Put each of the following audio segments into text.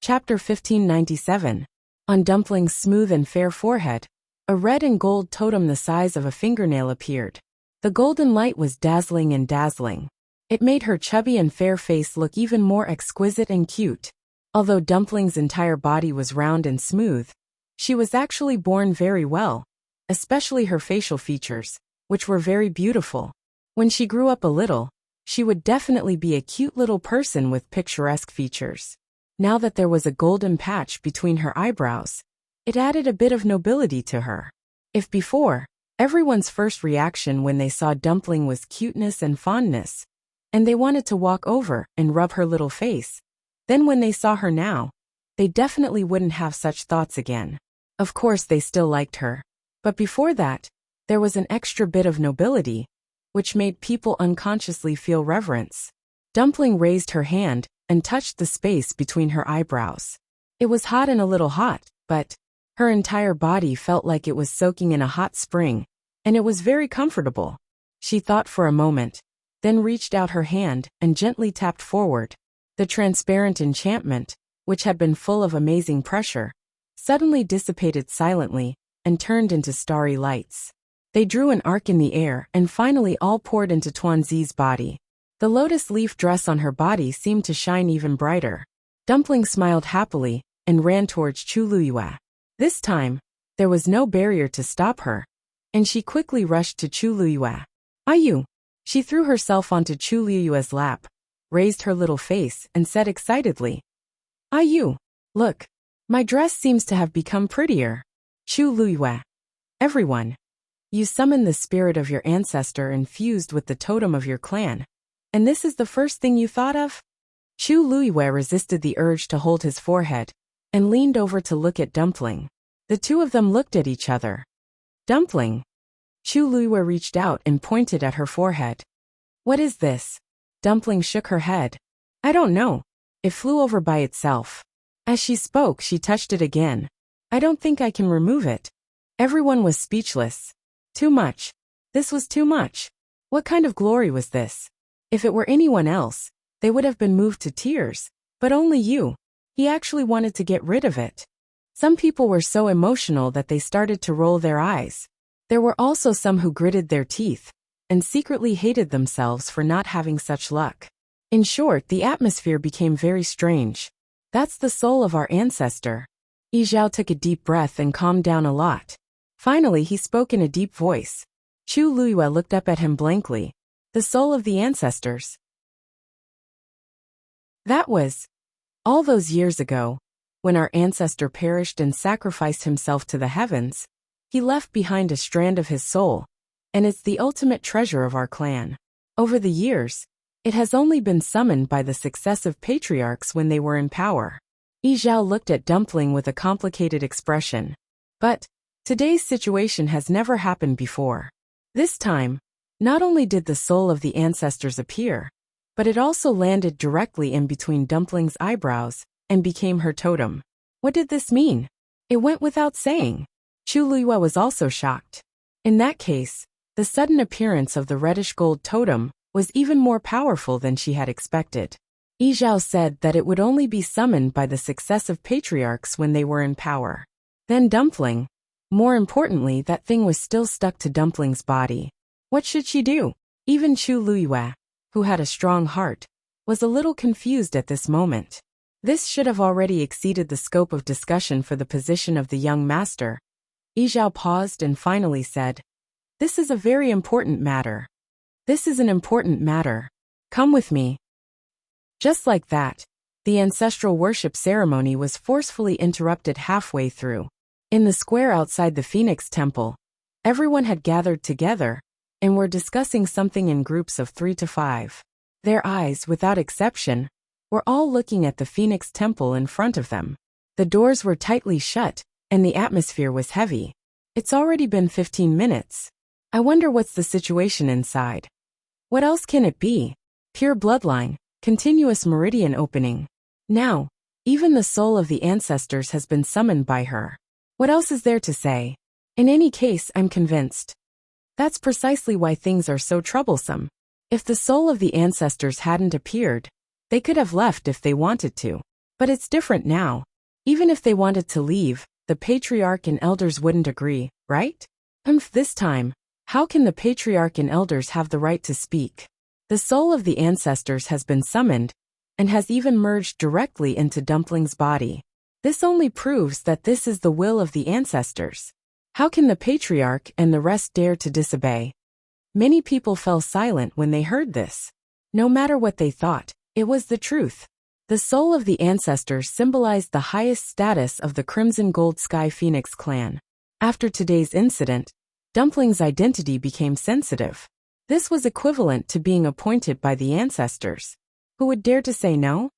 Chapter 1597. On Dumpling's smooth and fair forehead, a red and gold totem the size of a fingernail appeared. The golden light was dazzling and dazzling. It made her chubby and fair face look even more exquisite and cute. Although Dumpling's entire body was round and smooth, she was actually born very well, especially her facial features, which were very beautiful. When she grew up a little, she would definitely be a cute little person with picturesque features. Now that there was a golden patch between her eyebrows, it added a bit of nobility to her. If before, everyone's first reaction when they saw Dumpling was cuteness and fondness, and they wanted to walk over and rub her little face, then when they saw her now, they definitely wouldn't have such thoughts again. Of course they still liked her, but before that, there was an extra bit of nobility, which made people unconsciously feel reverence. Dumpling raised her hand and touched the space between her eyebrows. It was hot and a little hot, but her entire body felt like it was soaking in a hot spring, and it was very comfortable. She thought for a moment, then reached out her hand and gently tapped forward. The transparent enchantment, which had been full of amazing pressure, suddenly dissipated silently and turned into starry lights. They drew an arc in the air and finally all poured into Tuanzi's body. The lotus leaf dress on her body seemed to shine even brighter. Dumpling smiled happily and ran towards Chu Luyue. This time, there was no barrier to stop her, and she quickly rushed to Chu Luyue. "Ayu!" She threw herself onto Chu Luyue's lap, raised her little face, and said excitedly, "Ayu, look, my dress seems to have become prettier." Chu Luyue. Everyone. You summoned the spirit of your ancestor infused with the totem of your clan. And this is the first thing you thought of? Chu Luyue resisted the urge to hold his forehead, and leaned over to look at Dumpling. The two of them looked at each other. "Dumpling." Chu Luyue reached out and pointed at her forehead. "What is this?" Dumpling shook her head. "I don't know. It flew over by itself." As she spoke, she touched it again. "I don't think I can remove it." Everyone was speechless. Too much. This was too much. What kind of glory was this? If it were anyone else, they would have been moved to tears, but only you. He actually wanted to get rid of it. Some people were so emotional that they started to roll their eyes. There were also some who gritted their teeth and secretly hated themselves for not having such luck. In short, the atmosphere became very strange. "That's the soul of our ancestor." Yi Zhao took a deep breath and calmed down a lot. Finally, he spoke in a deep voice. Chu Luyue looked up at him blankly. "The soul of the ancestors." That was all those years ago, when our ancestor perished and sacrificed himself to the heavens. He left behind a strand of his soul, and it's the ultimate treasure of our clan. Over the years, it has only been summoned by the successive patriarchs when they were in power. Yi Zhao looked at Dumpling with a complicated expression. But today's situation has never happened before. This time, not only did the soul of the ancestors appear, but it also landed directly in between Dumpling's eyebrows and became her totem. What did this mean? It went without saying. Chu Luyue was also shocked. In that case, the sudden appearance of the reddish-gold totem was even more powerful than she had expected. Yi Zhao said that it would only be summoned by the successive patriarchs when they were in power. Then Dumpling. More importantly, that thing was still stuck to Dumpling's body. What should she do? Even Chu Luyue, who had a strong heart, was a little confused at this moment. This should have already exceeded the scope of discussion for the position of the young master. Yi Zhao paused and finally said, "This is a very important matter. This is an important matter. Come with me." Just like that, the ancestral worship ceremony was forcefully interrupted halfway through. In the square outside the Phoenix Temple, everyone had gathered together and were discussing something in groups of 3 to 5. Their eyes, without exception, were all looking at the Phoenix Temple in front of them. The doors were tightly shut, and the atmosphere was heavy. It's already been 15 minutes. I wonder what's the situation inside. What else can it be? Pure bloodline, continuous meridian opening. Now, even the soul of the ancestors has been summoned by her. What else is there to say? In any case, I'm convinced. That's precisely why things are so troublesome. If the soul of the ancestors hadn't appeared, they could have left if they wanted to. But it's different now. Even if they wanted to leave, the patriarch and elders wouldn't agree, right? This time, how can the patriarch and elders have the right to speak? The soul of the ancestors has been summoned, and has even merged directly into Dumpling's body. This only proves that this is the will of the ancestors. How can the patriarch and the rest dare to disobey? Many people fell silent when they heard this. No matter what they thought, it was the truth. The soul of the ancestors symbolized the highest status of the Crimson Gold Sky Phoenix clan. After today's incident, Dumpling's identity became sensitive. This was equivalent to being appointed by the ancestors. Who would dare to say no?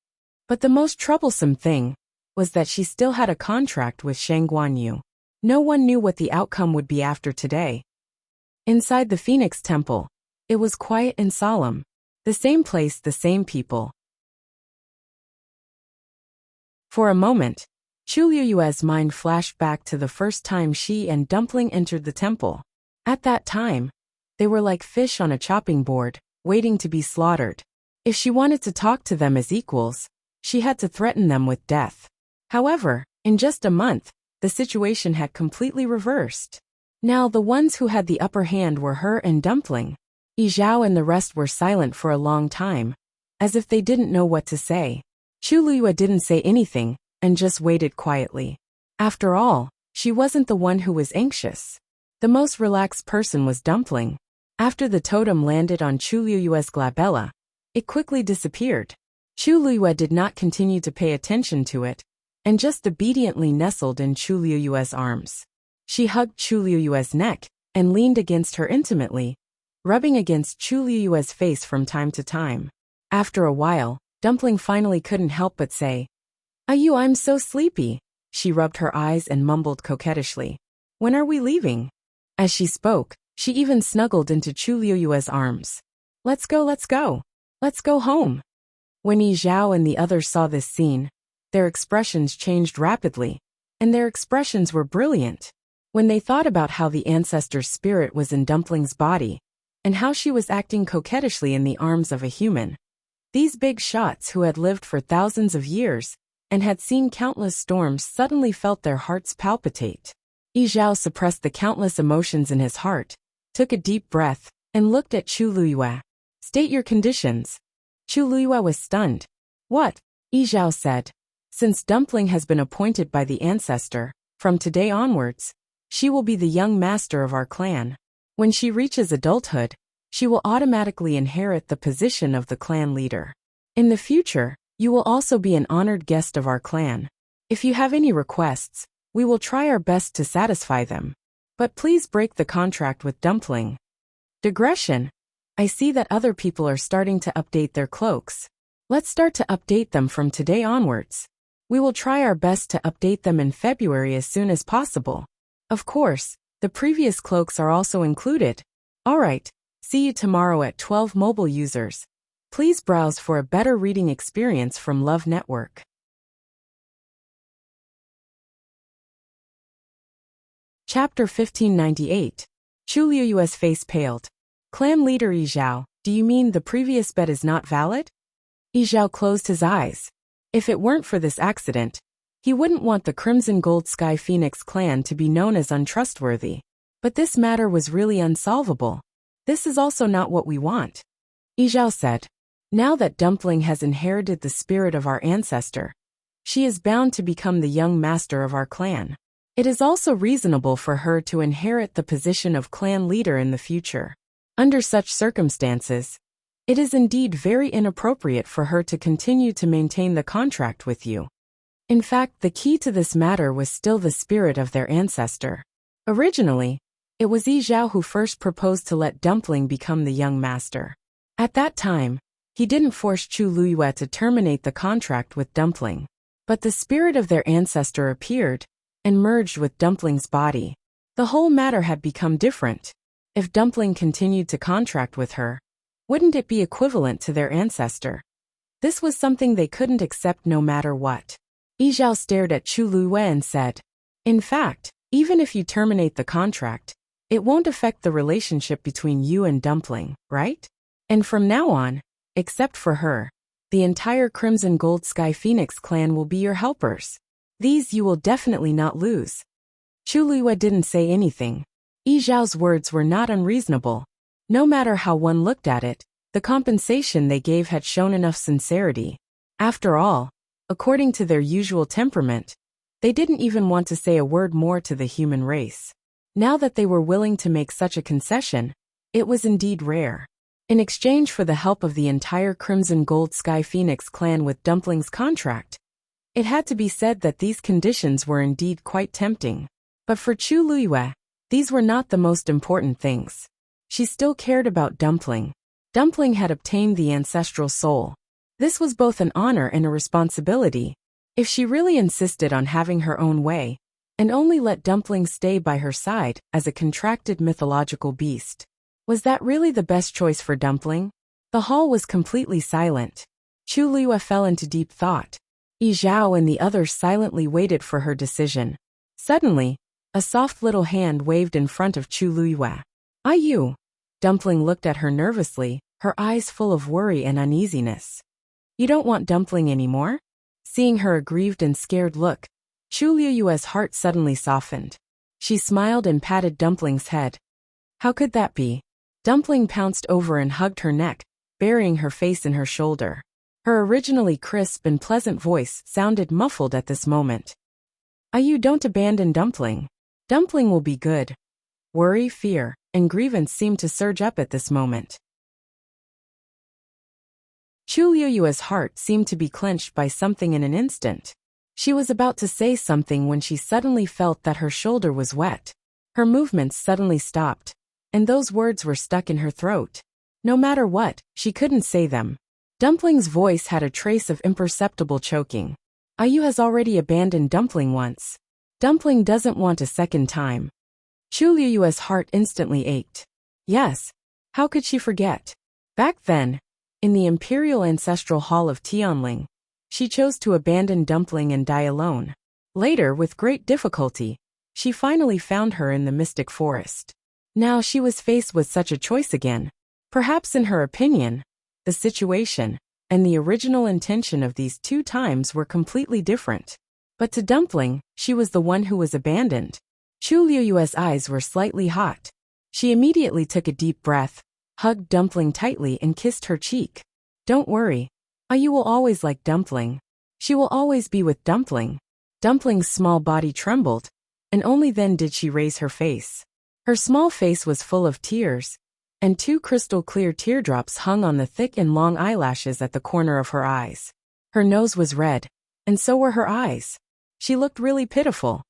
But the most troublesome thing was that she still had a contract with Shangguanyu. No one knew what the outcome would be after today. Inside the Phoenix Temple, it was quiet and solemn. The same place, the same people. For a moment, Chu Liyue's mind flashed back to the first time she and Dumpling entered the temple. At that time, they were like fish on a chopping board, waiting to be slaughtered. If she wanted to talk to them as equals, she had to threaten them with death. However, in just a month, the situation had completely reversed. Now the ones who had the upper hand were her and Dumpling. Yi Zhao and the rest were silent for a long time, as if they didn't know what to say. Chu Liyue didn't say anything, and just waited quietly. After all, she wasn't the one who was anxious. The most relaxed person was Dumpling. After the totem landed on Chu Liyue's glabella, it quickly disappeared. Chu Liyue did not continue to pay attention to it, and just obediently nestled in Chu Liyue's arms. She hugged Chu Liyue's neck, and leaned against her intimately, rubbing against Chu Liyue's face from time to time. After a while, Dumpling finally couldn't help but say, "Ayu, I'm so sleepy." She rubbed her eyes and mumbled coquettishly, "When are we leaving?" As she spoke, she even snuggled into Chu Liyue's arms. Let's go. Let's go home." When Yi Zhao and the others saw this scene, their expressions changed rapidly, and their expressions were brilliant. When they thought about how the ancestor's spirit was in Dumpling's body, and how she was acting coquettishly in the arms of a human, these big shots who had lived for thousands of years and had seen countless storms suddenly felt their hearts palpitate. Yi Zhao suppressed the countless emotions in his heart, took a deep breath, and looked at Chu Liyue. "State your conditions." Chu Liyue was stunned. "What?" Yi Zhao said. "Since Dumpling has been appointed by the ancestor, from today onwards, she will be the young master of our clan. When she reaches adulthood, she will automatically inherit the position of the clan leader. In the future, you will also be an honored guest of our clan. If you have any requests, we will try our best to satisfy them. But please break the contract with Dumpling." Digression. I see that other people are starting to update their cloaks. Let's start to update them from today onwards. We will try our best to update them in February as soon as possible. Of course, the previous cloaks are also included. Alright, see you tomorrow at 12 mobile users. Please browse for a better reading experience from Love Network. Chapter 1598. Chu Liyue's face paled. Clan leader Yi Zhao, do you mean the previous bet is not valid? Yi Zhao closed his eyes. If it weren't for this accident, he wouldn't want the Crimson Gold Sky Phoenix clan to be known as untrustworthy. But this matter was really unsolvable. This is also not what we want. Yi Zhao said. Now that Dumpling has inherited the spirit of our ancestor, she is bound to become the young master of our clan. It is also reasonable for her to inherit the position of clan leader in the future. Under such circumstances, it is indeed very inappropriate for her to continue to maintain the contract with you. In fact, the key to this matter was still the spirit of their ancestor. Originally, it was Yi Zhao who first proposed to let Dumpling become the young master. At that time, he didn't force Chu Liyue to terminate the contract with Dumpling. But the spirit of their ancestor appeared and merged with Dumpling's body. The whole matter had become different. If Dumpling continued to contract with her, wouldn't it be equivalent to their ancestor? This was something they couldn't accept no matter what. Yi Zhao stared at Chu Liyue and said, "In fact, even if you terminate the contract, it won't affect the relationship between you and Dumpling, right? And from now on, except for her, The entire Crimson Gold Sky Phoenix clan will be your helpers. These you will definitely not lose. Chu Liyue didn't say anything. Yi Zhao's words were not unreasonable. No matter how one looked at it, the compensation they gave had shown enough sincerity. After all, according to their usual temperament, they didn't even want to say a word more to the human race. Now that they were willing to make such a concession, it was indeed rare. In exchange for the help of the entire Crimson Gold Sky Phoenix clan with Dumpling's contract, it had to be said that these conditions were indeed quite tempting. But for Chu Liyue, these were not the most important things. She still cared about Dumpling. Dumpling had obtained the ancestral soul. This was both an honor and a responsibility. If she really insisted on having her own way, and only let Dumpling stay by her side as a contracted mythological beast, was that really the best choice for Dumpling? The hall was completely silent. Chu Liyue fell into deep thought. Yi Zhao and the others silently waited for her decision. Suddenly, a soft little hand waved in front of Chu Liyue. "Ah, you." Dumpling looked at her nervously, her eyes full of worry and uneasiness. "You don't want Dumpling anymore?" Seeing her aggrieved and scared look, Chu Liyue's heart suddenly softened. She smiled and patted Dumpling's head. "How could that be?" Dumpling pounced over and hugged her neck, burying her face in her shoulder. Her originally crisp and pleasant voice sounded muffled at this moment. "Ah, you don't abandon Dumpling. Dumpling will be good." Worry, fear, and grievance seemed to surge up at this moment. Chu Liyue's heart seemed to be clenched by something in an instant. She was about to say something when she suddenly felt that her shoulder was wet. Her movements suddenly stopped, and those words were stuck in her throat. No matter what, she couldn't say them. Dumpling's voice had a trace of imperceptible choking. "Ayu has already abandoned Dumpling once. Dumpling doesn't want a second time." Chu Liyue's heart instantly ached. Yes, how could she forget? Back then, in the Imperial Ancestral Hall of Tianling, she chose to abandon Dumpling and die alone. Later, with great difficulty, she finally found her in the Mystic Forest. Now she was faced with such a choice again. Perhaps in her opinion, the situation and the original intention of these two times were completely different. But to Dumpling, she was the one who was abandoned. Chu Liyue's eyes were slightly hot. She immediately took a deep breath, hugged Dumpling tightly and kissed her cheek. "Don't worry. Ayu will always like Dumpling. She will always be with Dumpling." Dumpling's small body trembled, and only then did she raise her face. Her small face was full of tears, and two crystal-clear teardrops hung on the thick and long eyelashes at the corner of her eyes. Her nose was red, and so were her eyes. She looked really pitiful.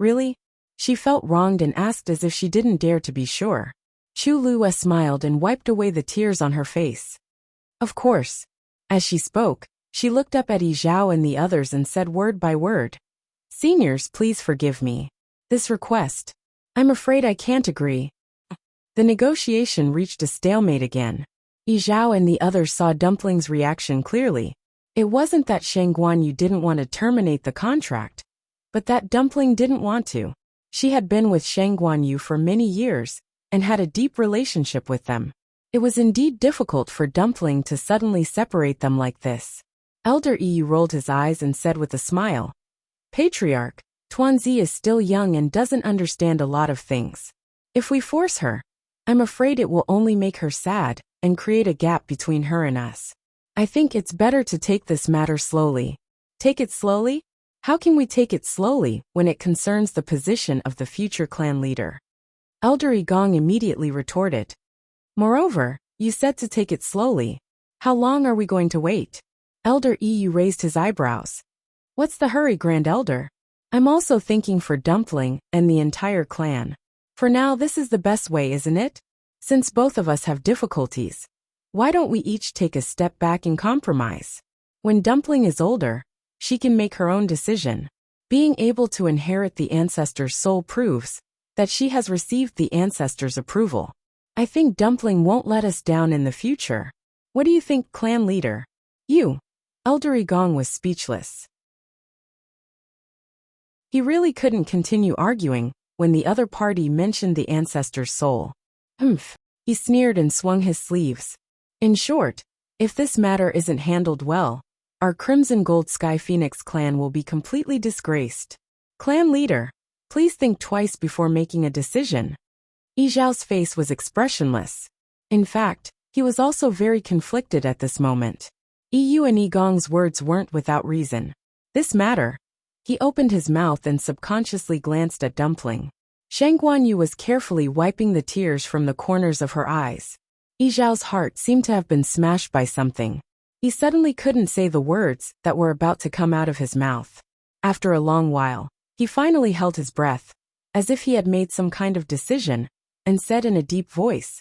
"Really?" She felt wronged and asked as if she didn't dare to be sure. Chu Liyue smiled and wiped away the tears on her face. "Of course." As she spoke, she looked up at Yi Zhao and the others and said word by word, "Seniors, please forgive me. This request, I'm afraid I can't agree." The negotiation reached a stalemate again. Yi Zhao and the others saw Dumpling's reaction clearly. It wasn't that Shang Guanyu didn't want to terminate the contract, but that Dumpling didn't want to. She had been with Shang Guanyu for many years and had a deep relationship with them. It was indeed difficult for Dumpling to suddenly separate them like this. Elder Yi rolled his eyes and said with a smile, "Patriarch, Tuanzi is still young and doesn't understand a lot of things. If we force her, I'm afraid it will only make her sad and create a gap between her and us. I think it's better to take this matter slowly." "Take it slowly? How can we take it slowly when it concerns the position of the future clan leader?" Elder Gong immediately retorted. "Moreover, you said to take it slowly. How long are we going to wait?" Elder Yi raised his eyebrows. "What's the hurry, Grand Elder? I'm also thinking for Dumpling and the entire clan. For now, this is the best way, isn't it? Since both of us have difficulties, why don't we each take a step back and compromise? When Dumpling is older, she can make her own decision. Being able to inherit the ancestor's soul proves that she has received the ancestor's approval. I think Dumpling won't let us down in the future. What do you think, clan leader?" "You." Elder Gong was speechless. He really couldn't continue arguing when the other party mentioned the ancestor's soul. He sneered and swung his sleeves. In short, If this matter isn't handled well, our Crimson Gold Sky Phoenix clan will be completely disgraced. Clan leader, please think twice before making a decision. Yi Zhao's face was expressionless. In fact, he was also very conflicted at this moment. Yu and Yi Gong's words weren't without reason. This matter. He opened his mouth and subconsciously glanced at Dumpling. Shang Guanyu was carefully wiping the tears from the corners of her eyes. Yi Zhao's heart seemed to have been smashed by something. He suddenly couldn't say the words that were about to come out of his mouth. After a long while, he finally held his breath, as if he had made some kind of decision, and said in a deep voice,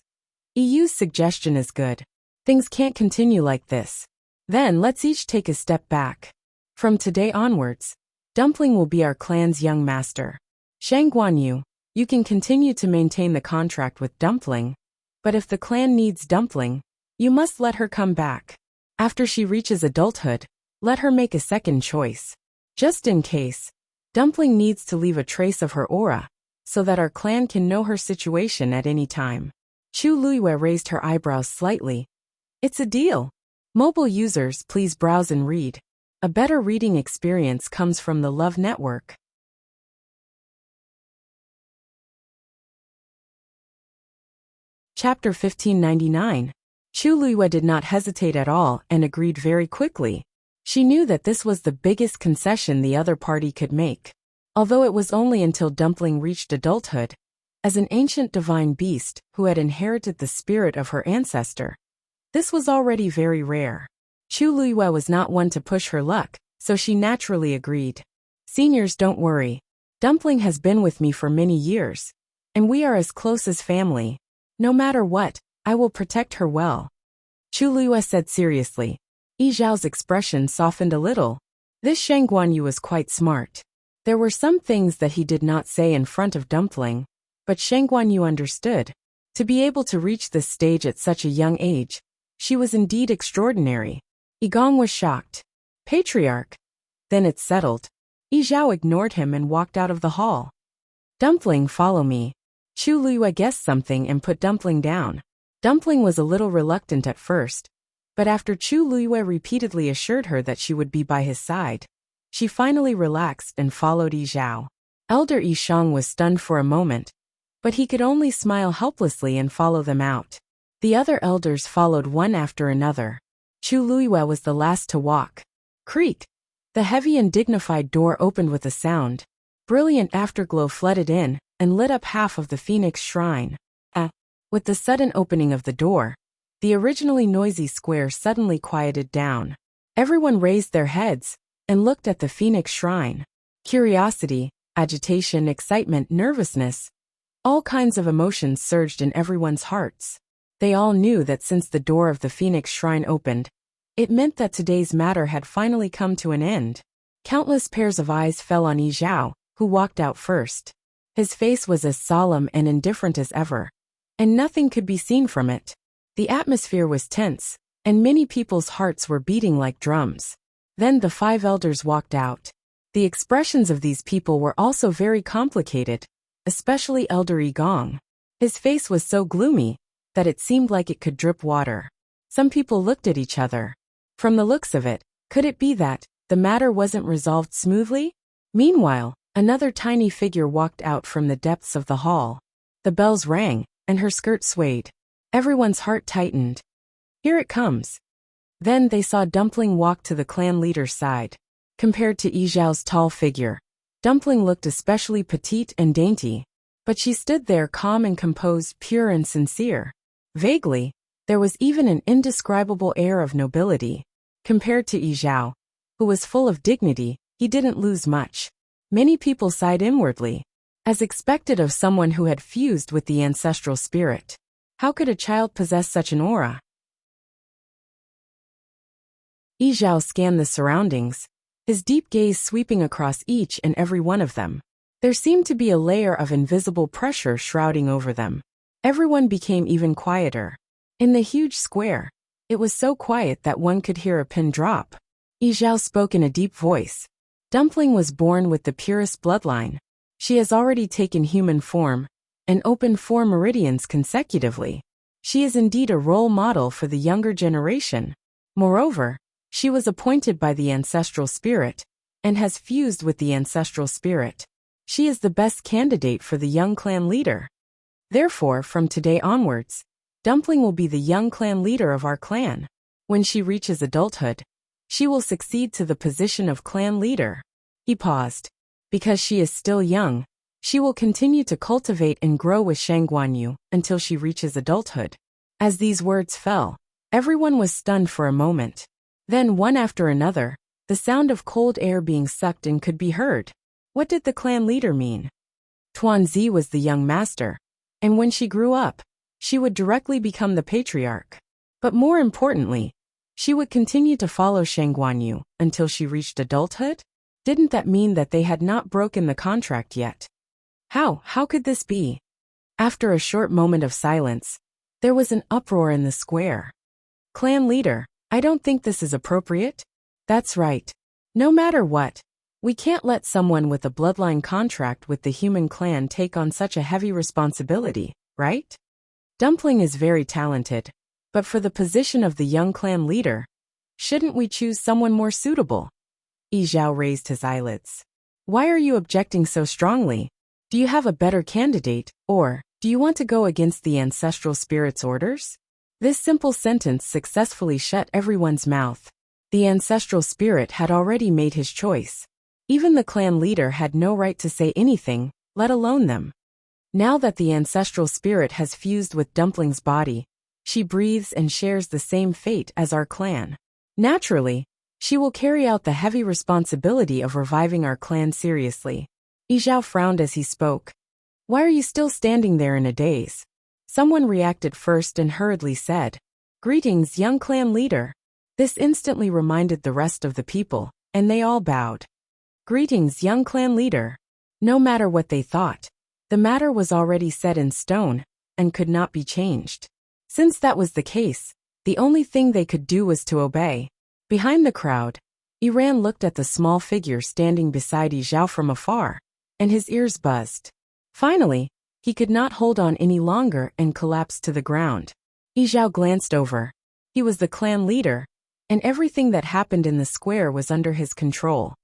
"EU's suggestion is good. Things can't continue like this. Then let's each take a step back. From today onwards, Dumpling will be our clan's young master. Shang Guanyu, you can continue to maintain the contract with Dumpling, but if the clan needs Dumpling, you must let her come back. After she reaches adulthood, let her make a second choice. Just in case, Dumpling needs to leave a trace of her aura, so that our clan can know her situation at any time." Chu Luiyue raised her eyebrows slightly. "It's a deal. Mobile users, please browse and read. A better reading experience comes from the Love Network." Chapter 1599. Chu Luiyue did not hesitate at all and agreed very quickly. She knew that this was the biggest concession the other party could make. Although it was only until Dumpling reached adulthood, as an ancient divine beast who had inherited the spirit of her ancestor, this was already very rare. Chu Luiyue was not one to push her luck, so she naturally agreed. "Seniors, don't worry. Dumpling has been with me for many years, and we are as close as family. No matter what, I will protect her well." Chu Luiyue said seriously. Yi Zhao's expression softened a little. This Shang Guanyu was quite smart. There were some things that he did not say in front of Dumpling, but Shang Guanyu understood. To be able to reach this stage at such a young age, she was indeed extraordinary. Yi Gong was shocked. "Patriarch? Then it's settled." Yi Zhao ignored him and walked out of the hall. "Dumpling, follow me." Chu Luiyue guessed something and put Dumpling down. Dumpling was a little reluctant at first, but after Chu Luiyue repeatedly assured her that she would be by his side, she finally relaxed and followed Yi Zhao. Elder Yi Shang was stunned for a moment, but he could only smile helplessly and follow them out. The other elders followed one after another. Chu Luiyue was the last to walk. Creak! The heavy and dignified door opened with a sound. Brilliant afterglow flooded in and lit up half of the Phoenix Shrine. With the sudden opening of the door, the originally noisy square suddenly quieted down. Everyone raised their heads and looked at the Phoenix Shrine. Curiosity, agitation, excitement, nervousness. All kinds of emotions surged in everyone's hearts. They all knew that since the door of the Phoenix Shrine opened, it meant that today's matter had finally come to an end. Countless pairs of eyes fell on Yi Zhao, who walked out first. His face was as solemn and indifferent as ever, and nothing could be seen from it. The atmosphere was tense, and many people's hearts were beating like drums. Then the 5 elders walked out. The expressions of these people were also very complicated, especially Elder Yi Gong. His face was so gloomy that it seemed like it could drip water. Some people looked at each other. From the looks of it, could it be that the matter wasn't resolved smoothly? Meanwhile, another tiny figure walked out from the depths of the hall. The bells rang, and her skirt swayed. Everyone's heart tightened. Here it comes. Then they saw Dumpling walk to the clan leader's side. Compared to Yi Zhao's tall figure, Dumpling looked especially petite and dainty, but she stood there calm and composed, pure and sincere. Vaguely, there was even an indescribable air of nobility. Compared to Yi Zhao, who was full of dignity, he didn't lose much. Many people sighed inwardly, as expected of someone who had fused with the ancestral spirit. How could a child possess such an aura? Yi Zhao scanned the surroundings, his deep gaze sweeping across each and every one of them. There seemed to be a layer of invisible pressure shrouding over them. Everyone became even quieter. In the huge square, it was so quiet that one could hear a pin drop. Yi Zhao spoke in a deep voice. Dumpling was born with the purest bloodline. She has already taken human form and opened 4 meridians consecutively. She is indeed a role model for the younger generation. Moreover, she was appointed by the ancestral spirit and has fused with the ancestral spirit. She is the best candidate for the young clan leader. Therefore, from today onwards, Dumpling will be the young clan leader of our clan. When she reaches adulthood, she will succeed to the position of clan leader. He paused. Because she is still young, she will continue to cultivate and grow with Shangguanyu until she reaches adulthood. As these words fell, everyone was stunned for a moment. Then, one after another, the sound of cold air being sucked in could be heard. What did the clan leader mean? Tuanzi was the young master, and when she grew up, she would directly become the patriarch. But more importantly, she would continue to follow Shangguanyu until she reached adulthood? Didn't that mean that they had not broken the contract yet? How could this be? After a short moment of silence, there was an uproar in the square. Clan leader, I don't think this is appropriate. That's right. No matter what, we can't let someone with a bloodline contract with the human clan take on such a heavy responsibility, right? Dumpling is very talented, but for the position of the young clan leader, shouldn't we choose someone more suitable? Yi Zhao raised his eyelids. Why are you objecting so strongly? Do you have a better candidate, or do you want to go against the ancestral spirit's orders? This simple sentence successfully shut everyone's mouth. The ancestral spirit had already made his choice. Even the clan leader had no right to say anything, let alone them. Now that the ancestral spirit has fused with Dumpling's body, she breathes and shares the same fate as our clan. Naturally, she will carry out the heavy responsibility of reviving our clan seriously. Yi Zhao frowned as he spoke. Why are you still standing there in a daze? Someone reacted first and hurriedly said, Greetings, young clan leader. This instantly reminded the rest of the people, and they all bowed. Greetings, young clan leader. No matter what they thought, the matter was already set in stone and could not be changed. Since that was the case, the only thing they could do was to obey. Behind the crowd, Iran looked at the small figure standing beside Yi Zhao from afar, and his ears buzzed. Finally, he could not hold on any longer and collapsed to the ground. Yi Zhao glanced over. He was the clan leader, and everything that happened in the square was under his control.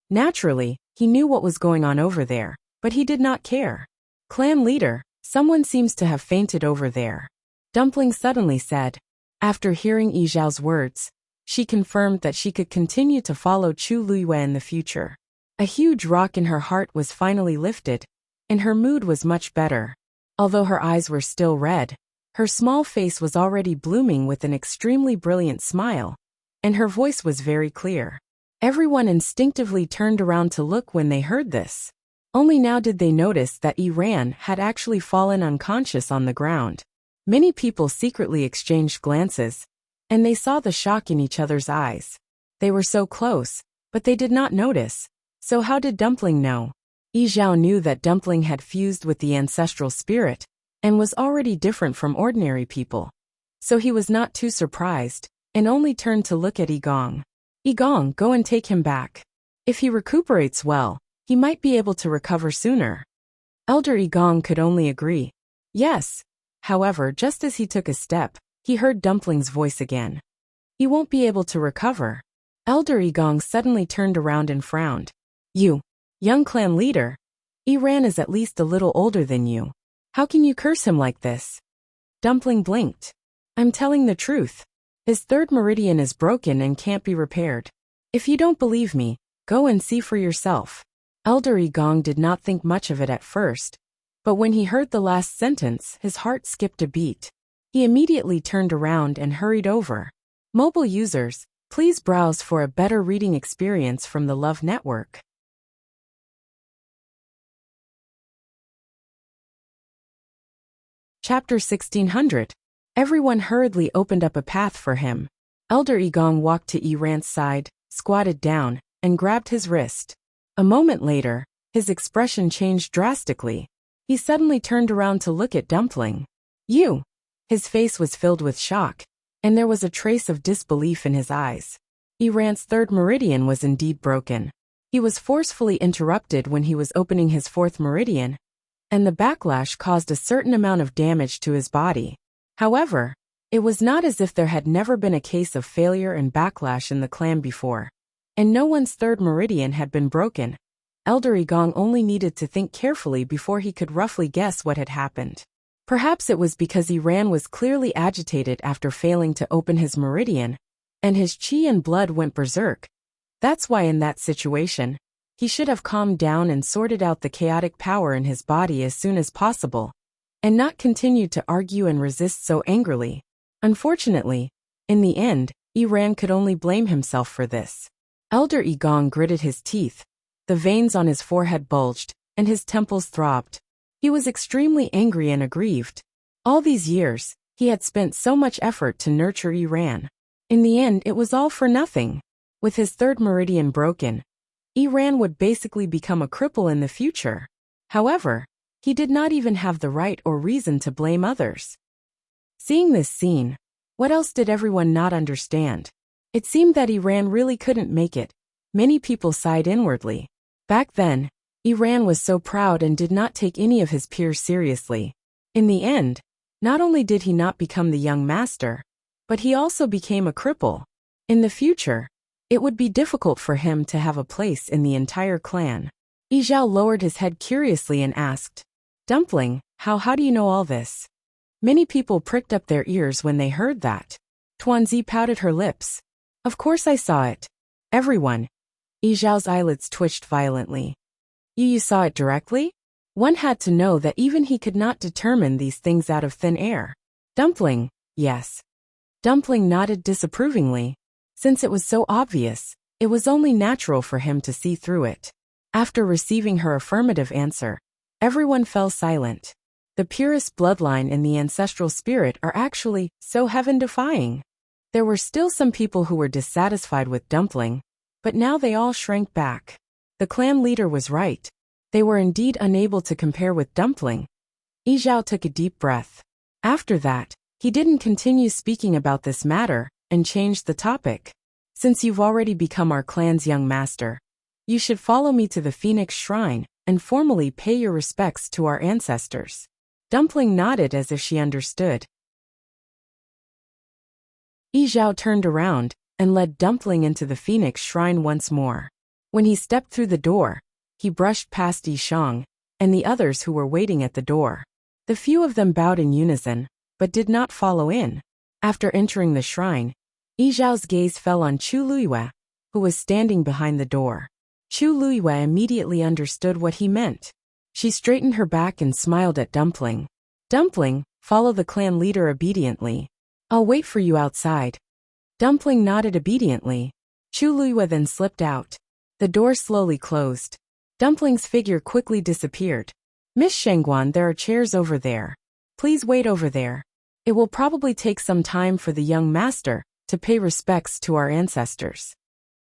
Naturally, he knew what was going on over there, but he did not care. Clan leader, someone seems to have fainted over there. Dumpling suddenly said. After hearing Yi Zhao's words, she confirmed that she could continue to follow Chu Luiyue in the future. A huge rock in her heart was finally lifted, and her mood was much better. Although her eyes were still red, her small face was already blooming with an extremely brilliant smile, and her voice was very clear. Everyone instinctively turned around to look when they heard this. Only now did they notice that Iran had actually fallen unconscious on the ground. Many people secretly exchanged glances, and they saw the shock in each other's eyes. They were so close, but they did not notice. So how did Dumpling know? Yi Zhao knew that Dumpling had fused with the ancestral spirit, and was already different from ordinary people. So he was not too surprised, and only turned to look at Yigong. Yigong, go and take him back. If he recuperates well, he might be able to recover sooner. Elder Yigong could only agree. Yes. However, just as he took a step, he heard Dumpling's voice again. He won't be able to recover. Elder Yigong suddenly turned around and frowned. You, young clan leader, Iran is at least a little older than you. How can you curse him like this? Dumpling blinked. I'm telling the truth. His third meridian is broken and can't be repaired. If you don't believe me, go and see for yourself. Elder Yigong did not think much of it at first, but when he heard the last sentence, his heart skipped a beat. He immediately turned around and hurried over. Mobile users, please browse for a better reading experience from the Love Network. Chapter 1600. Everyone hurriedly opened up a path for him. Elder Yigong walked to Iran's side, squatted down, and grabbed his wrist. A moment later, his expression changed drastically. He suddenly turned around to look at Dumpling. You! His face was filled with shock, and there was a trace of disbelief in his eyes. Iran's third meridian was indeed broken. He was forcefully interrupted when he was opening his fourth meridian, and the backlash caused a certain amount of damage to his body. However, It was not as if there had never been a case of failure and backlash in the clan before. And no one's third meridian had been broken. Elder Igong only needed to think carefully before he could roughly guess what had happened. Perhaps it was because Iran was clearly agitated after failing to open his meridian, and his chi and blood went berserk. That's why in that situation, he should have calmed down and sorted out the chaotic power in his body as soon as possible, and not continued to argue and resist so angrily. Unfortunately, in the end, Iran could only blame himself for this. Elder Igong gritted his teeth. The veins on his forehead bulged, and his temples throbbed. He was extremely angry and aggrieved. All these years, he had spent so much effort to nurture Iran. In the end, it was all for nothing. With his third meridian broken, Iran would basically become a cripple in the future. However, he did not even have the right or reason to blame others. Seeing this scene, what else did everyone not understand? It seemed that Iran really couldn't make it. Many people sighed inwardly. Back then, Iran was so proud and did not take any of his peers seriously. In the end, not only did he not become the young master, but he also became a cripple. In the future, it would be difficult for him to have a place in the entire clan. Yizhao lowered his head curiously and asked, "Dumpling, how do you know all this?" Many people pricked up their ears when they heard that. Tuanzi pouted her lips. "Of course I saw it." Everyone. Yizhao's eyelids twitched violently. You saw it directly? One had to know that even he could not determine these things out of thin air. Dumpling, yes. Dumpling nodded disapprovingly. Since it was so obvious, it was only natural for him to see through it. After receiving her affirmative answer, everyone fell silent. The purest bloodline and the ancestral spirit are actually so heaven-defying. There were still some people who were dissatisfied with Dumpling, but now they all shrank back. The clan leader was right. They were indeed unable to compare with Dumpling. Yizhao took a deep breath. After that, he didn't continue speaking about this matter, and changed the topic. Since you've already become our clan's young master, you should follow me to the Phoenix Shrine, and formally pay your respects to our ancestors. Dumpling nodded as if she understood. Yizhao turned around, and led Dumpling into the Phoenix Shrine once more. When he stepped through the door, he brushed past Yishang, and the others who were waiting at the door. The few of them bowed in unison, but did not follow in. After entering the shrine, Yizhao's gaze fell on Chu Luiyue, who was standing behind the door. Chu Luiyue immediately understood what he meant. She straightened her back and smiled at Dumpling. Dumpling, follow the clan leader obediently. I'll wait for you outside. Dumpling nodded obediently. Chu Luiyue then slipped out. The door slowly closed. Dumpling's figure quickly disappeared. Miss Shangguan, there are chairs over there. Please wait over there. It will probably take some time for the young master to pay respects to our ancestors.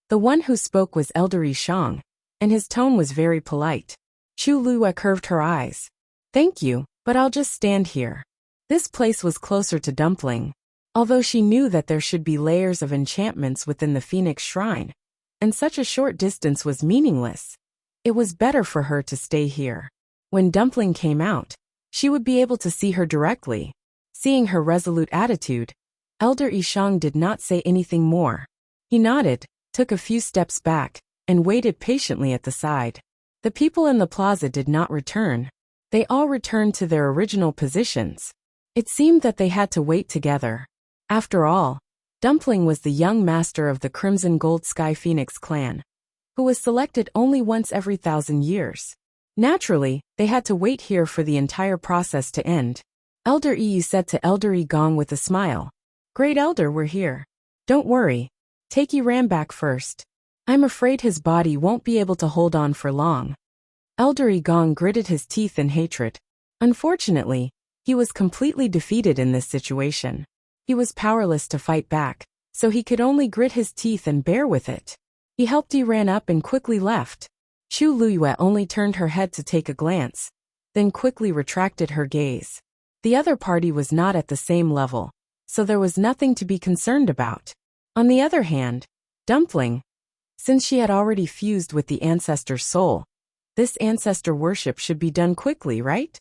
The one who spoke was Elder Yishang, and his tone was very polite. Chu Luiyue curved her eyes. Thank you, but I'll just stand here. This place was closer to Dumpling. Although she knew that there should be layers of enchantments within the Phoenix Shrine, and such a short distance was meaningless, it was better for her to stay here. When Dumpling came out, she would be able to see her directly. Seeing her resolute attitude, Elder Yishang did not say anything more. He nodded, took a few steps back, and waited patiently at the side. The people in the plaza did not return. They all returned to their original positions. It seemed that they had to wait together. After all, Dumpling was the young master of the Crimson Gold Sky Phoenix clan, who was selected only once every 1,000 years. Naturally, they had to wait here for the entire process to end. Elder Yi said to Elder Igong with a smile. Great Elder, we're here. Don't worry. Take Iran back first. I'm afraid his body won't be able to hold on for long. Elder Igong gritted his teeth in hatred. Unfortunately, he was completely defeated in this situation. He was powerless to fight back, so he could only grit his teeth and bear with it. He helped Iran up and quickly left. Chu Luiyue only turned her head to take a glance, then quickly retracted her gaze. The other party was not at the same level, so there was nothing to be concerned about. On the other hand, Dumpling, since she had already fused with the ancestor's soul, this ancestor worship should be done quickly, right?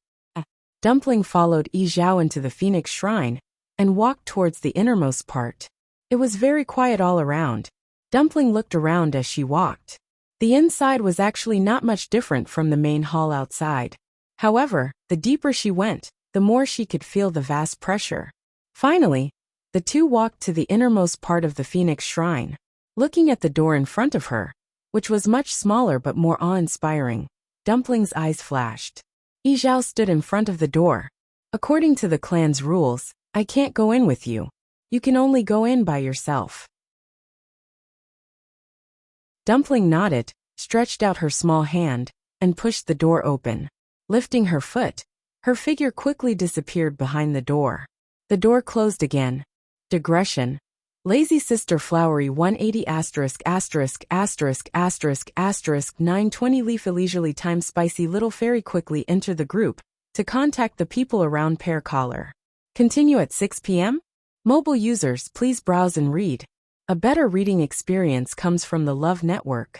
Dumpling followed Yi Zhao into the Phoenix Shrine, and walked towards the innermost part. It was very quiet all around. Dumpling looked around as she walked. The inside was actually not much different from the main hall outside. However, the deeper she went, the more she could feel the vast pressure. Finally, the two walked to the innermost part of the Phoenix Shrine. Looking at the door in front of her, which was much smaller but more awe-inspiring, Dumpling's eyes flashed. Yi Zhao stood in front of the door. According to the clan's rules, I can't go in with you. You can only go in by yourself. Dumpling nodded, stretched out her small hand, and pushed the door open. Lifting her foot, her figure quickly disappeared behind the door. The door closed again. Digression. Lazy Sister Flowery 180 ******** 920 Leaf leisurely time Spicy Little Fairy quickly enter the group to contact the people around Pear Collar. Continue at 6 p.m. Mobile users, please browse and read. A better reading experience comes from the Love Network.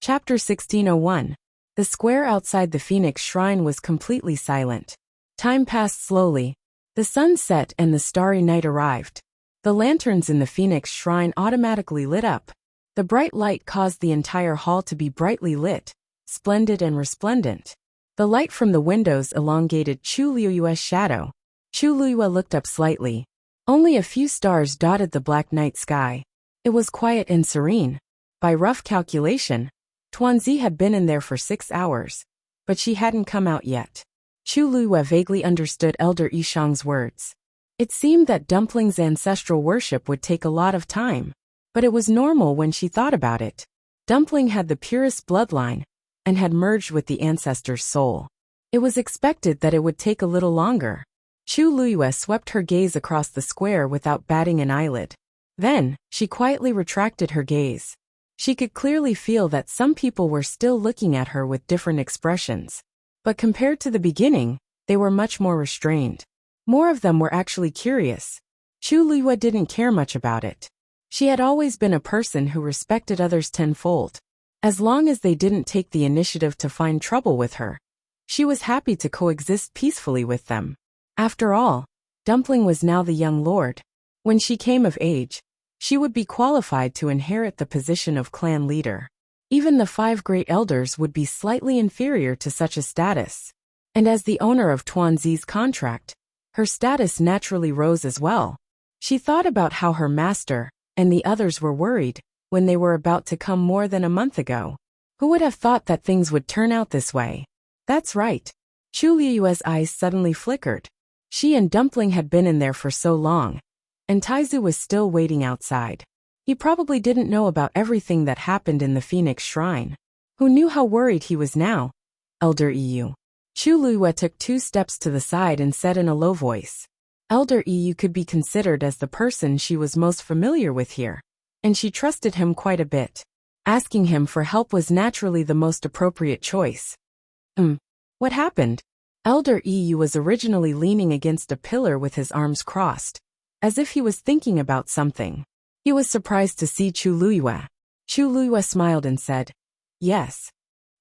Chapter 1601. The square outside the Phoenix Shrine was completely silent. Time passed slowly. The sun set and the starry night arrived. The lanterns in the Phoenix Shrine automatically lit up. The bright light caused the entire hall to be brightly lit, splendid and resplendent. The light from the windows elongated Chu Liyue's shadow. Chu Liyue looked up slightly. Only a few stars dotted the black night sky. It was quiet and serene. By rough calculation, Tuanzi had been in there for 6 hours, but she hadn't come out yet. Chu Liyue vaguely understood Elder Yishang's words. It seemed that Dumpling's ancestral worship would take a lot of time, but it was normal when she thought about it. Dumpling had the purest bloodline, and had merged with the ancestor's soul. It was expected that it would take a little longer. Chu Liyue swept her gaze across the square without batting an eyelid. Then, she quietly retracted her gaze. She could clearly feel that some people were still looking at her with different expressions. But compared to the beginning, they were much more restrained. More of them were actually curious. Chu Liyue didn't care much about it. She had always been a person who respected others tenfold. As long as they didn't take the initiative to find trouble with her, she was happy to coexist peacefully with them. After all, Dumpling was now the young lord. When she came of age, she would be qualified to inherit the position of clan leader. Even the 5 great elders would be slightly inferior to such a status. And as the owner of Tuanzi's contract, her status naturally rose as well. She thought about how her master and the others were worried when they were about to come more than a month ago. Who would have thought that things would turn out this way? That's right. Chu Liyue's eyes suddenly flickered. She and Dumpling had been in there for so long, and Taizu was still waiting outside. He probably didn't know about everything that happened in the Phoenix Shrine. Who knew how worried he was now? Elder Yu. Chu Liyue took 2 steps to the side and said in a low voice. Elder Yu could be considered as the person she was most familiar with here, and she trusted him quite a bit. Asking him for help was naturally the most appropriate choice. What happened? Elder Yu was originally leaning against a pillar with his arms crossed, as if he was thinking about something. He was surprised to see Chu Liyue. Chu Liyue smiled and said, Yes.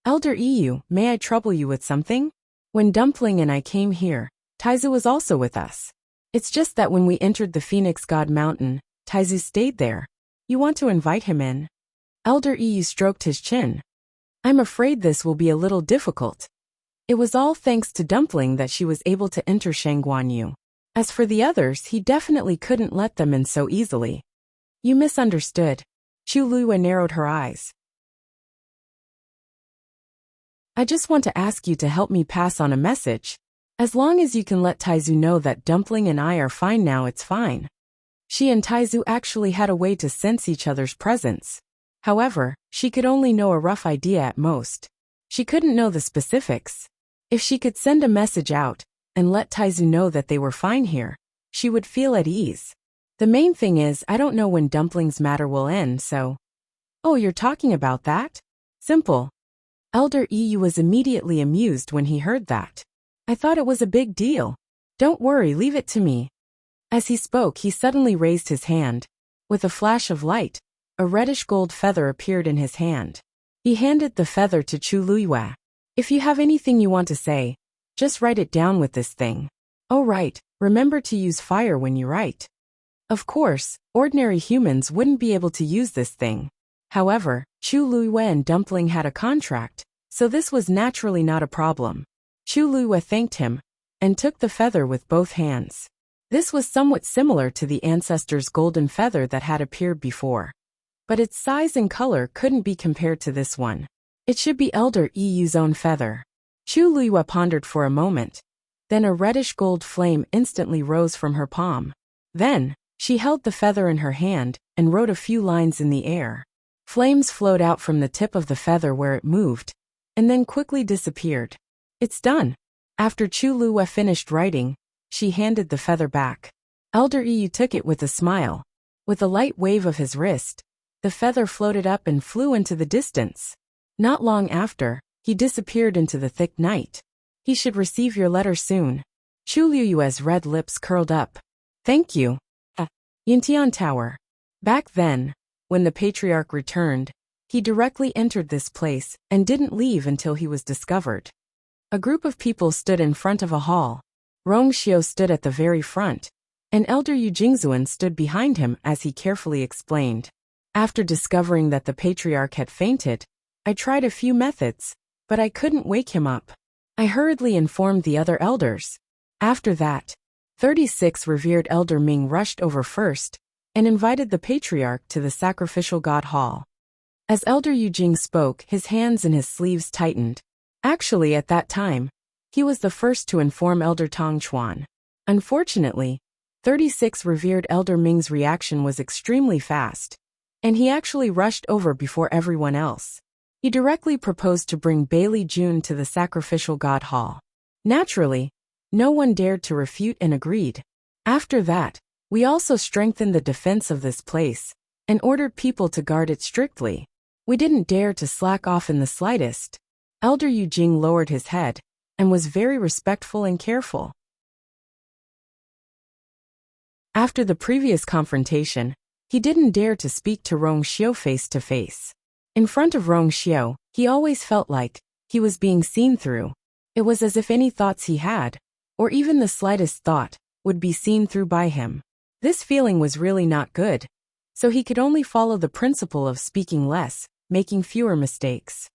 Elder Yu, may I trouble you with something? When Dumpling and I came here, Taizu was also with us. It's just that when we entered the Phoenix God Mountain, Taizu stayed there. You want to invite him in? Elder Yu stroked his chin. I'm afraid this will be a little difficult. It was all thanks to Dumpling that she was able to enter Shangguanyu. As for the others, he definitely couldn't let them in so easily. You misunderstood. Chu Liyue narrowed her eyes. I just want to ask you to help me pass on a message. As long as you can let Taizu know that Dumpling and I are fine now, it's fine. She and Taizu actually had a way to sense each other's presence. However, she could only know a rough idea at most. She couldn't know the specifics. If she could send a message out and let Taizu know that they were fine here, she would feel at ease. The main thing is, I don't know when Dumpling's matter will end, so... Oh, you're talking about that? Simple. Elder Yu was immediately amused when he heard that. I thought it was a big deal. Don't worry, leave it to me. As he spoke, he suddenly raised his hand. With a flash of light, a reddish gold feather appeared in his hand. He handed the feather to Chu Liyue. If you have anything you want to say, just write it down with this thing. Oh right, remember to use fire when you write. Of course, ordinary humans wouldn't be able to use this thing. However, Chu Luiyue and Dumpling had a contract, so this was naturally not a problem. Chu Luiyue thanked him and took the feather with both hands. This was somewhat similar to the ancestor's golden feather that had appeared before. But its size and color couldn't be compared to this one. It should be Elder Yu's own feather. Chu Luiyue pondered for a moment. Then a reddish gold flame instantly rose from her palm. Then, she held the feather in her hand and wrote a few lines in the air. Flames flowed out from the tip of the feather where it moved, and then quickly disappeared. It's done. After Chu Luiyue finished writing, she handed the feather back. Elder Yu took it with a smile. With a light wave of his wrist, the feather floated up and flew into the distance. Not long after, he disappeared into the thick night. He should receive your letter soon. Chu Luiyue's red lips curled up. Thank you. Yintian Tower. Back then, when the patriarch returned, he directly entered this place and didn't leave until he was discovered. A group of people stood in front of a hall. Rong Xiu stood at the very front, and Elder Yu Jingzuan stood behind him as he carefully explained. After discovering that the patriarch had fainted, I tried a few methods, but I couldn't wake him up. I hurriedly informed the other elders. After that, 36 revered Elder Ming rushed over first and invited the patriarch to the sacrificial god hall. As Elder Yu Jing spoke, his hands in his sleeves tightened. Actually, at that time, he was the first to inform Elder Tong Chuan. Unfortunately, 36 revered Elder Ming's reaction was extremely fast, and he actually rushed over before everyone else. He directly proposed to bring Bailey June to the sacrificial god hall. Naturally, no one dared to refute and agreed. After that, we also strengthened the defense of this place and ordered people to guard it strictly. We didn't dare to slack off in the slightest. Elder Yu Jing lowered his head and was very respectful and careful. After the previous confrontation, he didn't dare to speak to Rong Xiu face to face. In front of Rong Xiu, he always felt like he was being seen through. It was as if any thoughts he had, or even the slightest thought, would be seen through by him. This feeling was really not good, so he could only follow the principle of speaking less, making fewer mistakes.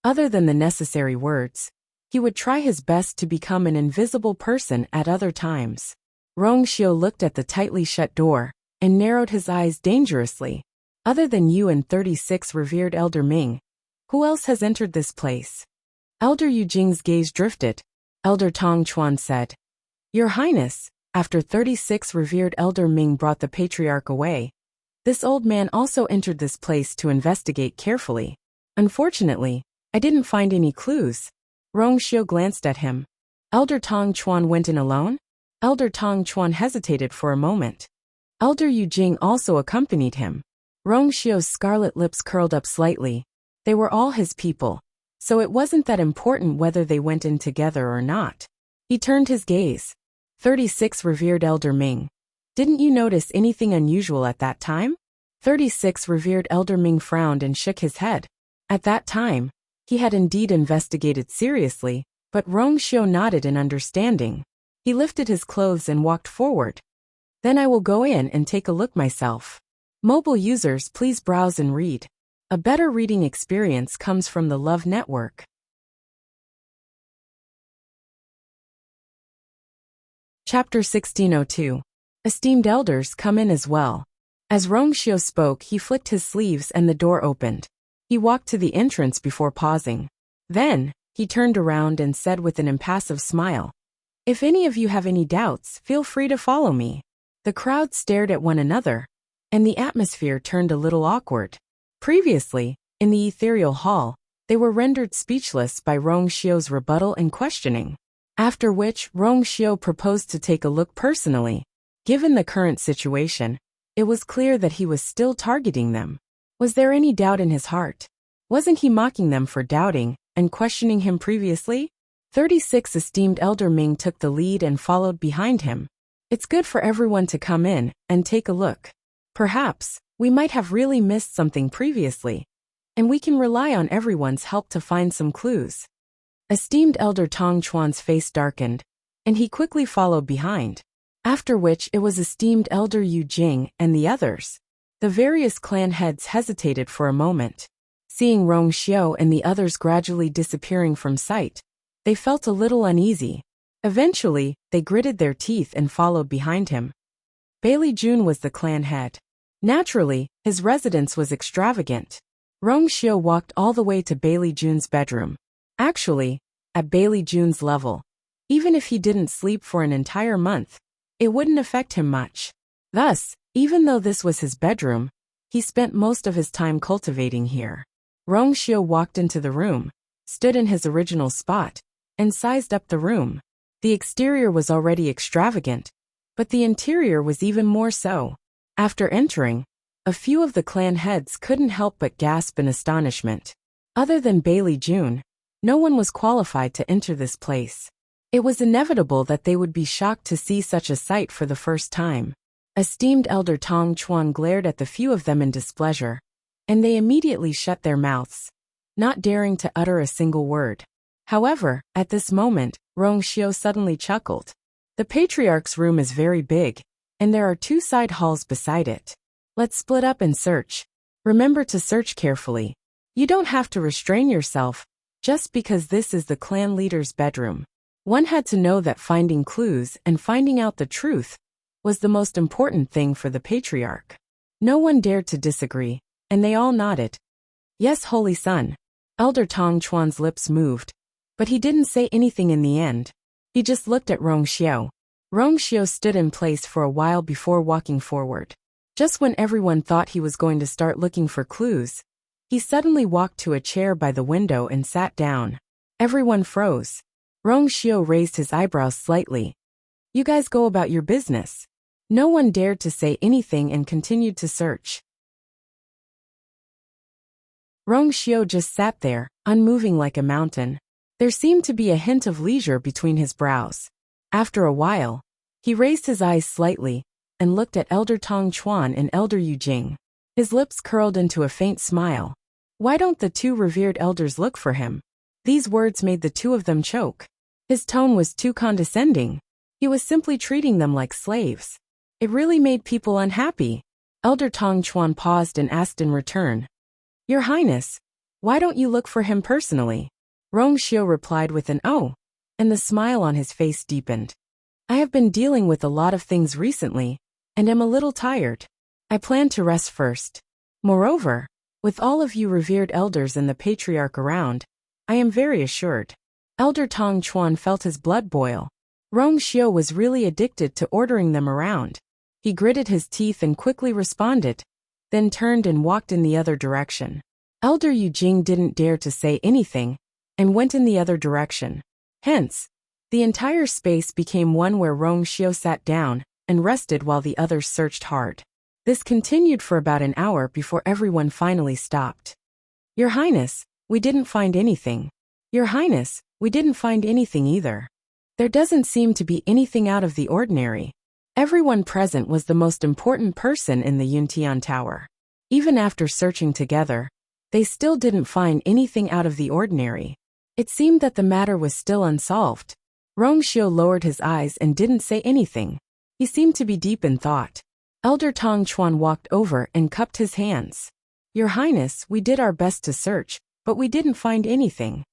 Other than the necessary words, he would try his best to become an invisible person at other times. Rong Xiu looked at the tightly shut door and narrowed his eyes dangerously. Other than you and 36 revered Elder Ming, who else has entered this place? Elder Yu Jing's gaze drifted. Elder Tong Chuan said, Your Highness, after 36 revered Elder Ming brought the patriarch away, this old man also entered this place to investigate carefully. Unfortunately, I didn't find any clues. Rong Xiu glanced at him. Elder Tong Chuan went in alone? Elder Tong Chuan hesitated for a moment. Elder Yu Jing also accompanied him. Rong Xiu's scarlet lips curled up slightly. They were all his people, so it wasn't that important whether they went in together or not. He turned his gaze. 36 revered Elder Ming. Didn't you notice anything unusual at that time? 36 revered Elder Ming frowned and shook his head. At that time, he had indeed investigated seriously, but Rong Xiu nodded in understanding. He lifted his clothes and walked forward. Then I will go in and take a look myself. Mobile users, please browse and read. A better reading experience comes from the Love Network. Chapter 1602. Esteemed elders, come in as well. As Rong Xiu spoke, he flicked his sleeves and the door opened. He walked to the entrance before pausing. Then, he turned around and said with an impassive smile, If any of you have any doubts, feel free to follow me. The crowd stared at one another, and the atmosphere turned a little awkward. Previously, in the ethereal hall, they were rendered speechless by Rong Xiu's rebuttal and questioning. After which, Rong Xiu proposed to take a look personally. Given the current situation, it was clear that he was still targeting them. Was there any doubt in his heart? Wasn't he mocking them for doubting and questioning him previously? 36 esteemed Elder Ming took the lead and followed behind him. It's good for everyone to come in and take a look. Perhaps, we might have really missed something previously, and we can rely on everyone's help to find some clues. Esteemed Elder Tong Chuan's face darkened, and he quickly followed behind. After which it was esteemed Elder Yu Jing and the others. The various clan heads hesitated for a moment. Seeing Rong Xiao and the others gradually disappearing from sight, they felt a little uneasy. Eventually, they gritted their teeth and followed behind him. Bailey Jun was the clan head. Naturally, his residence was extravagant. Rong Xiao walked all the way to Bailey Jun's bedroom. Actually, at Bailey Jun's level, even if he didn't sleep for an entire month, it wouldn't affect him much. Thus, even though this was his bedroom, he spent most of his time cultivating here. Rong Xiao walked into the room, stood in his original spot, and sized up the room. The exterior was already extravagant, but the interior was even more so. After entering, a few of the clan heads couldn't help but gasp in astonishment. Other than Bailey Jun, no one was qualified to enter this place. It was inevitable that they would be shocked to see such a sight for the first time. Esteemed Elder Tong Chuan glared at the few of them in displeasure, and they immediately shut their mouths, not daring to utter a single word. However, at this moment, Rong Xiao suddenly chuckled. The Patriarch's room is very big, and there are 2 side halls beside it. Let's split up and search. Remember to search carefully. You don't have to restrain yourself, just because this is the clan leader's bedroom. One had to know that finding clues and finding out the truth was the most important thing for the Patriarch. No one dared to disagree, and they all nodded. Yes, Holy Son. Elder Tong Chuan's lips moved, but he didn't say anything in the end. He just looked at Rong Xiao. Rong Xiao stood in place for a while before walking forward. Just when everyone thought he was going to start looking for clues, he suddenly walked to a chair by the window and sat down. Everyone froze. Rong Xiao raised his eyebrows slightly. You guys go about your business. No one dared to say anything and continued to search. Rong Xiao just sat there, unmoving like a mountain. There seemed to be a hint of leisure between his brows. After a while, he raised his eyes slightly and looked at Elder Tong Chuan and Elder Yu Jing. His lips curled into a faint smile. Why don't the 2 revered elders look for him? These words made the 2 of them choke. His tone was too condescending. He was simply treating them like slaves. It really made people unhappy. Elder Tong Chuan paused and asked in return, Your Highness, why don't you look for him personally? Rong Xiao replied with an "oh," and the smile on his face deepened. I have been dealing with a lot of things recently, and am a little tired. I plan to rest first. Moreover, with all of you revered elders and the Patriarch around, I am very assured. Elder Tong Chuan felt his blood boil. Rong Xiao was really addicted to ordering them around. He gritted his teeth and quickly responded, then turned and walked in the other direction. Elder Yu Jing didn't dare to say anything, and went in the other direction. Hence, the entire space became one where Rong Xiao sat down and rested while the others searched hard. This continued for about an hour before everyone finally stopped. Your Highness, we didn't find anything. Your Highness, we didn't find anything either. There doesn't seem to be anything out of the ordinary. Everyone present was the most important person in the Yuntian Tower. Even after searching together, they still didn't find anything out of the ordinary. It seemed that the matter was still unsolved. Rong Xiao lowered his eyes and didn't say anything. He seemed to be deep in thought. Elder Tong Chuan walked over and cupped his hands. Your Highness, we did our best to search, but we didn't find anything.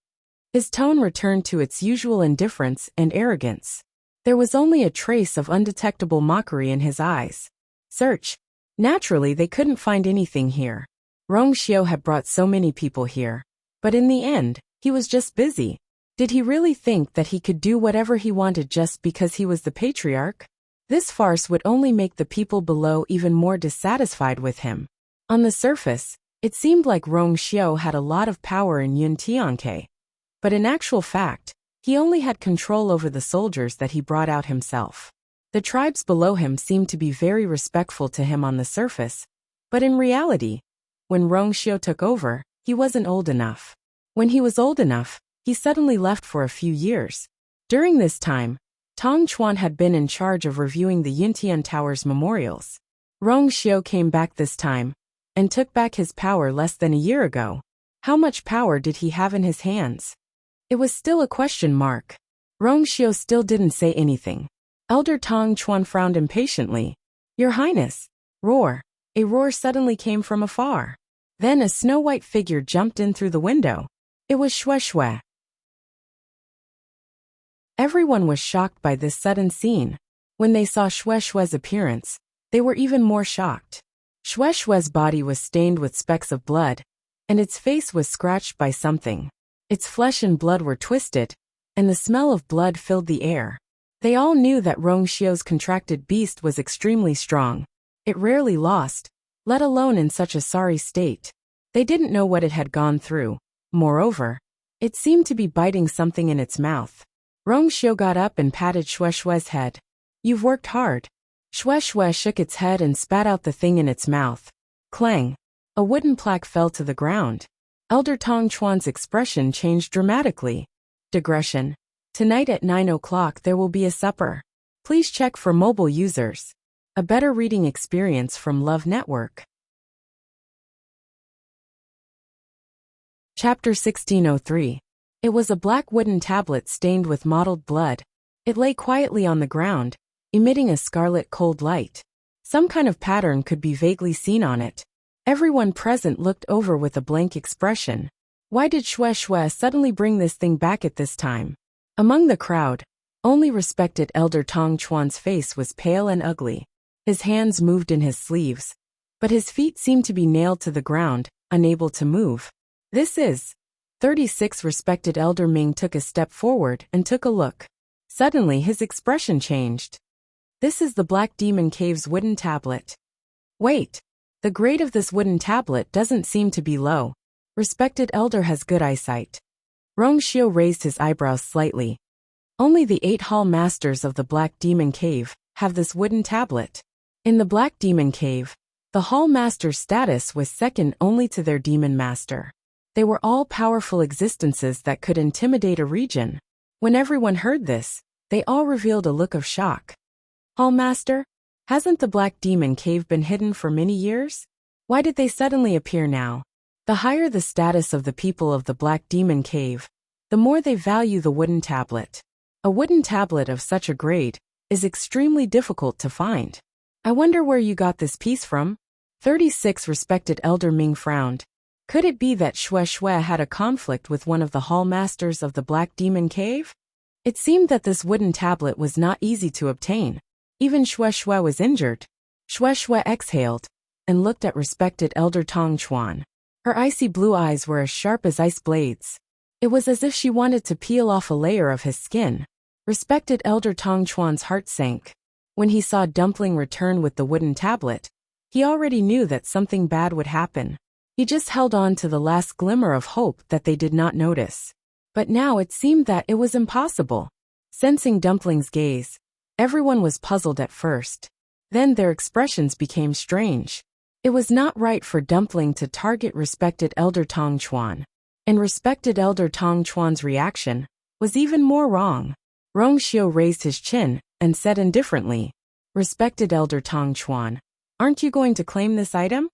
His tone returned to its usual indifference and arrogance. There was only a trace of undetectable mockery in his eyes. Search. Naturally, they couldn't find anything here. Rong Xiao had brought so many people here, but in the end, he was just busy. Did he really think that he could do whatever he wanted just because he was the Patriarch? This farce would only make the people below even more dissatisfied with him. On the surface, it seemed like Rong Xiao had a lot of power in Yuntianke, but in actual fact, he only had control over the soldiers that he brought out himself. The tribes below him seemed to be very respectful to him on the surface, but in reality, when Rong Xiao took over, he wasn't old enough. When he was old enough, he suddenly left for a few years. During this time, Tong Chuan had been in charge of reviewing the Yuntian Tower's memorials. Rong Xiao came back this time, and took back his power less than a year ago. How much power did he have in his hands? It was still a question mark. Rongxiu still didn't say anything. Elder Tong Chuan frowned impatiently. Your Highness! Roar! A roar suddenly came from afar. Then a snow-white figure jumped in through the window. It was Xue Xue. Everyone was shocked by this sudden scene. When they saw Xue Xue's appearance, they were even more shocked. Xue Xue's body was stained with specks of blood, and its face was scratched by something. Its flesh and blood were twisted, and the smell of blood filled the air. They all knew that Rongxiu's contracted beast was extremely strong. It rarely lost, let alone in such a sorry state. They didn't know what it had gone through. Moreover, it seemed to be biting something in its mouth. Rongxiu got up and patted Xue Xue's head. You've worked hard. Xue Xue shook its head and spat out the thing in its mouth. Clang! A wooden plaque fell to the ground. Elder Tong Chuan's expression changed dramatically. Digression. Tonight at 9 o'clock there will be a supper. Please check for mobile users. A better reading experience from Love Network. Chapter 1603. It was a black wooden tablet stained with mottled blood. It lay quietly on the ground, emitting a scarlet cold light. Some kind of pattern could be vaguely seen on it. Everyone present looked over with a blank expression. Why did Xue Xue suddenly bring this thing back at this time? Among the crowd, only respected Elder Tong Chuan's face was pale and ugly. His hands moved in his sleeves, but his feet seemed to be nailed to the ground, unable to move. This is 36. Respected Elder Ming took a step forward and took a look. Suddenly his expression changed. This is the Black Demon Cave's wooden tablet. Wait, the grade of this wooden tablet doesn't seem to be low. Respected Elder has good eyesight. Rongxiu raised his eyebrows slightly. Only the 8 hall masters of the Black Demon Cave have this wooden tablet. In the Black Demon Cave, the hall master's status was second only to their demon master. They were all powerful existences that could intimidate a region. When everyone heard this, they all revealed a look of shock. Hall master? Hasn't the Black Demon Cave been hidden for many years? Why did they suddenly appear now? The higher the status of the people of the Black Demon Cave, the more they value the wooden tablet. A wooden tablet of such a grade is extremely difficult to find. I wonder where you got this piece from? 36. Respected Elder Ming frowned. Could it be that Xue Xue had a conflict with one of the hall masters of the Black Demon Cave? It seemed that this wooden tablet was not easy to obtain. Even Xue Xue was injured. Xue Xue exhaled and looked at respected Elder Tong Chuan. Her icy blue eyes were as sharp as ice blades. It was as if she wanted to peel off a layer of his skin. Respected Elder Tong Chuan's heart sank. When he saw Dumpling return with the wooden tablet, he already knew that something bad would happen. He just held on to the last glimmer of hope that they did not notice. But now it seemed that it was impossible. Sensing Dumpling's gaze, everyone was puzzled at first. Then their expressions became strange. It was not right for Dumpling to target respected Elder Tong Chuan. And respected Elder Tong Chuan's reaction was even more wrong. Rongxiu raised his chin and said indifferently, Respected Elder Tong Chuan, aren't you going to claim this item?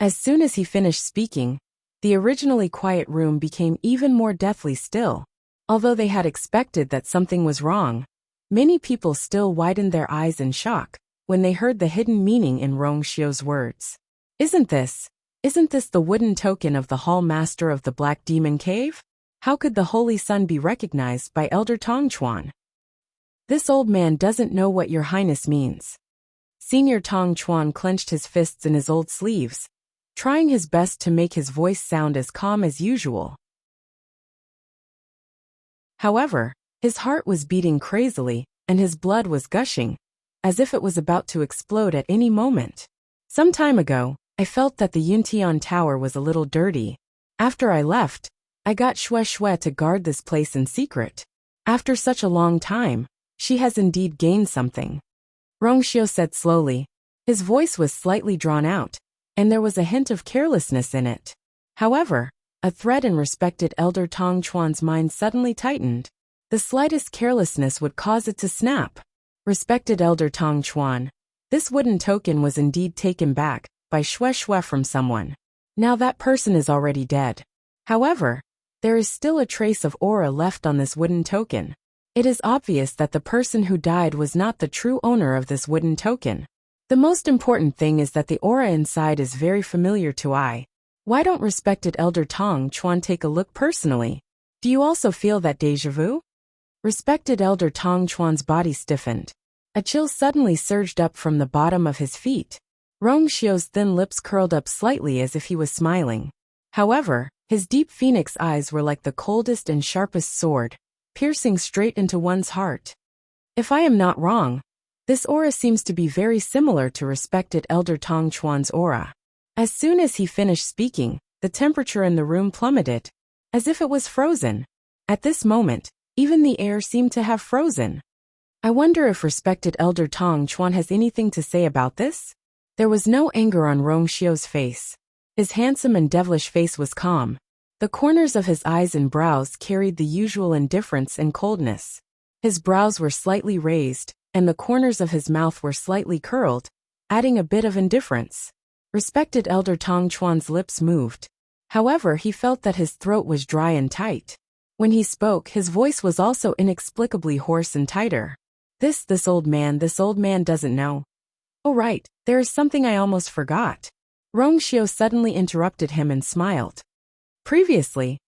As soon as he finished speaking, the originally quiet room became even more deathly still. Although they had expected that something was wrong, many people still widened their eyes in shock when they heard the hidden meaning in Rongxiu's words. Isn't this the wooden token of the hall master of the Black Demon Cave? How could the Holy Sun be recognized by Elder Tong Chuan? This old man doesn't know what your highness means. Senior Tong Chuan clenched his fists in his old sleeves, trying his best to make his voice sound as calm as usual. However, his heart was beating crazily, and his blood was gushing, as if it was about to explode at any moment. Some time ago, I felt that the Yuntian Tower was a little dirty. After I left, I got Xue Xue to guard this place in secret. After such a long time, she has indeed gained something. Rongxiu said slowly. His voice was slightly drawn out, and there was a hint of carelessness in it. However, a thread in respected Elder Tong Chuan's mind suddenly tightened. The slightest carelessness would cause it to snap. Respected Elder Tong Chuan, this wooden token was indeed taken back by Xue Xue from someone. Now that person is already dead. However, there is still a trace of aura left on this wooden token. It is obvious that the person who died was not the true owner of this wooden token. The most important thing is that the aura inside is very familiar to I. Why don't respected Elder Tong Chuan take a look personally? Do you also feel that déjà vu? Respected Elder Tong Chuan's body stiffened. A chill suddenly surged up from the bottom of his feet. Rong Xiu's thin lips curled up slightly as if he was smiling. However, his deep phoenix eyes were like the coldest and sharpest sword, piercing straight into one's heart. If I am not wrong, this aura seems to be very similar to respected Elder Tong Chuan's aura. As soon as he finished speaking, the temperature in the room plummeted, as if it was frozen. At this moment, even the air seemed to have frozen. I wonder if respected Elder Tong Chuan has anything to say about this? There was no anger on Rong Xiu's face. His handsome and devilish face was calm. The corners of his eyes and brows carried the usual indifference and coldness. His brows were slightly raised, and the corners of his mouth were slightly curled, adding a bit of indifference. Respected Elder Tong Chuan's lips moved. However, he felt that his throat was dry and tight. When he spoke, his voice was also inexplicably hoarse and tighter. This old man doesn't know. Oh right, there is something I almost forgot. Rong Xiu suddenly interrupted him and smiled. Previously,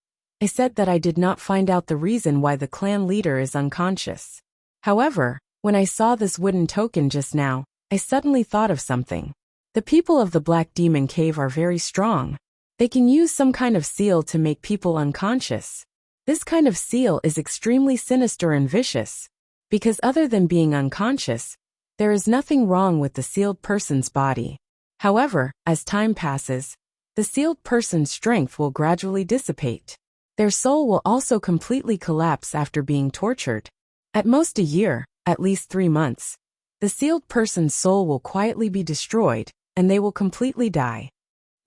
I said that I did not find out the reason why the clan leader is unconscious. However, when I saw this wooden token just now, I suddenly thought of something. The people of the Black Demon Cave are very strong. They can use some kind of seal to make people unconscious. This kind of seal is extremely sinister and vicious, because other than being unconscious, there is nothing wrong with the sealed person's body. However, as time passes, the sealed person's strength will gradually dissipate. Their soul will also completely collapse after being tortured. At most a year, at least 3 months, the sealed person's soul will quietly be destroyed, and they will completely die.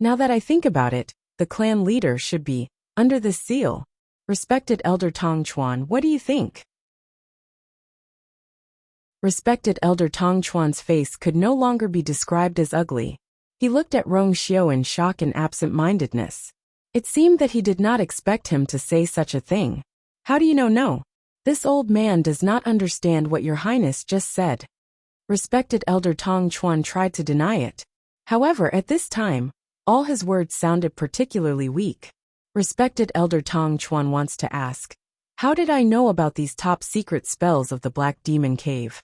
Now that I think about it, the clan leader should be under this seal. Respected Elder Tong Chuan, what do you think? Respected Elder Tong Chuan's face could no longer be described as ugly. He looked at Rong Xiu in shock and absent-mindedness. It seemed that he did not expect him to say such a thing. How do you know no? This old man does not understand what your highness just said. Respected Elder Tong Chuan tried to deny it. However, at this time, all his words sounded particularly weak. Respected Elder Tong Chuan wants to ask, how did I know about these top-secret spells of the Black Demon Cave?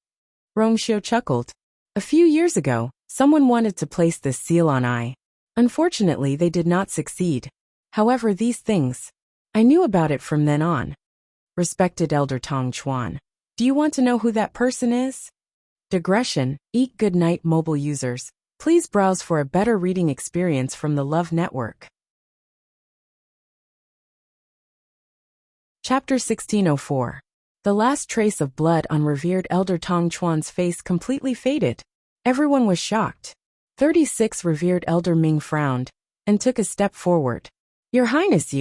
Rong Xiu chuckled. A few years ago, someone wanted to place this seal on I. Unfortunately, they did not succeed. However, these things, I knew about it from then on. Respected Elder Tong Chuan, do you want to know who that person is? Digression, Eat Good Night mobile users, please browse for a better reading experience from the Love Network. Chapter 1604. The last trace of blood on revered Elder Tong Chuan's face completely faded. Everyone was shocked. 36 revered Elder Ming frowned and took a step forward. Your Highness,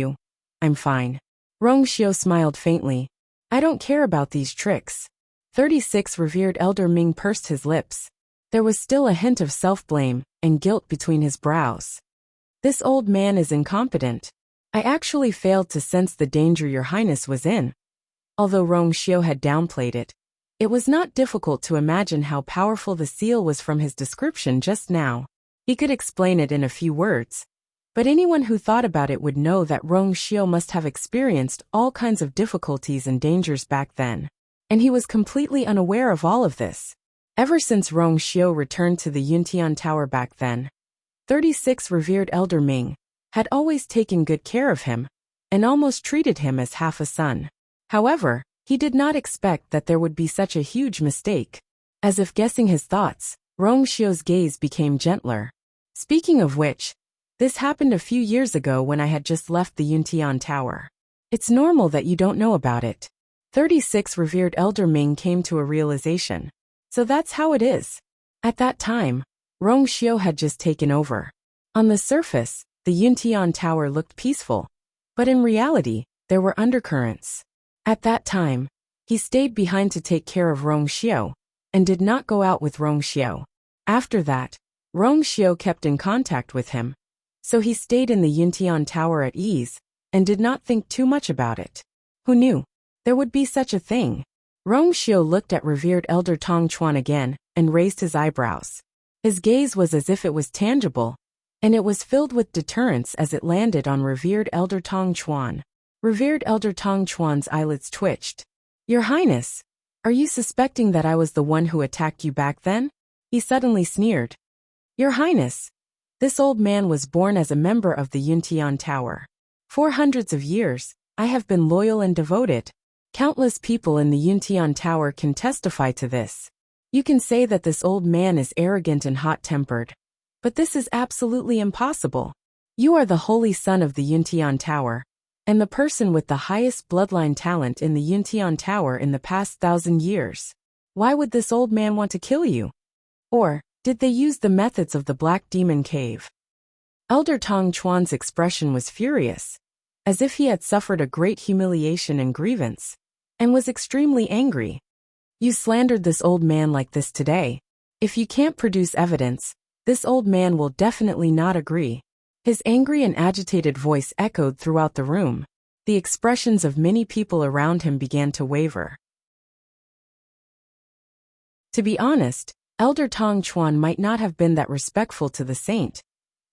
I'm fine. Rong Xiu smiled faintly. I don't care about these tricks. 36 revered Elder Ming pursed his lips. There was still a hint of self-blame and guilt between his brows. This old man is incompetent. I actually failed to sense the danger your highness was in. Although Rong Xiu had downplayed it, it was not difficult to imagine how powerful the seal was from his description just now. He could explain it in a few words, but anyone who thought about it would know that Rong Xiu must have experienced all kinds of difficulties and dangers back then, and he was completely unaware of all of this. Ever since Rong Xiu returned to the Yuntian Tower back then, 36 revered Elder Ming had always taken good care of him, and almost treated him as half a son. However, he did not expect that there would be such a huge mistake. As if guessing his thoughts, Rong Xiu's gaze became gentler. Speaking of which, this happened a few years ago when I had just left the Yuntian Tower. It's normal that you don't know about it. 36 revered Elder Ming came to a realization. So that's how it is. At that time, Rong Xiu had just taken over. On the surface, the Yuntian Tower looked peaceful, but in reality, there were undercurrents. At that time, he stayed behind to take care of Rong Xiu, and did not go out with Rong Xiu. After that, Rong Xiu kept in contact with him, so he stayed in the Yuntian Tower at ease, and did not think too much about it. Who knew there would be such a thing? Rongxiu looked at revered Elder Tong Chuan again and raised his eyebrows. His gaze was as if it was tangible, and it was filled with deterrence as it landed on revered Elder Tong Chuan. Revered Elder Tong Chuan's eyelids twitched. Your Highness, are you suspecting that I was the one who attacked you back then? He suddenly sneered. Your Highness, this old man was born as a member of the Yuntian Tower. For hundreds of years, I have been loyal and devoted. Countless people in the Yuntian Tower can testify to this. You can say that this old man is arrogant and hot-tempered, but this is absolutely impossible. You are the holy son of the Yuntian Tower, and the person with the highest bloodline talent in the Yuntian Tower in the past 1,000 years. Why would this old man want to kill you? Or, did they use the methods of the Black Demon Cave? Elder Tong Chuan's expression was furious, as if he had suffered a great humiliation and grievance, and was extremely angry. You slandered this old man like this today. If you can't produce evidence, this old man will definitely not agree. His angry and agitated voice echoed throughout the room. The expressions of many people around him began to waver. To be honest, Elder Tong Chuan might not have been that respectful to the saint,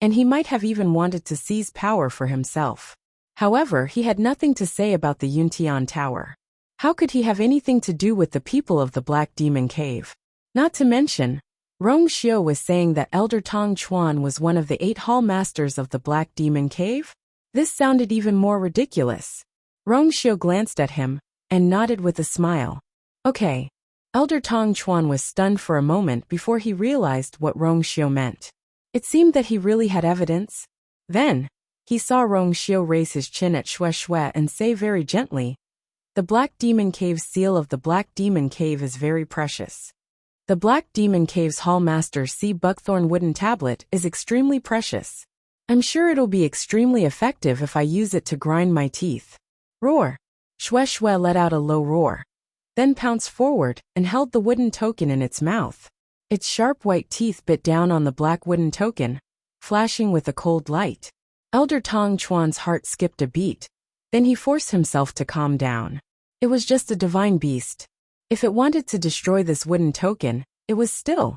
and he might have even wanted to seize power for himself. However, he had nothing to say about the Yuntian Tower. How could he have anything to do with the people of the Black Demon Cave? Not to mention, Rongxiu was saying that Elder Tong Chuan was one of the 8 hall masters of the Black Demon Cave? This sounded even more ridiculous. Rongxiu glanced at him and nodded with a smile. Okay. Elder Tong Chuan was stunned for a moment before he realized what Rongxiu meant. It seemed that he really had evidence. Then, he saw Rongxiu raise his chin at Xue Xue and say very gently, the Black Demon Cave's seal of the Black Demon Cave is very precious. The Black Demon Cave's Hallmaster Sea Buckthorn wooden tablet is extremely precious. I'm sure it'll be extremely effective if I use it to grind my teeth. Roar! Xue Xue let out a low roar, then pounced forward and held the wooden token in its mouth. Its sharp white teeth bit down on the black wooden token, flashing with a cold light. Elder Tong Chuan's heart skipped a beat. Then he forced himself to calm down. It was just a divine beast. If it wanted to destroy this wooden token, it was still.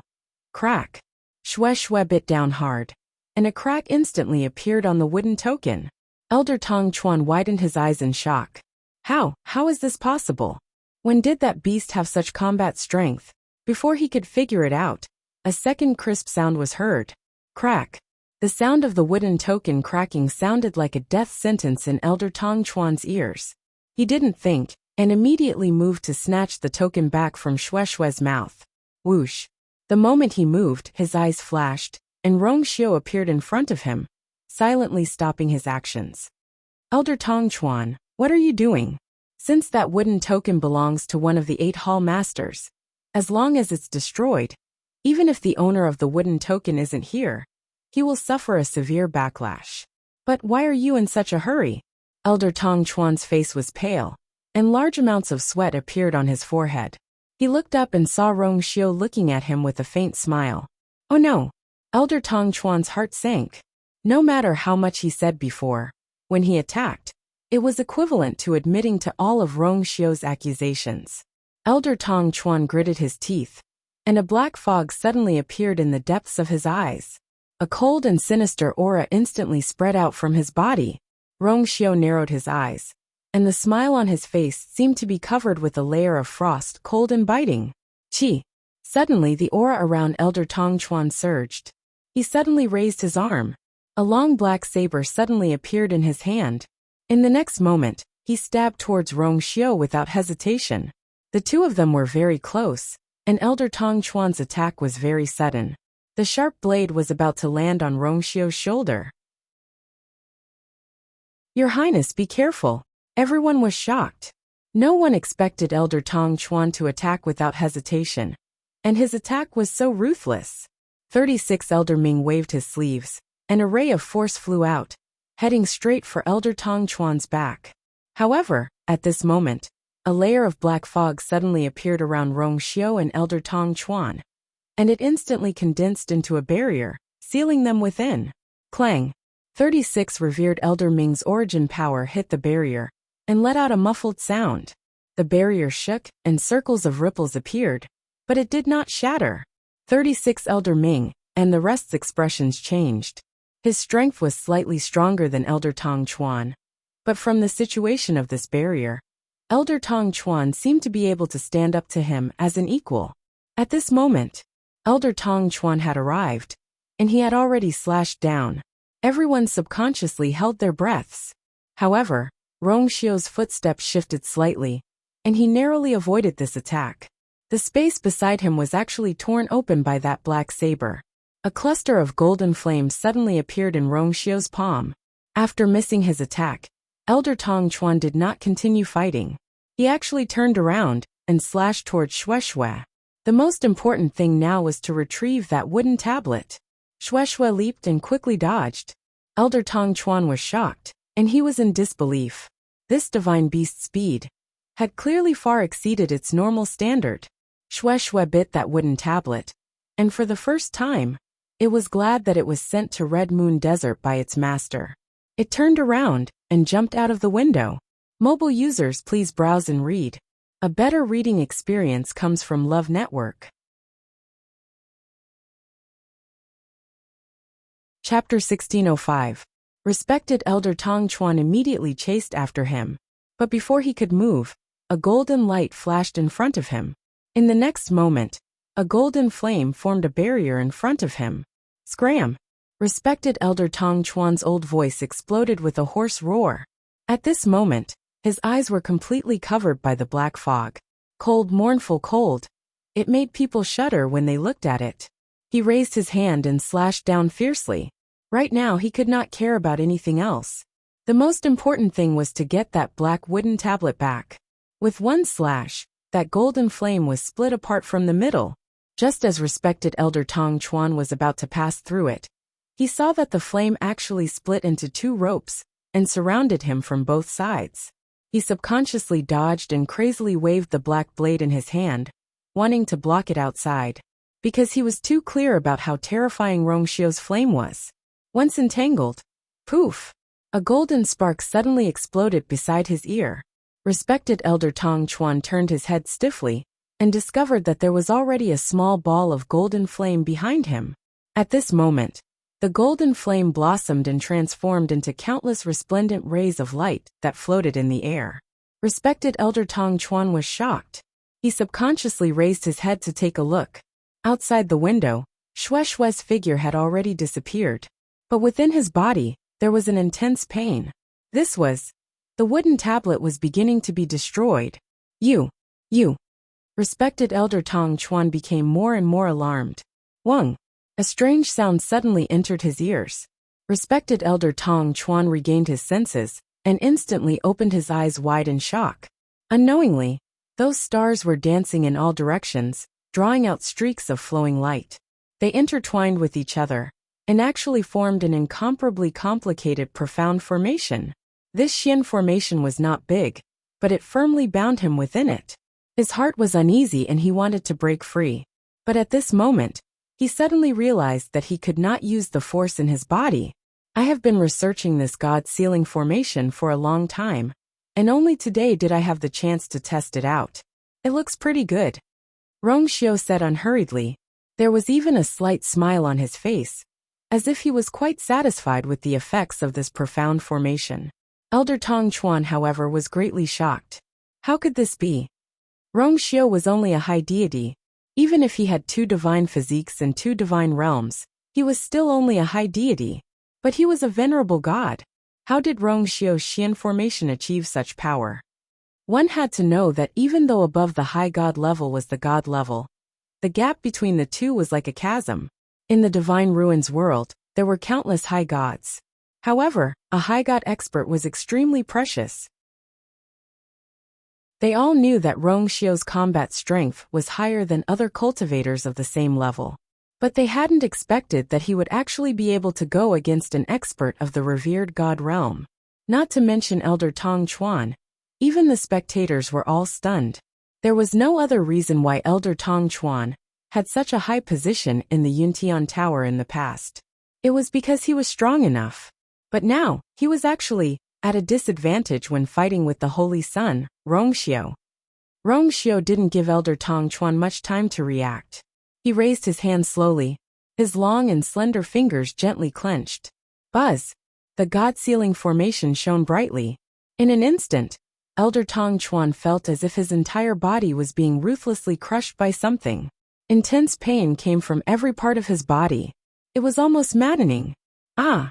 Crack. Xue Xue bit down hard, and a crack instantly appeared on the wooden token. Elder Tong Chuan widened his eyes in shock. How is this possible? When did that beast have such combat strength? Before he could figure it out, a second crisp sound was heard. Crack. The sound of the wooden token cracking sounded like a death sentence in Elder Tong Chuan's ears. He didn't think, and immediately moved to snatch the token back from Xue Xue's mouth. Whoosh. The moment he moved, his eyes flashed, and Rongxiu appeared in front of him, silently stopping his actions. Elder Tong Chuan, what are you doing? Since that wooden token belongs to one of the 8 hall masters, as long as it's destroyed, even if the owner of the wooden token isn't here, he will suffer a severe backlash. But why are you in such a hurry? Elder Tong Chuan's face was pale, and large amounts of sweat appeared on his forehead. He looked up and saw Rongxiu looking at him with a faint smile. Oh no! Elder Tong Chuan's heart sank. No matter how much he said before, when he attacked, it was equivalent to admitting to all of Rongxiu's accusations. Elder Tong Chuan gritted his teeth, and a black fog suddenly appeared in the depths of his eyes. A cold and sinister aura instantly spread out from his body. Rongxiu narrowed his eyes, and the smile on his face seemed to be covered with a layer of frost, cold and biting. Chi! Suddenly the aura around Elder Tong Chuan surged. He suddenly raised his arm. A long black saber suddenly appeared in his hand. In the next moment, he stabbed towards Rongxiu without hesitation. The two of them were very close, and Elder Tong Chuan's attack was very sudden. The sharp blade was about to land on Rongxiu's shoulder. Your Highness, be careful. Everyone was shocked. No one expected Elder Tong Chuan to attack without hesitation, and his attack was so ruthless. 36 Elder Ming waved his sleeves, and a ray of force flew out, heading straight for Elder Tong Chuan's back. However, at this moment, a layer of black fog suddenly appeared around Rongxiu and Elder Tong Chuan, and it instantly condensed into a barrier, sealing them within. Clang! 36 Revered Elder Ming's origin power hit the barrier and let out a muffled sound. The barrier shook, and circles of ripples appeared, but it did not shatter. 36 Elder Ming, and the rest's expressions changed. His strength was slightly stronger than Elder Tong Chuan. But from the situation of this barrier, Elder Tong Chuan seemed to be able to stand up to him as an equal. At this moment, Elder Tong Chuan had arrived, and he had already slashed down. Everyone subconsciously held their breaths. However, Rong Xiu's footsteps shifted slightly, and he narrowly avoided this attack. The space beside him was actually torn open by that black saber. A cluster of golden flames suddenly appeared in Rong Xiu's palm. After missing his attack, Elder Tong Chuan did not continue fighting. He actually turned around and slashed toward Shuai. The most important thing now was to retrieve that wooden tablet. Shuai leaped and quickly dodged. Elder Tong Chuan was shocked, and he was in disbelief. This divine beast's speed had clearly far exceeded its normal standard. Shuai bit that wooden tablet, and for the first time, it was glad that it was sent to Red Moon Desert by its master. It turned around and jumped out of the window. Mobile users, please browse and read. A better reading experience comes from Love Network. Chapter 1605. Respected Elder Tong Chuan immediately chased after him. But before he could move, a golden light flashed in front of him. In the next moment, a golden flame formed a barrier in front of him. Scram! Respected Elder Tong Chuan's old voice exploded with a hoarse roar. At this moment, his eyes were completely covered by the black fog. Cold, mournful cold. It made people shudder when they looked at it. He raised his hand and slashed down fiercely. Right now he could not care about anything else. The most important thing was to get that black wooden tablet back. With one slash, that golden flame was split apart from the middle. Just as respected Elder Tong Chuan was about to pass through it, he saw that the flame actually split into 2 ropes and surrounded him from both sides. He subconsciously dodged and crazily waved the black blade in his hand, wanting to block it outside, because he was too clear about how terrifying Rong Xiu's flame was. Once entangled, poof! A golden spark suddenly exploded beside his ear. Respected Elder Tong Chuan turned his head stiffly and discovered that there was already a small ball of golden flame behind him. At this moment, the golden flame blossomed and transformed into countless resplendent rays of light that floated in the air. Respected Elder Tong Chuan was shocked. He subconsciously raised his head to take a look. Outside the window, Shuai's figure had already disappeared. But within his body, there was an intense pain. This was, the wooden tablet was beginning to be destroyed. You. Respected Elder Tong Chuan became more and more alarmed. Wang. A strange sound suddenly entered his ears. Respected Elder Tong Chuan regained his senses and instantly opened his eyes wide in shock. Unknowingly, those stars were dancing in all directions, drawing out streaks of flowing light. They intertwined with each other and actually formed an incomparably complicated profound formation. This Xian formation was not big, but it firmly bound him within it. His heart was uneasy and he wanted to break free. But at this moment, he suddenly realized that he could not use the force in his body. I have been researching this God-sealing formation for a long time, and only today did I have the chance to test it out. It looks pretty good. Rong Xiu said unhurriedly. There was even a slight smile on his face, as if he was quite satisfied with the effects of this profound formation. Elder Tong Chuan, however, was greatly shocked. How could this be? Rong Xiu was only a high deity. Even if he had 2 divine physiques and 2 divine realms, he was still only a high deity. But he was a venerable god. How did Rong Xiu's Xian formation achieve such power? One had to know that even though above the high god level was the god level, the gap between the two was like a chasm. In the divine ruins world, there were countless high gods. However, a high god expert was extremely precious. They all knew that Rong Xiu's combat strength was higher than other cultivators of the same level. But they hadn't expected that he would actually be able to go against an expert of the revered god realm. Not to mention Elder Tong Chuan. Even the spectators were all stunned. There was no other reason why Elder Tong Chuan had such a high position in the Yuntian Tower in the past. It was because he was strong enough. But now, he was actually at a disadvantage when fighting with the Holy Sun, Rongxiu. Rongxiu didn't give Elder Tong Chuan much time to react. He raised his hand slowly, his long and slender fingers gently clenched. Buzz! The God-sealing formation shone brightly. In an instant, Elder Tong Chuan felt as if his entire body was being ruthlessly crushed by something. Intense pain came from every part of his body. It was almost maddening. Ah!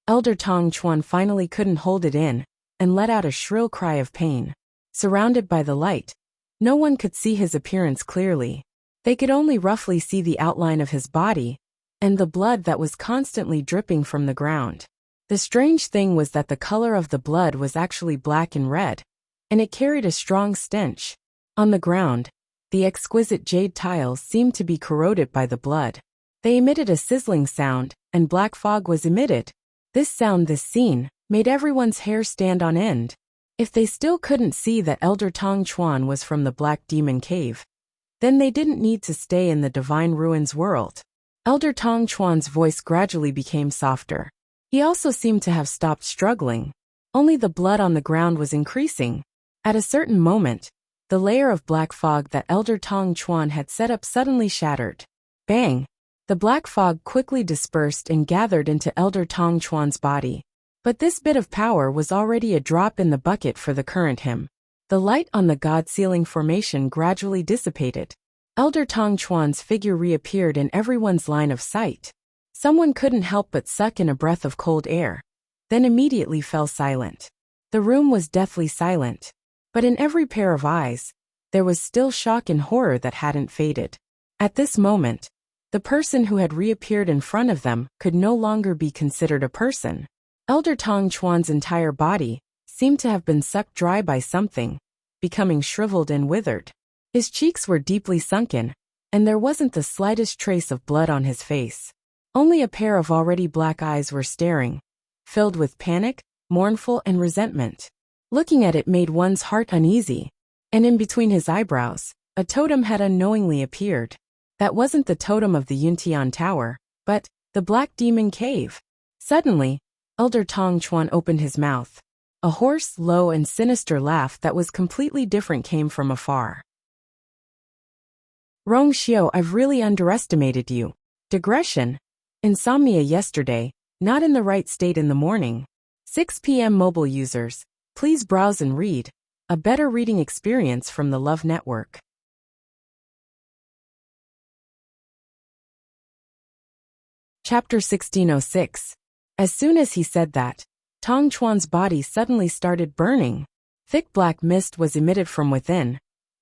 Elder Tong Chuan finally couldn't hold it in, and let out a shrill cry of pain. Surrounded by the light, no one could see his appearance clearly. They could only roughly see the outline of his body, and the blood that was constantly dripping from the ground. The strange thing was that the color of the blood was actually black and red, and it carried a strong stench. On the ground, the exquisite jade tiles seemed to be corroded by the blood. They emitted a sizzling sound, and black fog was emitted. This scene, made everyone's hair stand on end. If they still couldn't see that Elder Tong Chuan was from the Black Demon Cave, then they didn't need to stay in the Divine Ruins world. Elder Tong Chuan's voice gradually became softer. He also seemed to have stopped struggling. Only the blood on the ground was increasing. At a certain moment, the layer of black fog that Elder Tong Chuan had set up suddenly shattered. Bang! The black fog quickly dispersed and gathered into Elder Tong Chuan's body. But this bit of power was already a drop in the bucket for the current him. The light on the God-sealing formation gradually dissipated. Elder Tong Chuan's figure reappeared in everyone's line of sight. Someone couldn't help but suck in a breath of cold air, then immediately fell silent. The room was deathly silent. But in every pair of eyes, there was still shock and horror that hadn't faded. At this moment, the person who had reappeared in front of them could no longer be considered a person. Elder Tong Chuan's entire body seemed to have been sucked dry by something, becoming shriveled and withered. His cheeks were deeply sunken, and there wasn't the slightest trace of blood on his face. Only a pair of already black eyes were staring, filled with panic, mournful, and resentment. Looking at it made one's heart uneasy, and in between his eyebrows, a totem had unknowingly appeared. That wasn't the totem of the Yuntian Tower, but the Black Demon Cave. Suddenly, Elder Tong Chuan opened his mouth. A hoarse, low, and sinister laugh that was completely different came from afar. Rongxiu, I've really underestimated you. Digression. Insomnia yesterday, not in the right state in the morning. 6 p.m. mobile users. Please browse and read. A better reading experience from the Love Network. Chapter 1606. As soon as he said that, Tong Chuan's body suddenly started burning. Thick black mist was emitted from within,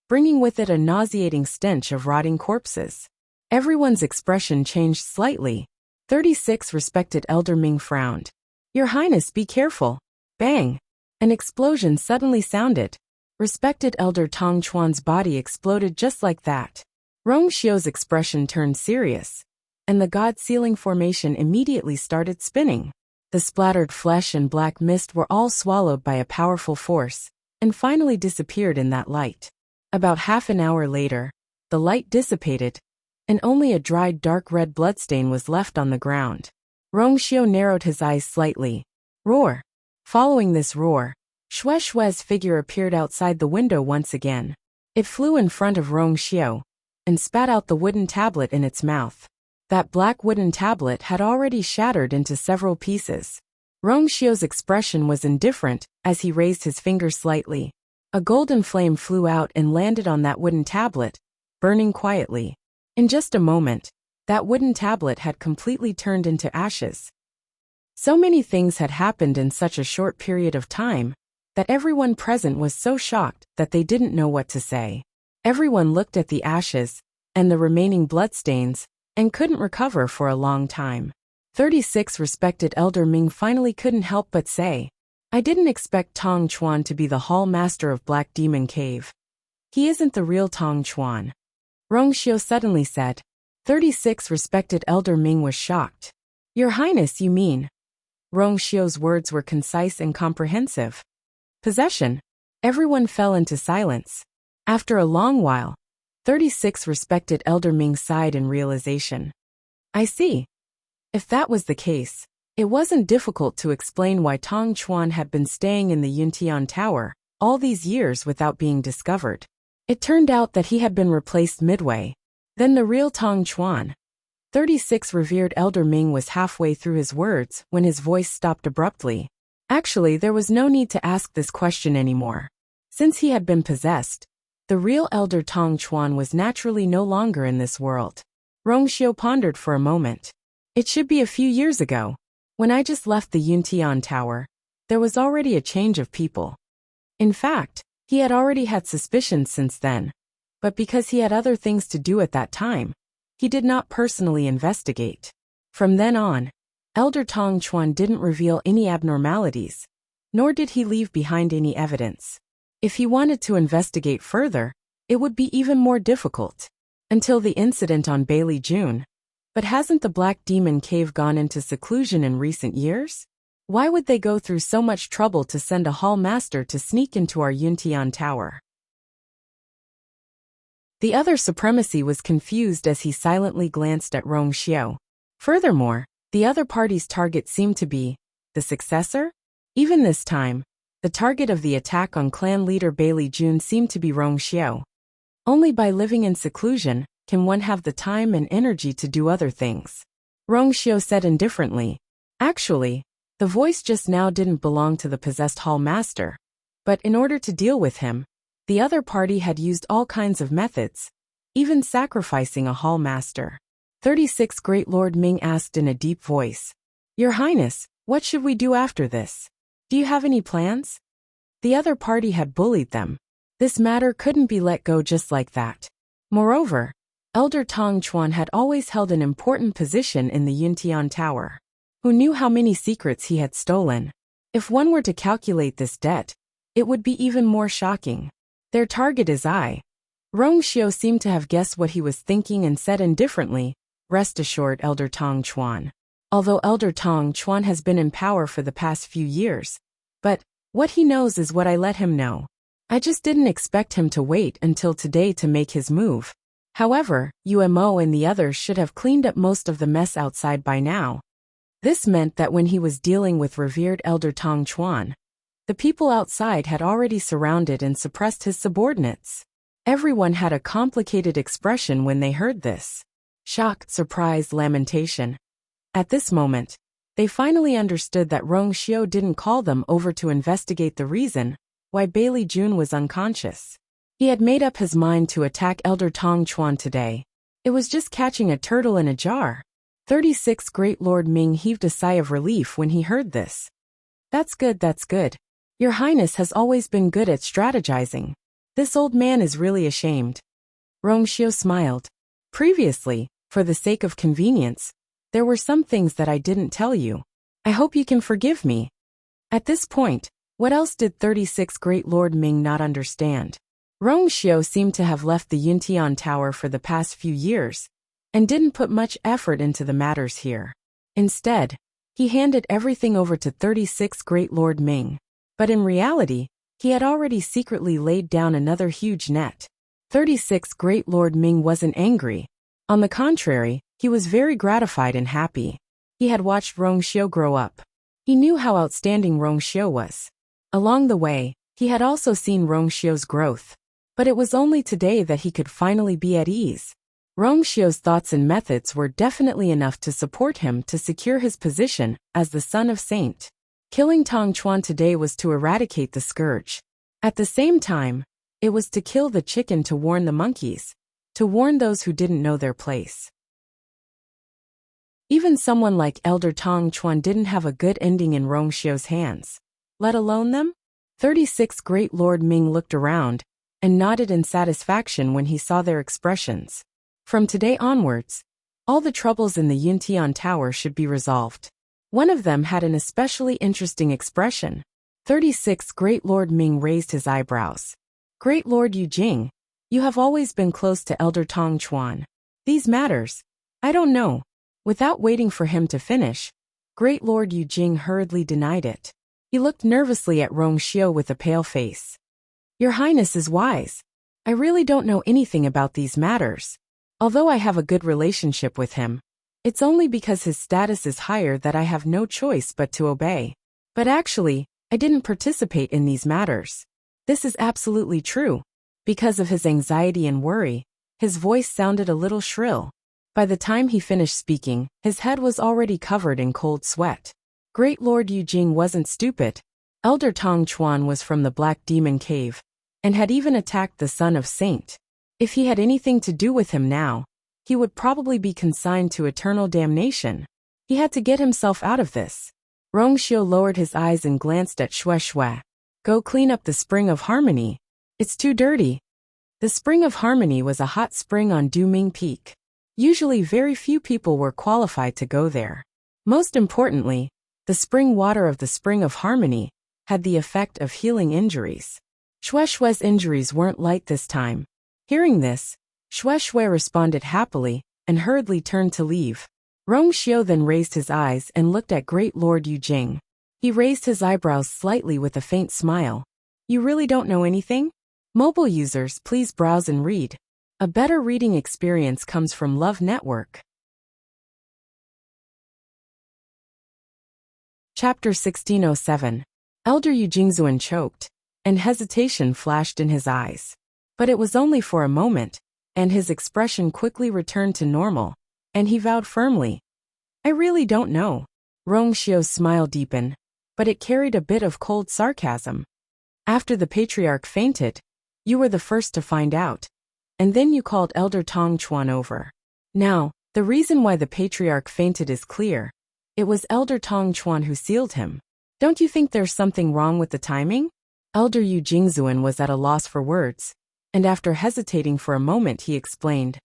bringing with it a nauseating stench of rotting corpses. Everyone's expression changed slightly. 36 Respected Elder Ming frowned. Your Highness, be careful. Bang! An explosion suddenly sounded. Respected Elder Tong Chuan's body exploded just like that. Rongxiu's expression turned serious, and the God-sealing formation immediately started spinning. The splattered flesh and black mist were all swallowed by a powerful force, and finally disappeared in that light. About half an hour later, the light dissipated, and only a dried dark red bloodstain was left on the ground. Rongxiu narrowed his eyes slightly. Roar! Following this roar, Xue Xue's figure appeared outside the window once again. It flew in front of Rongxiu, and spat out the wooden tablet in its mouth. That black wooden tablet had already shattered into several pieces. Rongxiu's expression was indifferent as he raised his finger slightly. A golden flame flew out and landed on that wooden tablet, burning quietly. In just a moment, that wooden tablet had completely turned into ashes. So many things had happened in such a short period of time that everyone present was so shocked that they didn't know what to say. Everyone looked at the ashes and the remaining bloodstains and couldn't recover for a long time. 36 Respected Elder Ming finally couldn't help but say, I didn't expect Tong Chuan to be the Hall Master of Black Demon Cave. He isn't the real Tong Chuan. Rongxiu suddenly said. 36 Respected Elder Ming was shocked. Your Highness, you mean? Rongxiu's words were concise and comprehensive. Possession. Everyone fell into silence. After a long while, 36 Respected Elder Ming sighed in realization. I see. If that was the case, It wasn't difficult to explain why Tong Chuan had been staying in the Yuntian Tower all these years without being discovered. It turned out that he had been replaced midway. Then the real Tong Chuan, 36, revered Elder Ming, was halfway through his words when his voice stopped abruptly. Actually, there was no need to ask this question anymore. Since he had been possessed, the real Elder Tong Chuan was naturally no longer in this world. Rongxiu pondered for a moment. It should be a few years ago. When I just left the Yuntian Tower, there was already a change of people. In fact, he had already had suspicions since then, but because he had other things to do at that time, he did not personally investigate. From then on, Elder Tong Chuan didn't reveal any abnormalities, nor did he leave behind any evidence. If he wanted to investigate further, it would be even more difficult. Until the incident on Bailey June. But hasn't the Black Demon Cave gone into seclusion in recent years? Why would they go through so much trouble to send a hall master to sneak into our Yuntian Tower? The other supremacy was confused as he silently glanced at Rongxiu. Furthermore, the other party's target seemed to be the successor? Even this time, the target of the attack on clan leader Bailey June seemed to be Rongxiu. Only by living in seclusion can one have the time and energy to do other things. Rongxiu said indifferently. Actually, the voice just now didn't belong to the possessed hall master. But in order to deal with him, the other party had used all kinds of methods, even sacrificing a hall master. 36 Great Lord Ming asked in a deep voice. Your Highness, what should we do after this? Do you have any plans? The other party had bullied them. This matter couldn't be let go just like that. Moreover, Elder Tong Chuan had always held an important position in the Yuntian Tower. Who knew how many secrets he had stolen? If one were to calculate this debt, it would be even more shocking. Their target is I. Rongxiu seemed to have guessed what he was thinking and said indifferently, Rest assured, Elder Tong Chuan. Although Elder Tong Chuan has been in power for the past few years, but what he knows is what I let him know. I just didn't expect him to wait until today to make his move. However, UMO and the others should have cleaned up most of the mess outside by now. This meant that when he was dealing with revered Elder Tong Chuan, the people outside had already surrounded and suppressed his subordinates. Everyone had a complicated expression when they heard this. Shock, surprise, lamentation. At this moment, they finally understood that Rongxiu didn't call them over to investigate the reason why Bailey June was unconscious. He had made up his mind to attack Elder Tong Chuan today. It was just catching a turtle in a jar. 36 Great Lord Ming heaved a sigh of relief when he heard this. That's good, that's good. Your Highness has always been good at strategizing. This old man is really ashamed. Rongxiu smiled. Previously, for the sake of convenience, there were some things that I didn't tell you. I hope you can forgive me. At this point, what else did 36 Great Lord Ming not understand? Rongxiu seemed to have left the Yuntian Tower for the past few years, and didn't put much effort into the matters here. Instead, he handed everything over to 36 Great Lord Ming. But in reality, he had already secretly laid down another huge net. 36 Great Lord Ming wasn't angry. On the contrary, he was very gratified and happy. He had watched Rongxiu grow up. He knew how outstanding Rongxiu was. Along the way, he had also seen Rongxiu's growth. But it was only today that he could finally be at ease. Rongxiu's thoughts and methods were definitely enough to support him to secure his position as the son of Saint. Killing Tong Chuan today was to eradicate the scourge. At the same time, it was to kill the chicken to warn the monkeys, to warn those who didn't know their place. Even someone like Elder Tong Chuan didn't have a good ending in Rongxiu's hands. Let alone them? 36 Great Lord Ming looked around and nodded in satisfaction when he saw their expressions. From today onwards, all the troubles in the Yuntian Tower should be resolved. One of them had an especially interesting expression. 36 Great Lord Ming raised his eyebrows. Great Lord Yujing, you have always been close to Elder Tong Chuan. These matters, I don't know. Without waiting for him to finish, Great Lord Yujing hurriedly denied it. He looked nervously at Rongxiu with a pale face. Your Highness is wise. I really don't know anything about these matters. Although I have a good relationship with him, It's only because his status is higher that I have no choice but to obey. But actually, I didn't participate in these matters. This is absolutely true. Because of his anxiety and worry, his voice sounded a little shrill. By the time he finished speaking, his head was already covered in cold sweat. Great Lord Yujing wasn't stupid. Elder Tong Chuan was from the Black Demon Cave, and had even attacked the son of Saint. If he had anything to do with him now, he would probably be consigned to eternal damnation. He had to get himself out of this. Rongxiu lowered his eyes and glanced at Xue Xue. Go clean up the Spring of Harmony. It's too dirty. The Spring of Harmony was a hot spring on Duming Peak. Usually very few people were qualified to go there. Most importantly, the spring water of the Spring of Harmony had the effect of healing injuries. Xue Xue's injuries weren't light this time. Hearing this, Xue Xue responded happily and hurriedly turned to leave. Rongxiu then raised his eyes and looked at Great Lord Yujing. He raised his eyebrows slightly with a faint smile. You really don't know anything? Mobile users, please browse and read. A better reading experience comes from Love Network. Chapter 1607. Elder Yujingzuan choked, and hesitation flashed in his eyes. But it was only for a moment, and his expression quickly returned to normal, and he vowed firmly. I really don't know. Rongxiu's smile deepened, but it carried a bit of cold sarcasm. After the patriarch fainted, you were the first to find out. And then you called Elder Tong Chuan over. Now, the reason why the patriarch fainted is clear. It was Elder Tong Chuan who sealed him. Don't you think there's something wrong with the timing? Elder Yu Jingzuan was at a loss for words, and after hesitating for a moment he explained.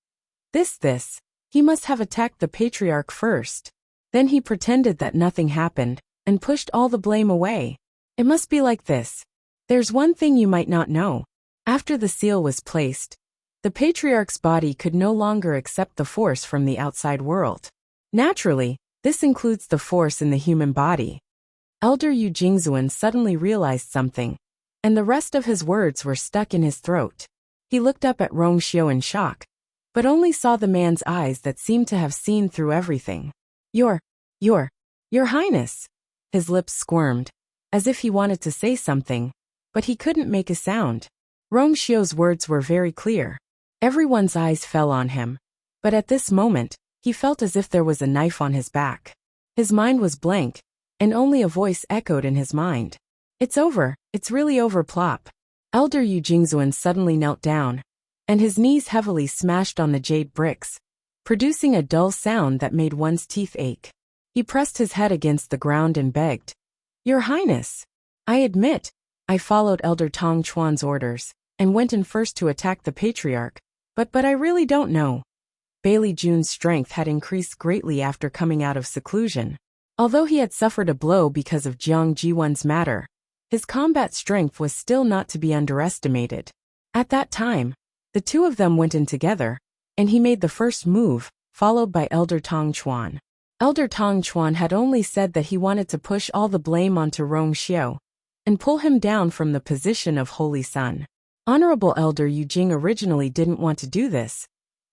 This. He must have attacked the patriarch first. Then he pretended that nothing happened, and pushed all the blame away. It must be like this. There's one thing you might not know. After the seal was placed, the patriarch's body could no longer accept the force from the outside world. Naturally, this includes the force in the human body. Elder Yu Jingzuan suddenly realized something, and the rest of his words were stuck in his throat. He looked up at Rongxiu in shock, but only saw the man's eyes that seemed to have seen through everything. Your Highness. His lips squirmed, as if he wanted to say something, but he couldn't make a sound. Rongxiu's words were very clear. Everyone's eyes fell on him, but at this moment, he felt as if there was a knife on his back. His mind was blank, and only a voice echoed in his mind. It's over, it's really over, plop. Elder Yu Jingzuan suddenly knelt down, and his knees heavily smashed on the jade bricks, producing a dull sound that made one's teeth ache. He pressed his head against the ground and begged. Your Highness, I admit, I followed Elder Tong Chuan's orders, and went in first to attack the patriarch, but I really don't know. Bailey Jun's strength had increased greatly after coming out of seclusion. Although he had suffered a blow because of Jiang Jiwan's matter, his combat strength was still not to be underestimated. At that time, the two of them went in together, and he made the first move, followed by Elder Tong Chuan. Elder Tong Chuan had only said that he wanted to push all the blame onto Rongxiu, and pull him down from the position of Holy Son. Honorable Elder Yujing originally didn't want to do this,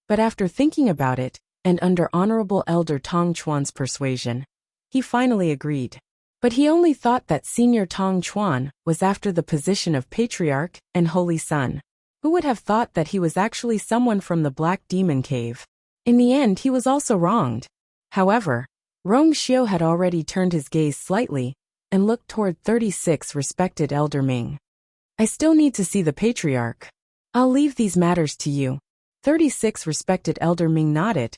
but after thinking about it, and under Honorable Elder Tong Chuan's persuasion, he finally agreed. But he only thought that Senior Tong Chuan was after the position of Patriarch and Holy Son. Who would have thought that he was actually someone from the Black Demon Cave? In the end, he was also wronged. However, Rongxiu had already turned his gaze slightly and looked toward 36 respected Elder Ming. I still need to see the Patriarch. I'll leave these matters to you. 36 respected Elder Ming nodded.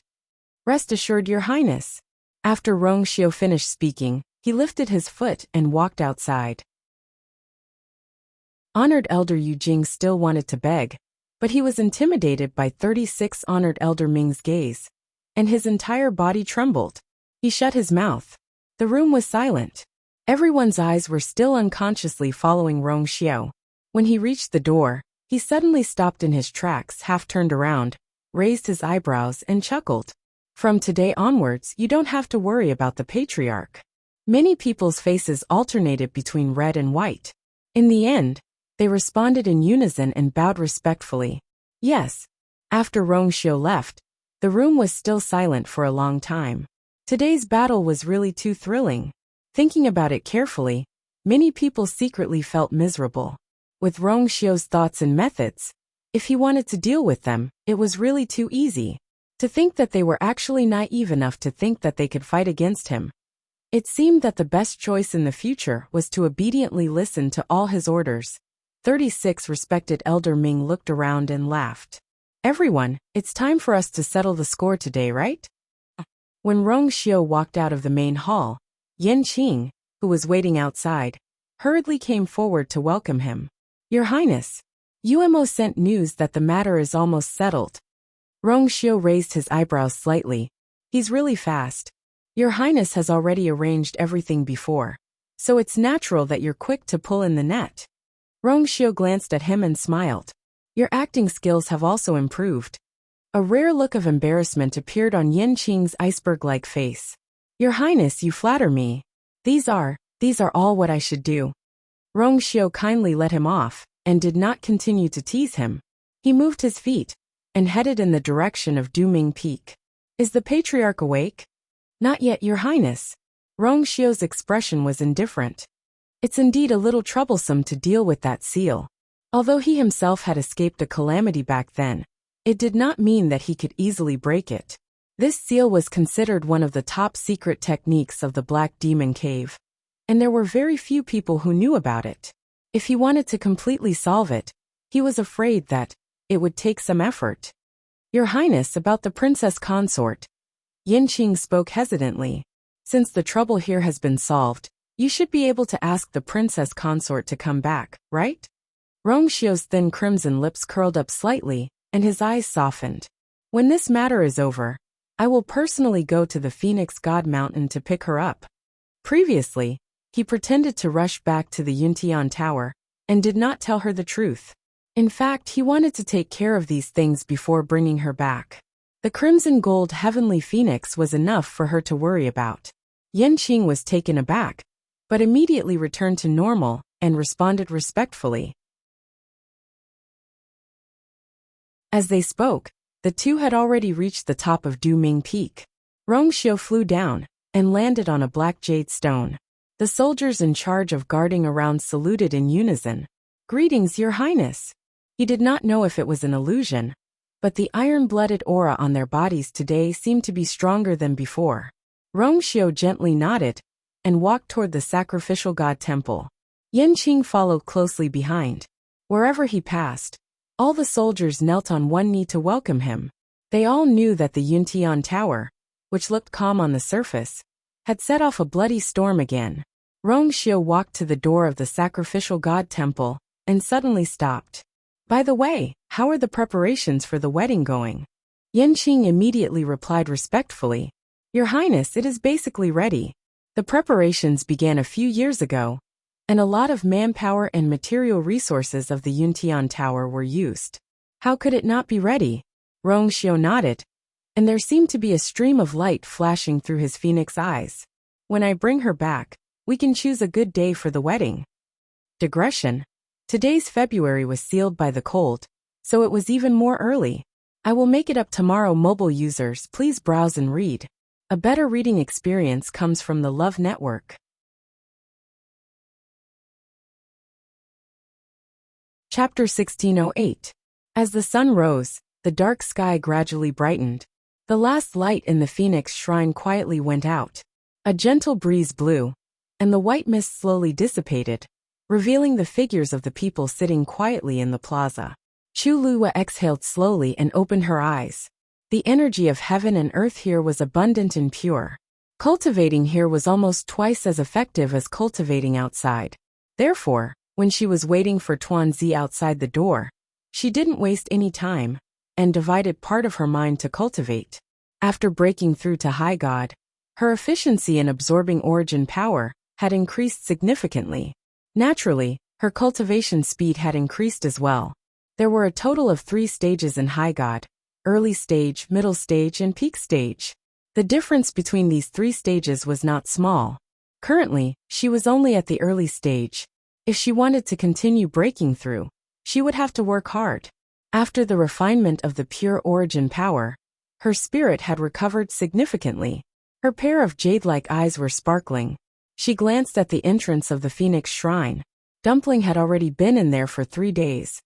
Rest assured, Your Highness. After Rongxiu finished speaking, he lifted his foot and walked outside. Honored Elder Yujing still wanted to beg, but he was intimidated by 36 Honored Elder Ming's gaze, and his entire body trembled. He shut his mouth. The room was silent. Everyone's eyes were still unconsciously following Rongxiu. When he reached the door, he suddenly stopped in his tracks, half turned around, raised his eyebrows and chuckled. From today onwards, you don't have to worry about the Patriarch. Many people's faces alternated between red and white. In the end, they responded in unison and bowed respectfully. Yes. After Rongxiu left, The room was still silent for a long time. Today's battle was really too thrilling. Thinking about it carefully, many people secretly felt miserable. With Rong Xiu's thoughts and methods, if he wanted to deal with them, it was really too easy. To think that they were actually naive enough to think that they could fight against him. It seemed that the best choice in the future was to obediently listen to all his orders. 36 Respected Elder Ming looked around and laughed. Everyone, it's time for us to settle the score today, right? When Rong Xiu walked out of the main hall, Yan Qing, who was waiting outside, hurriedly came forward to welcome him. Your Highness, UMO sent news that the matter is almost settled. Rong Xiu raised his eyebrows slightly. He's really fast. Your Highness has already arranged everything before, so it's natural that you're quick to pull in the net. Rong Xiu glanced at him and smiled. Your acting skills have also improved. A rare look of embarrassment appeared on Yan Qing's iceberg-like face. Your Highness, you flatter me. These are all what I should do. Rong Xiu kindly let him off, and did not continue to tease him. He moved his feet, and headed in the direction of Duming Peak. Is the Patriarch awake? Not yet, Your Highness. Rong Xiu's expression was indifferent. It's indeed a little troublesome to deal with that seal. Although he himself had escaped a calamity back then, it did not mean that he could easily break it. This seal was considered one of the top secret techniques of the Black Demon Cave, and there were very few people who knew about it. If he wanted to completely solve it, he was afraid that it would take some effort. Your Highness, about the princess consort. Yan Qing spoke hesitantly. Since the trouble here has been solved, you should be able to ask the princess consort to come back, right? Rong Xiu's thin crimson lips curled up slightly, and his eyes softened. When this matter is over, I will personally go to the Phoenix God Mountain to pick her up. Previously, he pretended to rush back to the Yuntian Tower, and did not tell her the truth. In fact, he wanted to take care of these things before bringing her back. The crimson gold heavenly phoenix was enough for her to worry about. Yan Qing was taken aback, but immediately returned to normal, and responded respectfully. As they spoke, the two had already reached the top of Duming Peak. Rong Xiu flew down, and landed on a black jade stone. The soldiers in charge of guarding around saluted in unison. Greetings, Your Highness. He did not know if it was an illusion, but the iron-blooded aura on their bodies today seemed to be stronger than before. Rong Xiu gently nodded, and walked toward the sacrificial god temple. Yan Qing followed closely behind. Wherever he passed, all the soldiers knelt on one knee to welcome him. They all knew that the Yuntian Tower, which looked calm on the surface, had set off a bloody storm again. Rong Xiu walked to the door of the sacrificial god temple, and suddenly stopped. By the way, how are the preparations for the wedding going? Yan Qing immediately replied respectfully. Your Highness, it is basically ready. The preparations began a few years ago, and a lot of manpower and material resources of the Yuntian Tower were used. How could it not be ready? Rong Xiu nodded, and there seemed to be a stream of light flashing through his phoenix eyes. When I bring her back, we can choose a good day for the wedding. Digression. Today's February was sealed by the cold, so it was even more early. I will make it up tomorrow. Mobile users, please browse and read. A better reading experience comes from the Love Network. Chapter 1608. As the sun rose, the dark sky gradually brightened. The last light in the Phoenix Shrine quietly went out. A gentle breeze blew, and the white mist slowly dissipated, revealing the figures of the people sitting quietly in the plaza. Chu Lua exhaled slowly and opened her eyes. The energy of heaven and earth here was abundant and pure. Cultivating here was almost twice as effective as cultivating outside. Therefore, when she was waiting for Tuanzi outside the door, she didn't waste any time, and divided part of her mind to cultivate. After breaking through to High God, her efficiency in absorbing origin power had increased significantly. Naturally, her cultivation speed had increased as well. There were a total of 3 stages in High God: early stage, middle stage, and peak stage. The difference between these 3 stages was not small. Currently, she was only at the early stage. If she wanted to continue breaking through, she would have to work hard. After the refinement of the pure origin power, Her spirit had recovered significantly. Her pair of jade-like eyes were sparkling. She glanced at the entrance of the Phoenix Shrine. Dumpling had already been in there for 3 days.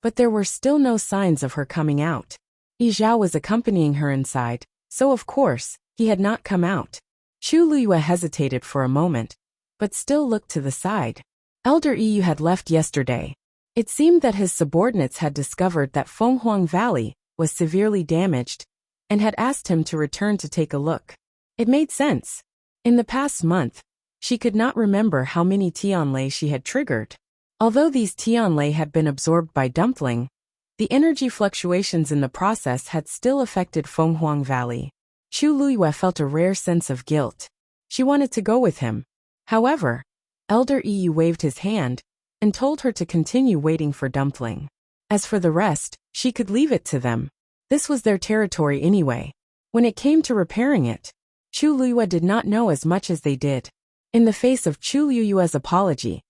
But there were still no signs of her coming out. Yi Zhao was accompanying her inside, so of course, he had not come out. Chu Liyue hesitated for a moment, but still looked to the side. Elder Yu had left yesterday. It seemed that his subordinates had discovered that Fenghuang Valley was severely damaged and had asked him to return to take a look. It made sense. In the past month, she could not remember how many Tianlei she had triggered. Although these Tianlei had been absorbed by Dumpling, the energy fluctuations in the process had still affected Fenghuang Valley. Chu Liyue felt a rare sense of guilt. She wanted to go with him. However, Elder Yu waved his hand and told her to continue waiting for Dumpling. As for the rest, she could leave it to them. This was their territory anyway. When it came to repairing it, Chu Liyue did not know as much as they did. In the face of Chu Liyue's apology,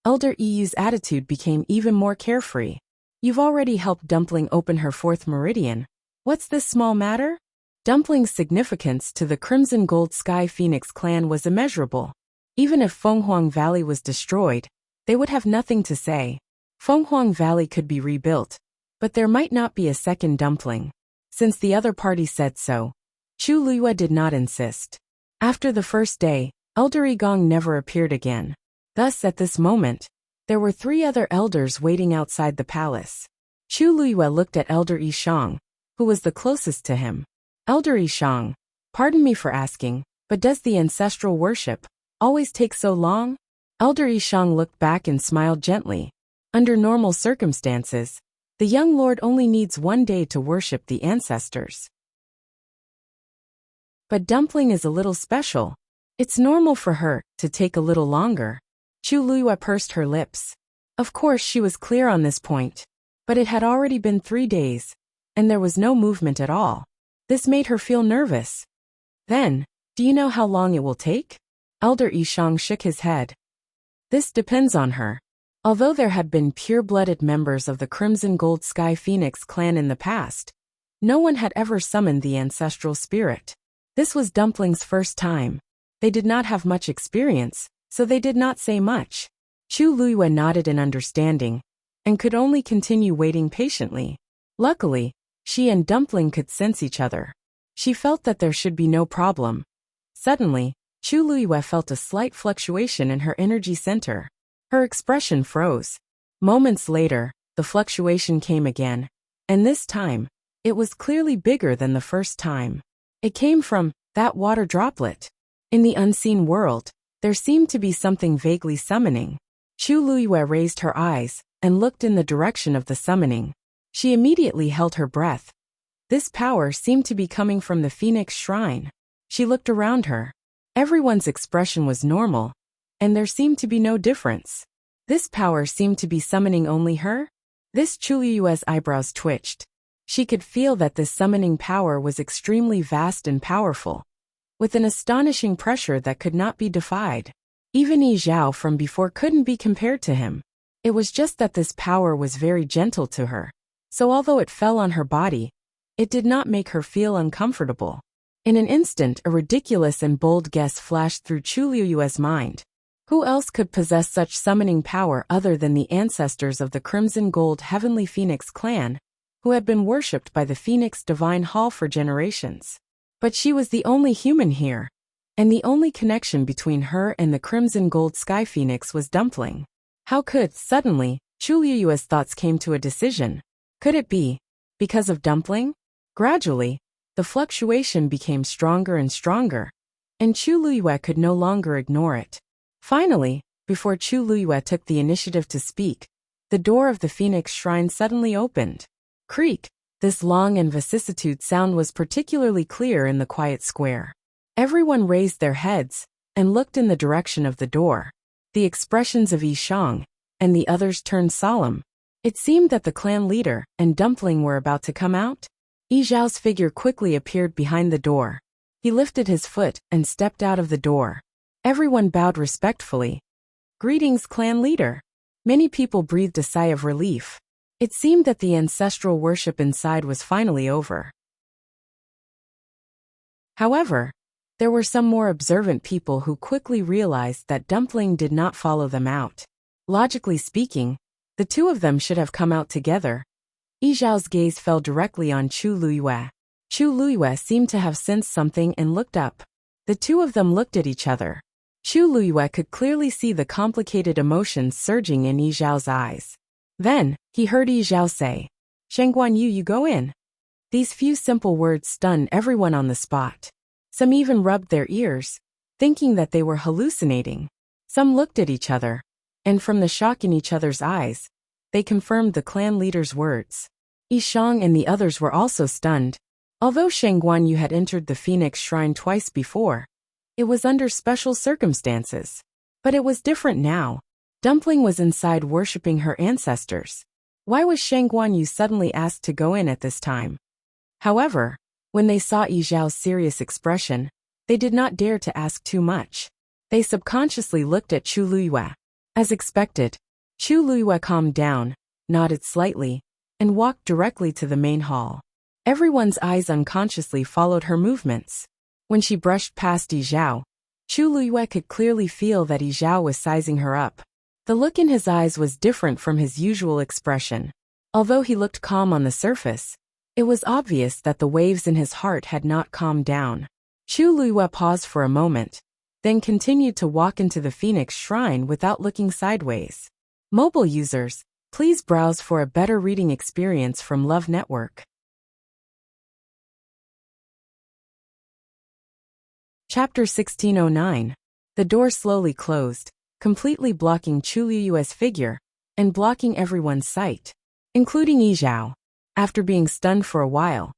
Elder Yu's attitude became even more carefree. You've already helped Dumpling open her 4th meridian. What's this small matter? Dumpling's significance to the Crimson Gold Sky Phoenix clan was immeasurable. Even if Fenghuang Valley was destroyed, they would have nothing to say. Fenghuang Valley could be rebuilt, but there might not be a second Dumpling. Since the other party said so, Chu Liyue did not insist. After the first day, Elder Igong never appeared again. Thus, at this moment, there were 3 other elders waiting outside the palace. Chu Liyue looked at Elder Yishang, who was the closest to him. Elder Yishang, pardon me for asking, but does the ancestral worship always take so long? Elder Yishang looked back and smiled gently. Under normal circumstances, the young lord only needs 1 day to worship the ancestors. But Dumpling is a little special. It's normal for her to take a little longer. Chu Liyue pursed her lips. Of course she was clear on this point. But it had already been 3 days, and there was no movement at all. This made her feel nervous. Then, do you know how long it will take? Elder Yishang shook his head. This depends on her. Although there had been pure-blooded members of the Crimson Gold Sky Phoenix clan in the past, no one had ever summoned the ancestral spirit. This was Dumpling's first time. They did not have much experience, so they did not say much. Chu Liyue nodded in understanding, and could only continue waiting patiently. Luckily, she and Dumpling could sense each other. She felt that there should be no problem. Suddenly, Chu Liyue felt a slight fluctuation in her energy center. Her expression froze. Moments later, the fluctuation came again, and this time, it was clearly bigger than the first time. It came from that water droplet. In the unseen world, there seemed to be something vaguely summoning. Chu Liyue raised her eyes and looked in the direction of the summoning. She immediately held her breath. This power seemed to be coming from the Phoenix Shrine. She looked around her. Everyone's expression was normal, and there seemed to be no difference. This power seemed to be summoning only her? This Chu Liyue's eyebrows twitched. She could feel that this summoning power was extremely vast and powerful, with an astonishing pressure that could not be defied. Even Yi Zhao from before couldn't be compared to him. It was just that this power was very gentle to her, so although it fell on her body, it did not make her feel uncomfortable. In an instant, a ridiculous and bold guess flashed through Chu Liyue's mind. Who else could possess such summoning power other than the ancestors of the Crimson Gold Heavenly Phoenix clan, who had been worshipped by the Phoenix Divine Hall for generations? But she was the only human here, and the only connection between her and the Crimson Gold Sky Phoenix was Dumpling. How could, suddenly, Chu Liyue's thoughts came to a decision. Could it be because of Dumpling? Gradually, the fluctuation became stronger and stronger, and Chu Liyue could no longer ignore it. Finally, before Chu Liyue took the initiative to speak, the door of the Phoenix Shrine suddenly opened. Creak! This long and vicissitude sound was particularly clear in the quiet square. Everyone raised their heads and looked in the direction of the door. The expressions of Yishang and the others turned solemn. It seemed that the clan leader and Dumpling were about to come out. Yi Zhao's figure quickly appeared behind the door. He lifted his foot and stepped out of the door. Everyone bowed respectfully. Greetings, clan leader. Many people breathed a sigh of relief. It seemed that the ancestral worship inside was finally over. However, there were some more observant people who quickly realized that Dumpling did not follow them out. Logically speaking, the two of them should have come out together. Yi Zhao's gaze fell directly on Chu Luiyue. Chu Luiyue seemed to have sensed something and looked up. The two of them looked at each other. Chu Luiyue could clearly see the complicated emotions surging in Yi Zhao's eyes. Then, he heard Yi Zhao say, "Shengguan Yu, you go in." These few simple words stunned everyone on the spot. Some even rubbed their ears, thinking that they were hallucinating. Some looked at each other, and from the shock in each other's eyes, they confirmed the clan leader's words. Yishang and the others were also stunned. Although Shengguan Yu had entered the Phoenix Shrine twice before, it was under special circumstances. But it was different now. Dumpling was inside worshipping her ancestors. Why was Shengguan Yu suddenly asked to go in at this time? However, when they saw Yi Zhao's serious expression, they did not dare to ask too much. They subconsciously looked at Chu Luiyue. As expected, Chu Luiyue calmed down, nodded slightly, and walked directly to the main hall. Everyone's eyes unconsciously followed her movements. When she brushed past Yi Zhao, Chu Luiyue could clearly feel that Yi Zhao was sizing her up. The look in his eyes was different from his usual expression. Although he looked calm on the surface, it was obvious that the waves in his heart had not calmed down. Chu Luiyue paused for a moment, then continued to walk into the Phoenix Shrine without looking sideways. Mobile users, please browse for a better reading experience from Love Network. Chapter 1609. The door slowly closed, completely blocking Chu Luiyue's figure and blocking everyone's sight, including Yi Zhao. After being stunned for a while,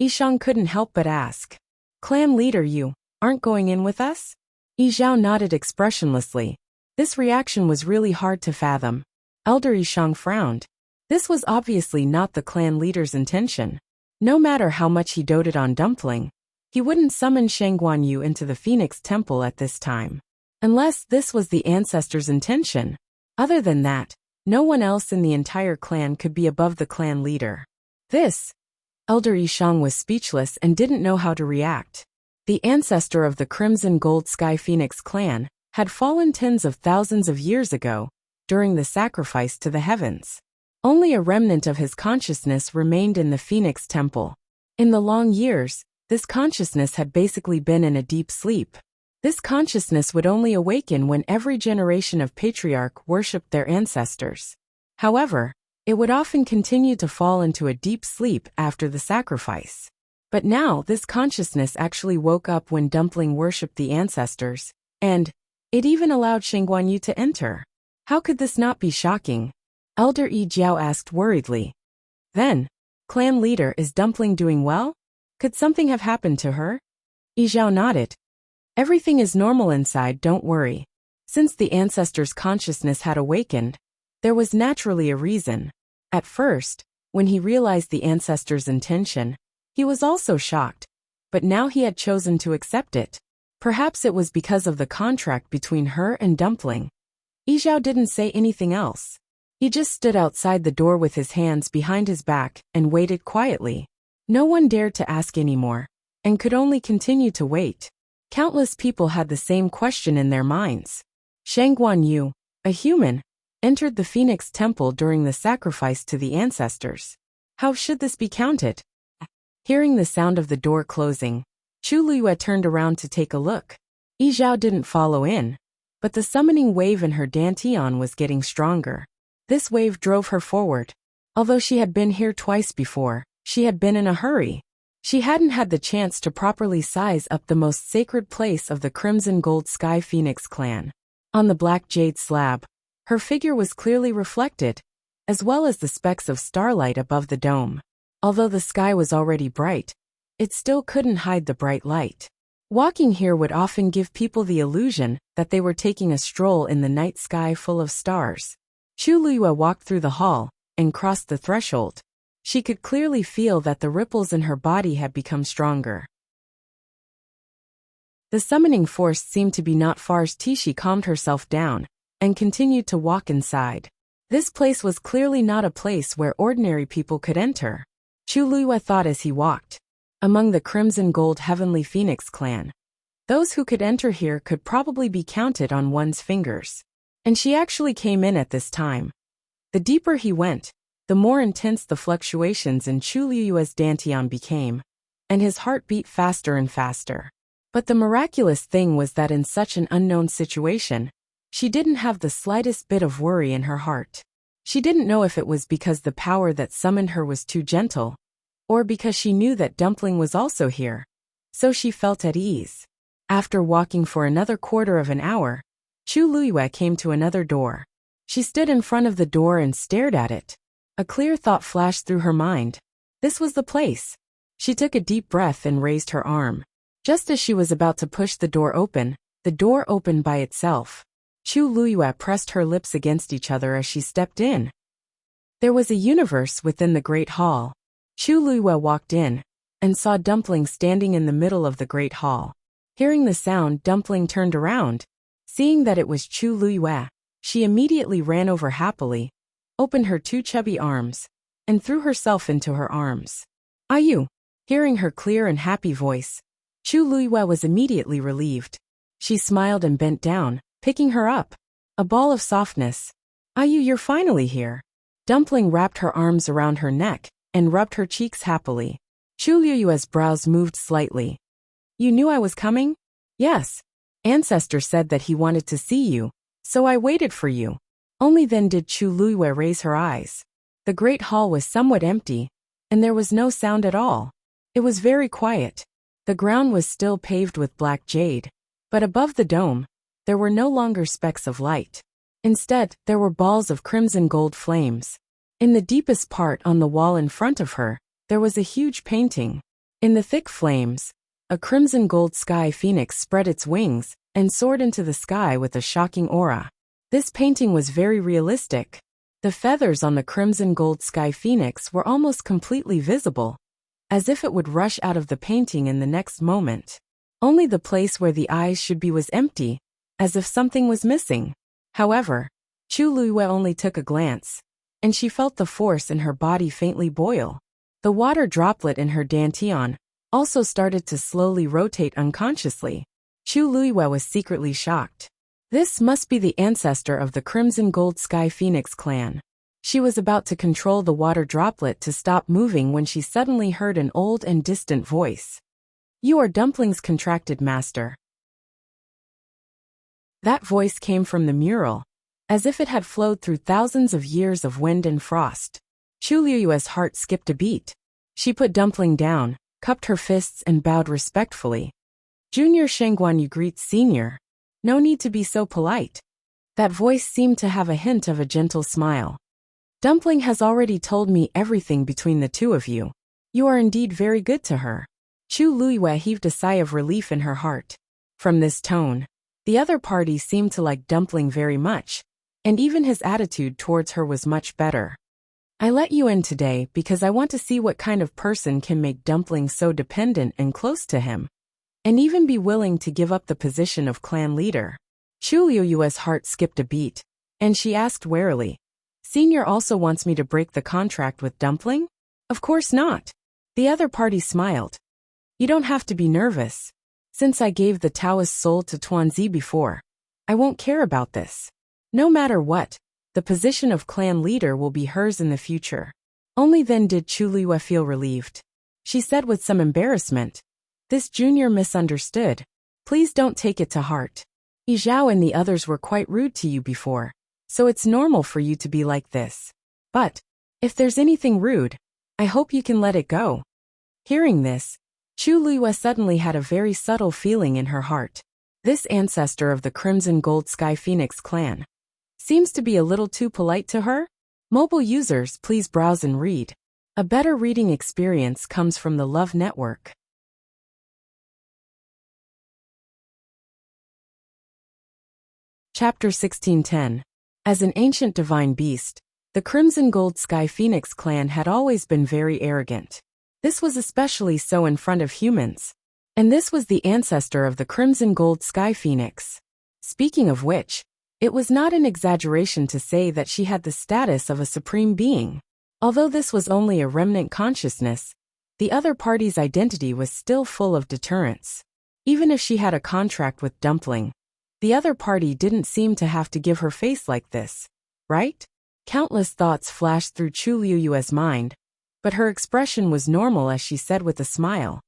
Yishang couldn't help but ask, "Clan leader, you aren't going in with us?" Yi Zhao nodded expressionlessly. This reaction was really hard to fathom. Elder Yishang frowned. This was obviously not the clan leader's intention. No matter how much he doted on Dumpling, he wouldn't summon Shengguan Yu into the Phoenix Temple at this time. Unless this was the ancestor's intention. Other than that, no one else in the entire clan could be above the clan leader. Elder Yishang was speechless and didn't know how to react. The ancestor of the Crimson Gold Sky Phoenix clan had fallen tens of thousands of years ago, during the sacrifice to the heavens. Only a remnant of his consciousness remained in the Phoenix Temple. In the long years, this consciousness had basically been in a deep sleep. This consciousness would only awaken when every generation of patriarch worshipped their ancestors. However, it would often continue to fall into a deep sleep after the sacrifice. But now this consciousness actually woke up when Dumpling worshipped the ancestors, and it even allowed Shengguan Yu to enter. How could this not be shocking? Elder Yi Jiao asked worriedly. Then, clan leader, is Dumpling doing well? Could something have happened to her? Yi Jiao nodded. Everything is normal inside, don't worry. Since the ancestor's consciousness had awakened, there was naturally a reason. At first, when he realized the ancestor's intention, he was also shocked, but now he had chosen to accept it. Perhaps it was because of the contract between her and Dumpling. Yi Zhao didn't say anything else. He just stood outside the door with his hands behind his back and waited quietly. No one dared to ask anymore, and could only continue to wait. Countless people had the same question in their minds. Shengguan Yu, a human, entered the Phoenix Temple during the sacrifice to the ancestors. How should this be counted? Hearing the sound of the door closing, Chu Luiyue turned around to take a look. Yi Zhao didn't follow in, but the summoning wave in her dantian was getting stronger. This wave drove her forward. Although she had been here twice before, she had been in a hurry. She hadn't had the chance to properly size up the most sacred place of the Crimson Gold Sky Phoenix clan. On the black jade slab, her figure was clearly reflected, as well as the specks of starlight above the dome. Although the sky was already bright, it still couldn't hide the bright light. Walking here would often give people the illusion that they were taking a stroll in the night sky full of stars. Chu Luiyue walked through the hall and crossed the threshold. She could clearly feel that the ripples in her body had become stronger. The summoning force seemed to be not far. She calmed herself down and continued to walk inside. This place was clearly not a place where ordinary people could enter. Chu Luiyue thought as he walked. among the Crimson Gold Heavenly Phoenix clan. Those who could enter here could probably be counted on one's fingers. And she actually came in at this time. The deeper he went, the more intense the fluctuations in Chu Liyue's dantian became, and his heart beat faster and faster. But the miraculous thing was that in such an unknown situation, she didn't have the slightest bit of worry in her heart. She didn't know if it was because the power that summoned her was too gentle, or because she knew that Dumpling was also here. So she felt at ease. After walking for another quarter of an hour, Chu Liyue came to another door. She stood in front of the door and stared at it. A clear thought flashed through her mind. This was the place. She took a deep breath and raised her arm. Just as she was about to push the door opened by itself. Chu Liyue pressed her lips against each other as she stepped in. There was a universe within the great hall. Chu Liyue walked in and saw Dumpling standing in the middle of the great hall. Hearing the sound, Dumpling turned around. Seeing that it was Chu Liyue, she immediately ran over happily, opened her two chubby arms, and threw herself into her arms. "Are you?" Hearing her clear and happy voice, Chu Liyue was immediately relieved. She smiled and bent down, picking her up. A ball of softness. "Are you're finally here." Dumpling wrapped her arms around her neck and rubbed her cheeks happily. Chu Liyue's brows moved slightly. "You knew I was coming?" "Yes. Ancestor said that he wanted to see you, so I waited for you." Only then did Chu Liyue raise her eyes. The great hall was somewhat empty, and there was no sound at all. It was very quiet. The ground was still paved with black jade, but above the dome, there were no longer specks of light. Instead, there were balls of crimson gold flames. In the deepest part on the wall in front of her, there was a huge painting. In the thick flames, a crimson gold sky phoenix spread its wings and soared into the sky with a shocking aura. This painting was very realistic. The feathers on the crimson gold sky phoenix were almost completely visible, as if it would rush out of the painting in the next moment. Only the place where the eyes should be was empty, as if something was missing. However, Chu Liyue only took a glance, and she felt the force in her body faintly boil. The water droplet in her dantian also started to slowly rotate unconsciously. Chu Liyue was secretly shocked. This must be the ancestor of the Crimson Gold Sky Phoenix clan. She was about to control the water droplet to stop moving when she suddenly heard an old and distant voice. "You are Dumpling's contracted master." That voice came from the mural, as if it had flowed through thousands of years of wind and frost. Chu Liyue's heart skipped a beat. She put Dumpling down, cupped her fists and bowed respectfully. "Junior Shengguan, you greet Senior. No need to be so polite." That voice seemed to have a hint of a gentle smile. "Dumpling has already told me everything between the two of you. You are indeed very good to her." Chu Liyue heaved a sigh of relief in her heart. From this tone, the other party seemed to like Dumpling very much, and even his attitude towards her was much better. "I let you in today because I want to see what kind of person can make Dumpling so dependent and close to him, and even be willing to give up the position of clan leader." Chu Liyue's heart skipped a beat, and she asked warily, "Senior also wants me to break the contract with Dumpling?" "Of course not." The other party smiled. "You don't have to be nervous. Since I gave the Taoist soul to Tuanzi before, I won't care about this. No matter what, the position of clan leader will be hers in the future." Only then did Chu Liyue feel relieved. She said with some embarrassment, "This junior misunderstood. Please don't take it to heart. Yizhao and the others were quite rude to you before, so it's normal for you to be like this. But if there's anything rude, I hope you can let it go." Hearing this, Chu Liyue suddenly had a very subtle feeling in her heart. This ancestor of the Crimson Gold Sky Phoenix clan seems to be a little too polite to her. Mobile users, please browse and read. A better reading experience comes from the Love Network. Chapter 1610. As an ancient divine beast, the Crimson Gold Sky Phoenix clan had always been very arrogant. This was especially so in front of humans. And this was the ancestor of the Crimson Gold Sky Phoenix. Speaking of which, it was not an exaggeration to say that she had the status of a supreme being. Although this was only a remnant consciousness, The other party's identity was still full of deterrence. Even if she had a contract with Dumpling, the other party didn't seem to have to give her face like this, right? Countless thoughts flashed through Chu Liyue's mind, but her expression was normal as she said with a smile,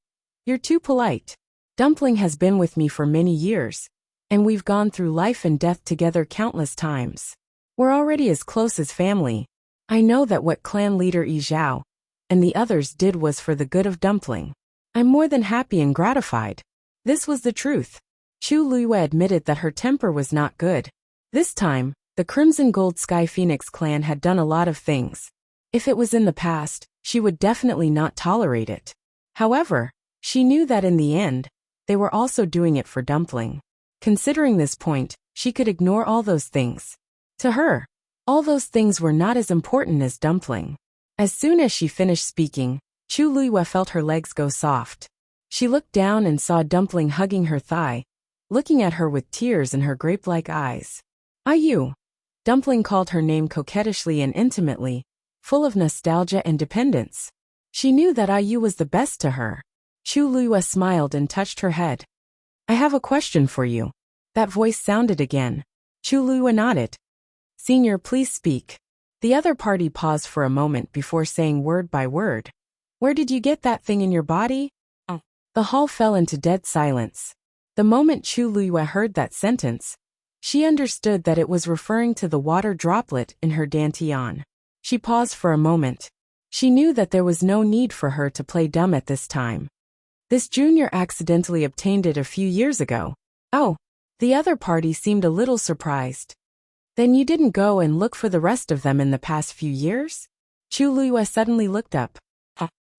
"You're too polite. Dumpling has been with me for many years, and we've gone through life and death together countless times. We're already as close as family. I know that what clan leader Yi Zhao and the others did was for the good of Dumpling. I'm more than happy and gratified." This was the truth. Chu Liyue admitted that her temper was not good. This time, the Crimson Gold Sky Phoenix clan had done a lot of things. If it was in the past, she would definitely not tolerate it. However, she knew that in the end, they were also doing it for Dumpling. Considering this point, she could ignore all those things. To her, all those things were not as important as Dumpling. As soon as she finished speaking, Chu Liyue felt her legs go soft. She looked down and saw Dumpling hugging her thigh, looking at her with tears in her grape-like eyes. "Ayu." Dumpling called her name coquettishly and intimately, full of nostalgia and dependence. She knew that Ayu was the best to her. Chu Liyue smiled and touched her head. "I have a question for you." That voice sounded again. Chu Liyue nodded. "Senior, please speak." The other party paused for a moment before saying word by word. "Where did you get that thing in your body?" The hall fell into dead silence. The moment Chu Liyue heard that sentence, she understood that it was referring to the water droplet in her dantian. She paused for a moment. She knew that there was no need for her to play dumb at this time. This junior accidentally obtained it a few years ago. Oh, the other party seemed a little surprised. "Then you didn't go and look for the rest of them in the past few years?" Chu Liyue suddenly looked up.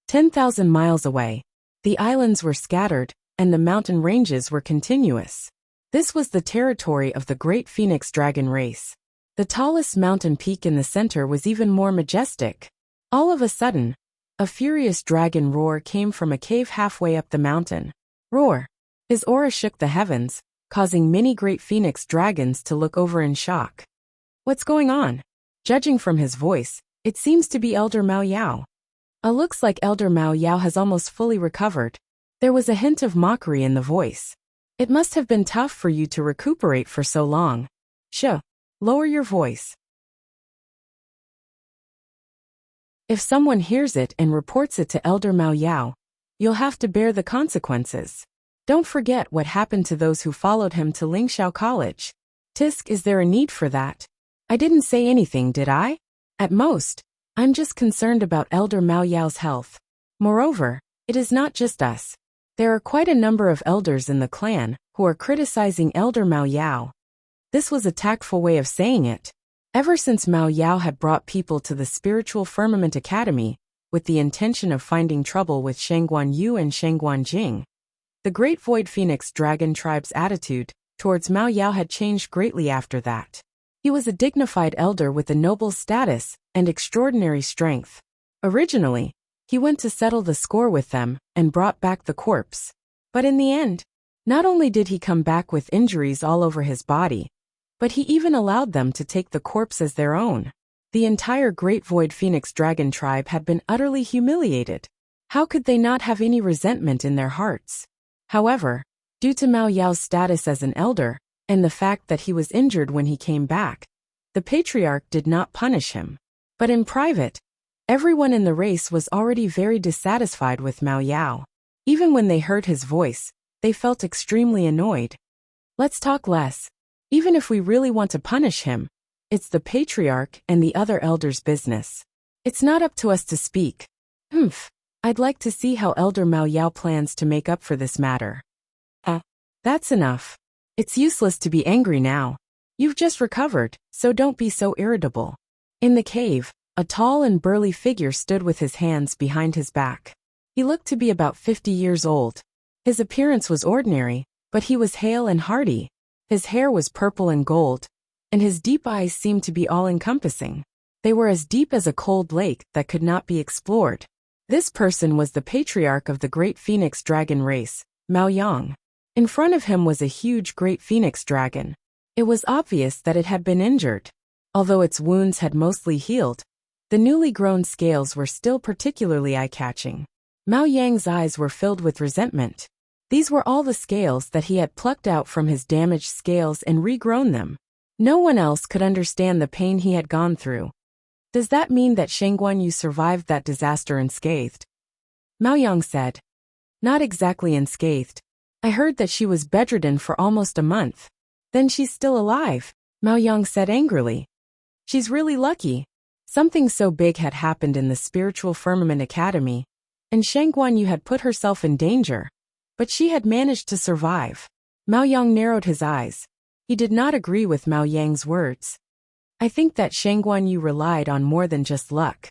10,000 miles away, the islands were scattered, and the mountain ranges were continuous. This was the territory of the Great Phoenix Dragon race. The tallest mountain peak in the center was even more majestic. All of a sudden, a furious dragon roar came from a cave halfway up the mountain. Roar! His aura shook the heavens, causing many great phoenix dragons to look over in shock. "What's going on?" Judging from his voice, it seems to be Elder Mao Yao. Looks like Elder Mao Yao has almost fully recovered. There was a hint of mockery in the voice. "It must have been tough for you to recuperate for so long. Shh, lower your voice. If someone hears it and reports it to Elder Mao Yao, you'll have to bear the consequences. Don't forget what happened to those who followed him to Lingxiao College. Tisk, is there a need for that? I didn't say anything, did I? At most, I'm just concerned about Elder Mao Yao's health. Moreover, it is not just us. There are quite a number of elders in the clan who are criticizing Elder Mao Yao." This was a tactful way of saying it. Ever since Mao Yao had brought people to the Spiritual Firmament Academy with the intention of finding trouble with Shangguan Yu and Shangguan Jing, the Great Void Phoenix Dragon tribe's attitude towards Mao Yao had changed greatly after that. He was a dignified elder with a noble status and extraordinary strength. Originally, he went to settle the score with them and brought back the corpse. But in the end, not only did he come back with injuries all over his body, but he even allowed them to take the corpse as their own. The entire Great Void Phoenix Dragon tribe had been utterly humiliated. How could they not have any resentment in their hearts? However, due to Mao Yao's status as an elder, and the fact that he was injured when he came back, the patriarch did not punish him. But in private, everyone in the race was already very dissatisfied with Mao Yao. Even when they heard his voice, they felt extremely annoyed. "Let's talk less. Even if we really want to punish him, it's the patriarch and the other elders' business. It's not up to us to speak." I'd like to see how Elder Mao Yao plans to make up for this matter." That's enough. It's useless to be angry now. You've just recovered, so don't be so irritable." In the cave, a tall and burly figure stood with his hands behind his back. He looked to be about 50 years old. His appearance was ordinary, but he was hale and hearty. His hair was purple and gold, and his deep eyes seemed to be all-encompassing. They were as deep as a cold lake that could not be explored. This person was the patriarch of the Great Phoenix Dragon race, Mao Yang. In front of him was a huge Great Phoenix Dragon. It was obvious that it had been injured. Although its wounds had mostly healed, the newly grown scales were still particularly eye-catching. Mao Yang's eyes were filled with resentment. These were all the scales that he had plucked out from his damaged scales and regrown them. No one else could understand the pain he had gone through. Does that mean that Shang Guanyu survived that disaster unscathed? Mao Yang said. Not exactly unscathed. I heard that she was bedridden for almost a month. Then she's still alive, Mao Yang said angrily. She's really lucky. Something so big had happened in the Spiritual Firmament Academy, and Shang Guanyu had put herself in danger, but she had managed to survive. Mao Yang narrowed his eyes. He did not agree with Mao Yang's words. I think that Shang Guanyu relied on more than just luck.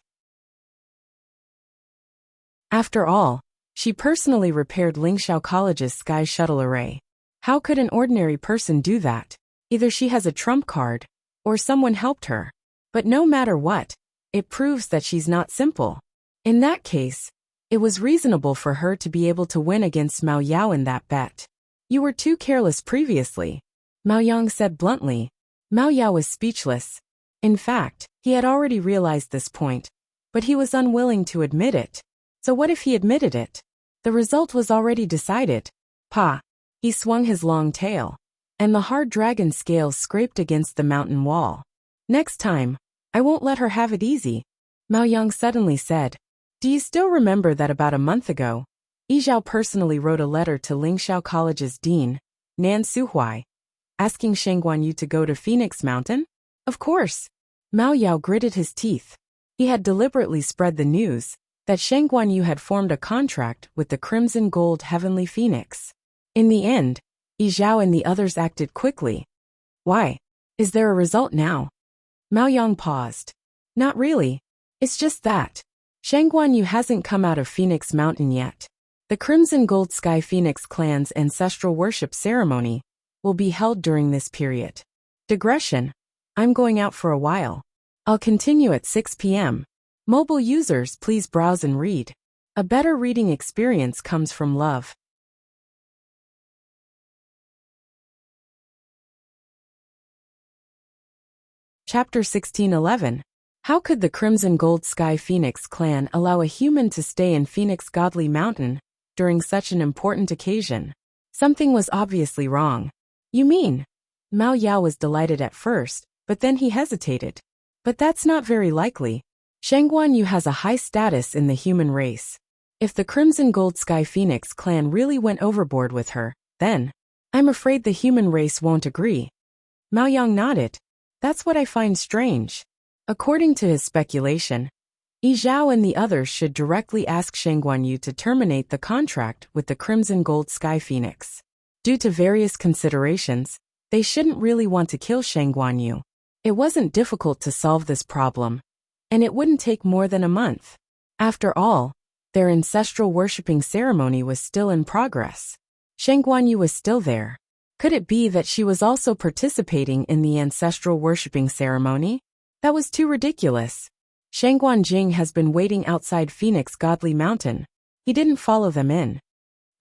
After all, she personally repaired Lingxiao College's Sky Shuttle array. How could an ordinary person do that? Either she has a trump card, or someone helped her. But no matter what, it proves that she's not simple. In that case, it was reasonable for her to be able to win against Mao Yao in that bet. You were too careless previously, Mao Yang said bluntly. Mao Yao was speechless. In fact, he had already realized this point, but he was unwilling to admit it. So what if he admitted it? The result was already decided. Pa! He swung his long tail, and the hard dragon scales scraped against the mountain wall. Next time, I won't let her have it easy, Mao Yang suddenly said. Do you still remember that about a month ago, Yizhao personally wrote a letter to Lingxiao College's dean, Nan Suhuai, asking Shang Guanyu to go to Phoenix Mountain? Of course. Mao Yao gritted his teeth. He had deliberately spread the news that Shang Guanyu had formed a contract with the Crimson Gold Heavenly Phoenix. In the end, Yizhao and the others acted quickly. Why? Is there a result now? Mao Yang paused. Not really. It's just that Shang Guanyu hasn't come out of Phoenix Mountain yet. The Crimson Gold Sky Phoenix clan's ancestral worship ceremony will be held during this period. Digression. I'm going out for a while. I'll continue at 6 p.m. Mobile users, please browse and read. A better reading experience comes from love. Chapter 1611. How could the Crimson Gold Sky Phoenix clan allow a human to stay in Phoenix Godly Mountain during such an important occasion? Something was obviously wrong. You mean? Mao Yao was delighted at first, but then he hesitated. But that's not very likely. Shang Guanyu has a high status in the human race. If the Crimson Gold Sky Phoenix clan really went overboard with her, then I'm afraid the human race won't agree. Mao Yang nodded. That's what I find strange. According to his speculation, Yizhao and the others should directly ask Shang Guanyu to terminate the contract with the Crimson Gold Sky Phoenix. Due to various considerations, they shouldn't really want to kill Shang Guanyu. It wasn't difficult to solve this problem, and it wouldn't take more than a month. After all, their ancestral worshipping ceremony was still in progress. Shang Guanyu was still there. Could it be that she was also participating in the ancestral worshipping ceremony? That was too ridiculous. Shang Guanjing has been waiting outside Phoenix Godly Mountain. He didn't follow them in.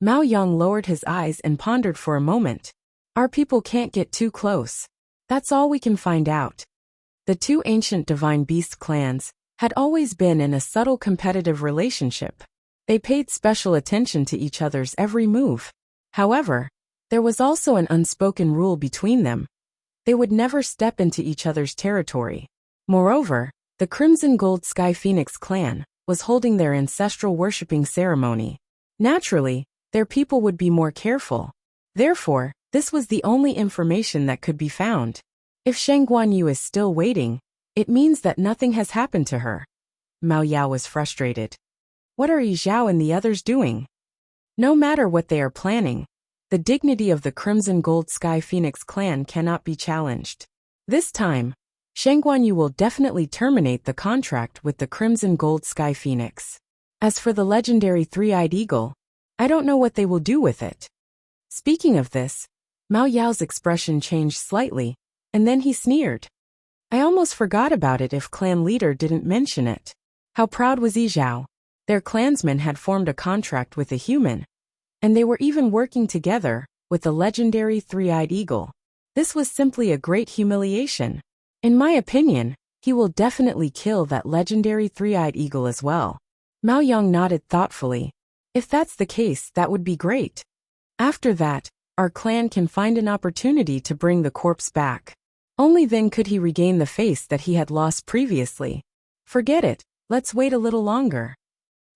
Mao Yang lowered his eyes and pondered for a moment. Our people can't get too close. That's all we can find out. The two ancient divine beast clans had always been in a subtle competitive relationship. They paid special attention to each other's every move. However, there was also an unspoken rule between them. They would never step into each other's territory. Moreover, the Crimson Gold Sky Phoenix clan was holding their ancestral worshipping ceremony. Naturally, their people would be more careful. Therefore, this was the only information that could be found. If Shang Guanyu is still waiting, it means that nothing has happened to her. Mao Yao was frustrated. What are Yizhao and the others doing? No matter what they are planning, the dignity of the Crimson Gold Sky Phoenix clan cannot be challenged. This time, Shang Guanyu will definitely terminate the contract with the Crimson Gold Sky Phoenix. As for the legendary three-eyed eagle, I don't know what they will do with it. Speaking of this, Mao Yao's expression changed slightly, and then he sneered. I almost forgot about it if clan leader didn't mention it. How proud was Yizhao? Their clansmen had formed a contract with a human, and they were even working together with the legendary three-eyed eagle. This was simply a great humiliation. In my opinion, he will definitely kill that legendary three-eyed eagle as well. Mao Yang nodded thoughtfully. If that's the case, that would be great. After that, our clan can find an opportunity to bring the corpse back. Only then could he regain the face that he had lost previously. Forget it, let's wait a little longer.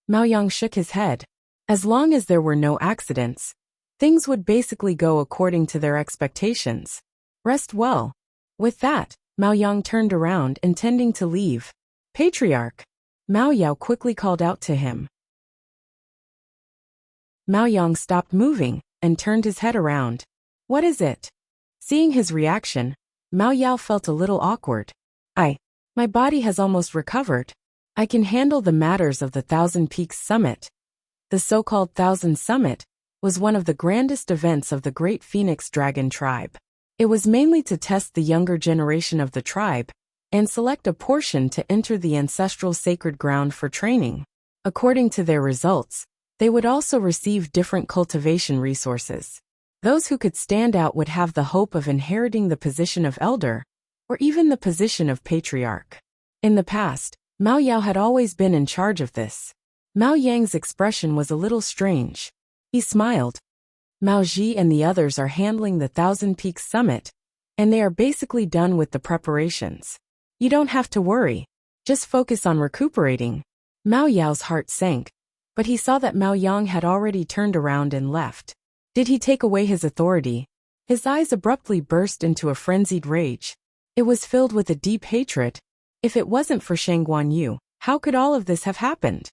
Mao Yang shook his head. As long as there were no accidents, things would basically go according to their expectations. Rest well. With that, Mao Yang turned around, intending to leave. Patriarch! Mao Yao quickly called out to him. Mao Yang stopped moving and turned his head around. What is it? Seeing his reaction, Mao Yao felt a little awkward. My body has almost recovered. I can handle the matters of the Thousand Peaks Summit. The so-called Thousand Summit was one of the grandest events of the Great Phoenix Dragon tribe. It was mainly to test the younger generation of the tribe and select a portion to enter the ancestral sacred ground for training. According to their results, they would also receive different cultivation resources. Those who could stand out would have the hope of inheriting the position of elder, or even the position of patriarch. In the past, Mao Yao had always been in charge of this. Mao Yang's expression was a little strange. He smiled. Mao Ji and the others are handling the Thousand Peaks Summit, and they are basically done with the preparations. You don't have to worry. Just focus on recuperating. Mao Yao's heart sank, but he saw that Mao Yang had already turned around and left. Did he take away his authority? His eyes abruptly burst into a frenzied rage. It was filled with a deep hatred. If it wasn't for Shang Guanyu, how could all of this have happened?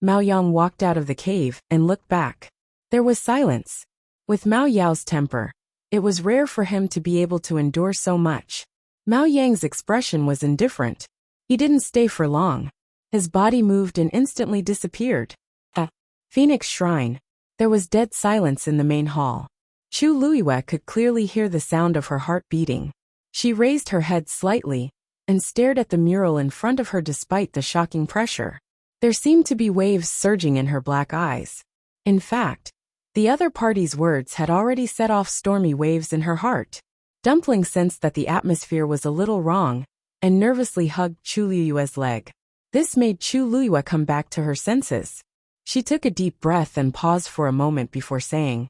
Mao Yang walked out of the cave and looked back. There was silence. With Mao Yao's temper, it was rare for him to be able to endure so much. Mao Yang's expression was indifferent. He didn't stay for long. His body moved and instantly disappeared. At Phoenix Shrine, there was dead silence in the main hall. Chu Luiyue could clearly hear the sound of her heart beating. She raised her head slightly and stared at the mural in front of her despite the shocking pressure. There seemed to be waves surging in her black eyes. In fact, the other party's words had already set off stormy waves in her heart. Dumpling sensed that the atmosphere was a little wrong and nervously hugged Chu Luiyue's leg. This made Chu Luiyue come back to her senses. She took a deep breath and paused for a moment before saying,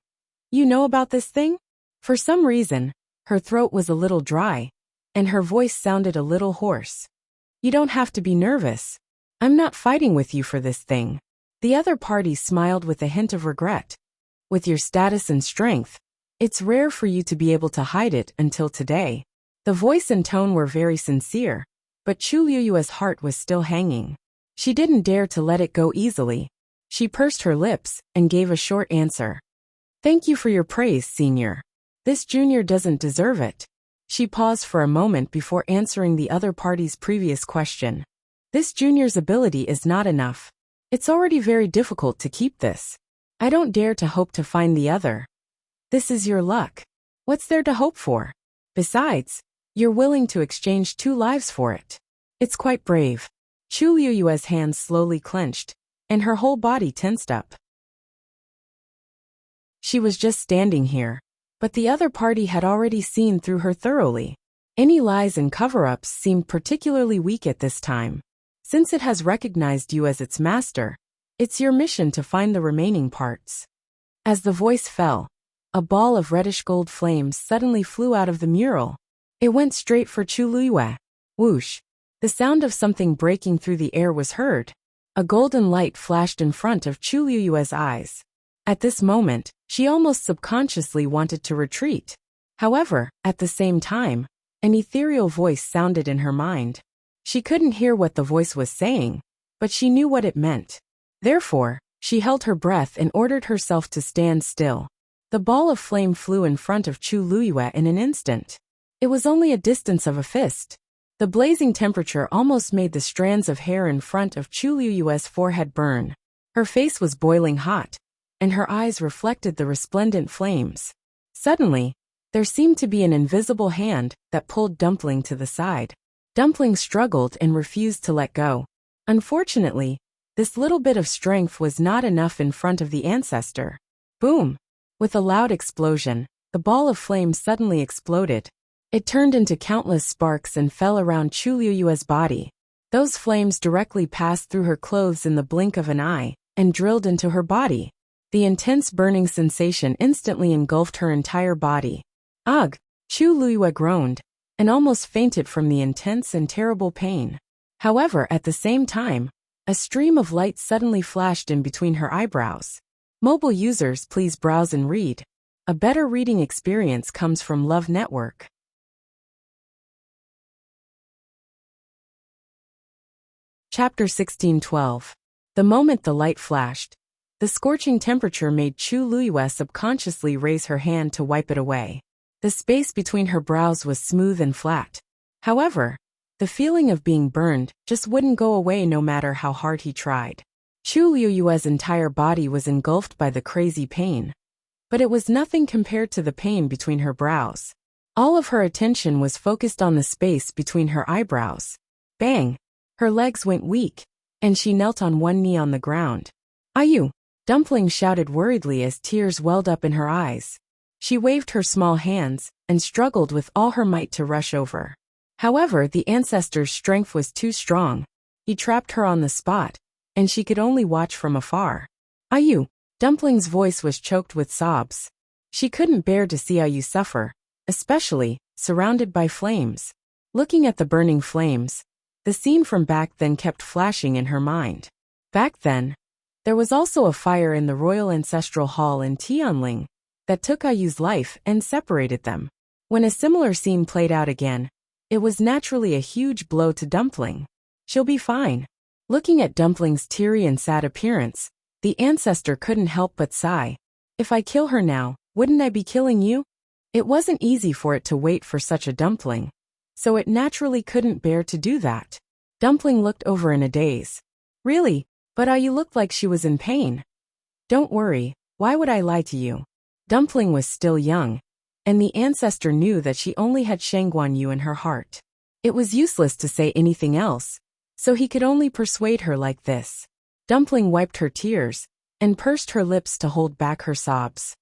"You know about this thing?" For some reason, her throat was a little dry, and her voice sounded a little hoarse. "You don't have to be nervous. I'm not fighting with you for this thing." The other party smiled with a hint of regret. "With your status and strength, it's rare for you to be able to hide it until today." The voice and tone were very sincere, but Chu Luiyue's heart was still hanging. She didn't dare to let it go easily. She pursed her lips and gave a short answer. "Thank you for your praise, senior. This junior doesn't deserve it." She paused for a moment before answering the other party's previous question. "This junior's ability is not enough. It's already very difficult to keep this. I don't dare to hope to find the other. This is your luck. What's there to hope for? Besides, you're willing to exchange 2 lives for it. It's quite brave." Chu Luiyue's hands slowly clenched, and her whole body tensed up. She was just standing here, but the other party had already seen through her thoroughly. Any lies and cover-ups seemed particularly weak at this time. Since it has recognized you as its master, it's your mission to find the remaining parts. As the voice fell, a ball of reddish-gold flames suddenly flew out of the mural. It went straight for Chu Luiyue. Whoosh! The sound of something breaking through the air was heard. A golden light flashed in front of Chu Luiyue's eyes. At this moment, she almost subconsciously wanted to retreat. However, at the same time, an ethereal voice sounded in her mind. She couldn't hear what the voice was saying, but she knew what it meant. Therefore, she held her breath and ordered herself to stand still. The ball of flame flew in front of Chu Luiyue in an instant. It was only a distance of a fist. The blazing temperature almost made the strands of hair in front of Chu Luiyue's forehead burn. Her face was boiling hot, and her eyes reflected the resplendent flames. Suddenly, there seemed to be an invisible hand that pulled Dumpling to the side. Dumpling struggled and refused to let go. Unfortunately, this little bit of strength was not enough in front of the ancestor. Boom! With a loud explosion, the ball of flame suddenly exploded. It turned into countless sparks and fell around Chu Luiyue's body. Those flames directly passed through her clothes in the blink of an eye, and drilled into her body. The intense burning sensation instantly engulfed her entire body. Ugh! Chu Liyue groaned, and almost fainted from the intense and terrible pain. However, at the same time, a stream of light suddenly flashed in between her eyebrows. Mobile users, please browse and read. A better reading experience comes from Love Network. Chapter 16:12. The moment the light flashed, the scorching temperature made Chu Liyue subconsciously raise her hand to wipe it away. The space between her brows was smooth and flat. However, the feeling of being burned just wouldn't go away no matter how hard he tried. Chu Liyue's entire body was engulfed by the crazy pain. But it was nothing compared to the pain between her brows. All of her attention was focused on the space between her eyebrows. Bang! Her legs went weak, and she knelt on one knee on the ground. "Ayu!" Dumpling shouted worriedly as tears welled up in her eyes. She waved her small hands and struggled with all her might to rush over. However, the ancestor's strength was too strong. He trapped her on the spot, and she could only watch from afar. "Ayu!" Dumpling's voice was choked with sobs. She couldn't bear to see Ayu suffer, especially surrounded by flames. Looking at the burning flames, the scene from back then kept flashing in her mind. Back then, there was also a fire in the royal ancestral hall in Tianling that took Ayu's life and separated them. When a similar scene played out again, it was naturally a huge blow to Dumpling. "She'll be fine." Looking at Dumpling's teary and sad appearance, the ancestor couldn't help but sigh. "If I kill her now, wouldn't I be killing you?" It wasn't easy for it to wait for such a dumpling, so it naturally couldn't bear to do that. Dumpling looked over in a daze. "Really? But Ayu looked like she was in pain." "Don't worry, why would I lie to you?" Dumpling was still young, and the ancestor knew that she only had Shangguan Yu in her heart. It was useless to say anything else, so he could only persuade her like this. Dumpling wiped her tears and pursed her lips to hold back her sobs.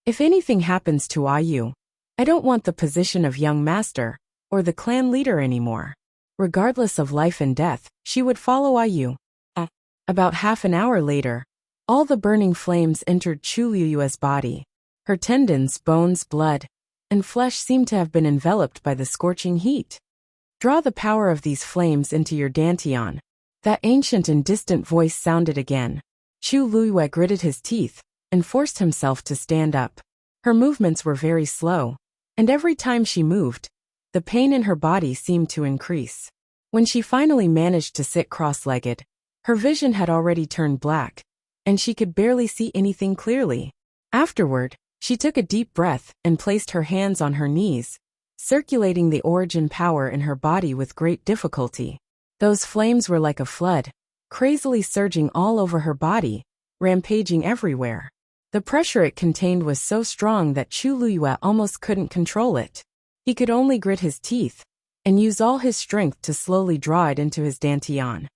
"If anything happens to Ayu, I don't want the position of young master or the clan leader anymore." Regardless of life and death, she would follow Ayu. About half an hour later, all the burning flames entered Chu Liyue's body. Her tendons, bones, blood, and flesh seemed to have been enveloped by the scorching heat. "Draw the power of these flames into your dantian." That ancient and distant voice sounded again. Chu Liyue gritted his teeth and forced himself to stand up. Her movements were very slow, and every time she moved, the pain in her body seemed to increase. When she finally managed to sit cross-legged, her vision had already turned black, and she could barely see anything clearly. Afterward, she took a deep breath and placed her hands on her knees, circulating the origin power in her body with great difficulty. Those flames were like a flood, crazily surging all over her body, rampaging everywhere. The pressure it contained was so strong that Chu Liyue almost couldn't control it. He could only grit his teeth and use all his strength to slowly draw it into his dantian.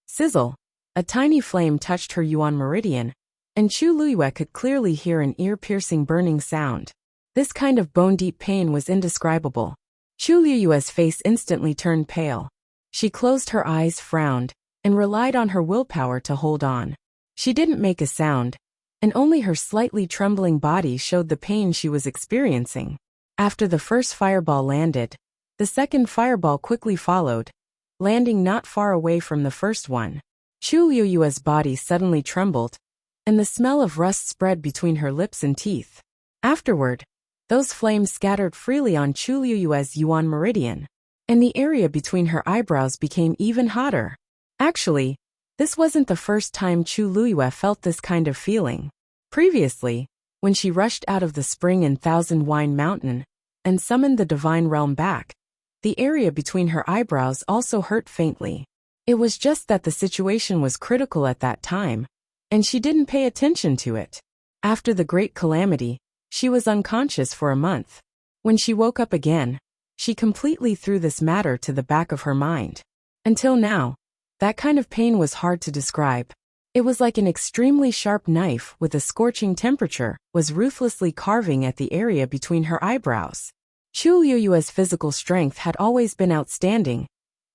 Sizzle! A tiny flame touched her yuan meridian, and Chu Liyue could clearly hear an ear-piercing burning sound. This kind of bone-deep pain was indescribable. Chu Liyue's face instantly turned pale. She closed her eyes, frowned, and relied on her willpower to hold on. She didn't make a sound, and only her slightly trembling body showed the pain she was experiencing. After the first fireball landed, the second fireball quickly followed, landing not far away from the first one. Chu Liyue's body suddenly trembled, and the smell of rust spread between her lips and teeth. Afterward, those flames scattered freely on Chu Liyue's yuan meridian, and the area between her eyebrows became even hotter. Actually, this wasn't the first time Chu Liyue felt this kind of feeling. Previously, when she rushed out of the spring in Thousand Wine Mountain and summoned the divine realm back, the area between her eyebrows also hurt faintly. It was just that the situation was critical at that time, and she didn't pay attention to it. After the great calamity, she was unconscious for a month. When she woke up again, she completely threw this matter to the back of her mind. Until now, that kind of pain was hard to describe. It was like an extremely sharp knife with a scorching temperature was ruthlessly carving at the area between her eyebrows. Chu Liyue's physical strength had always been outstanding,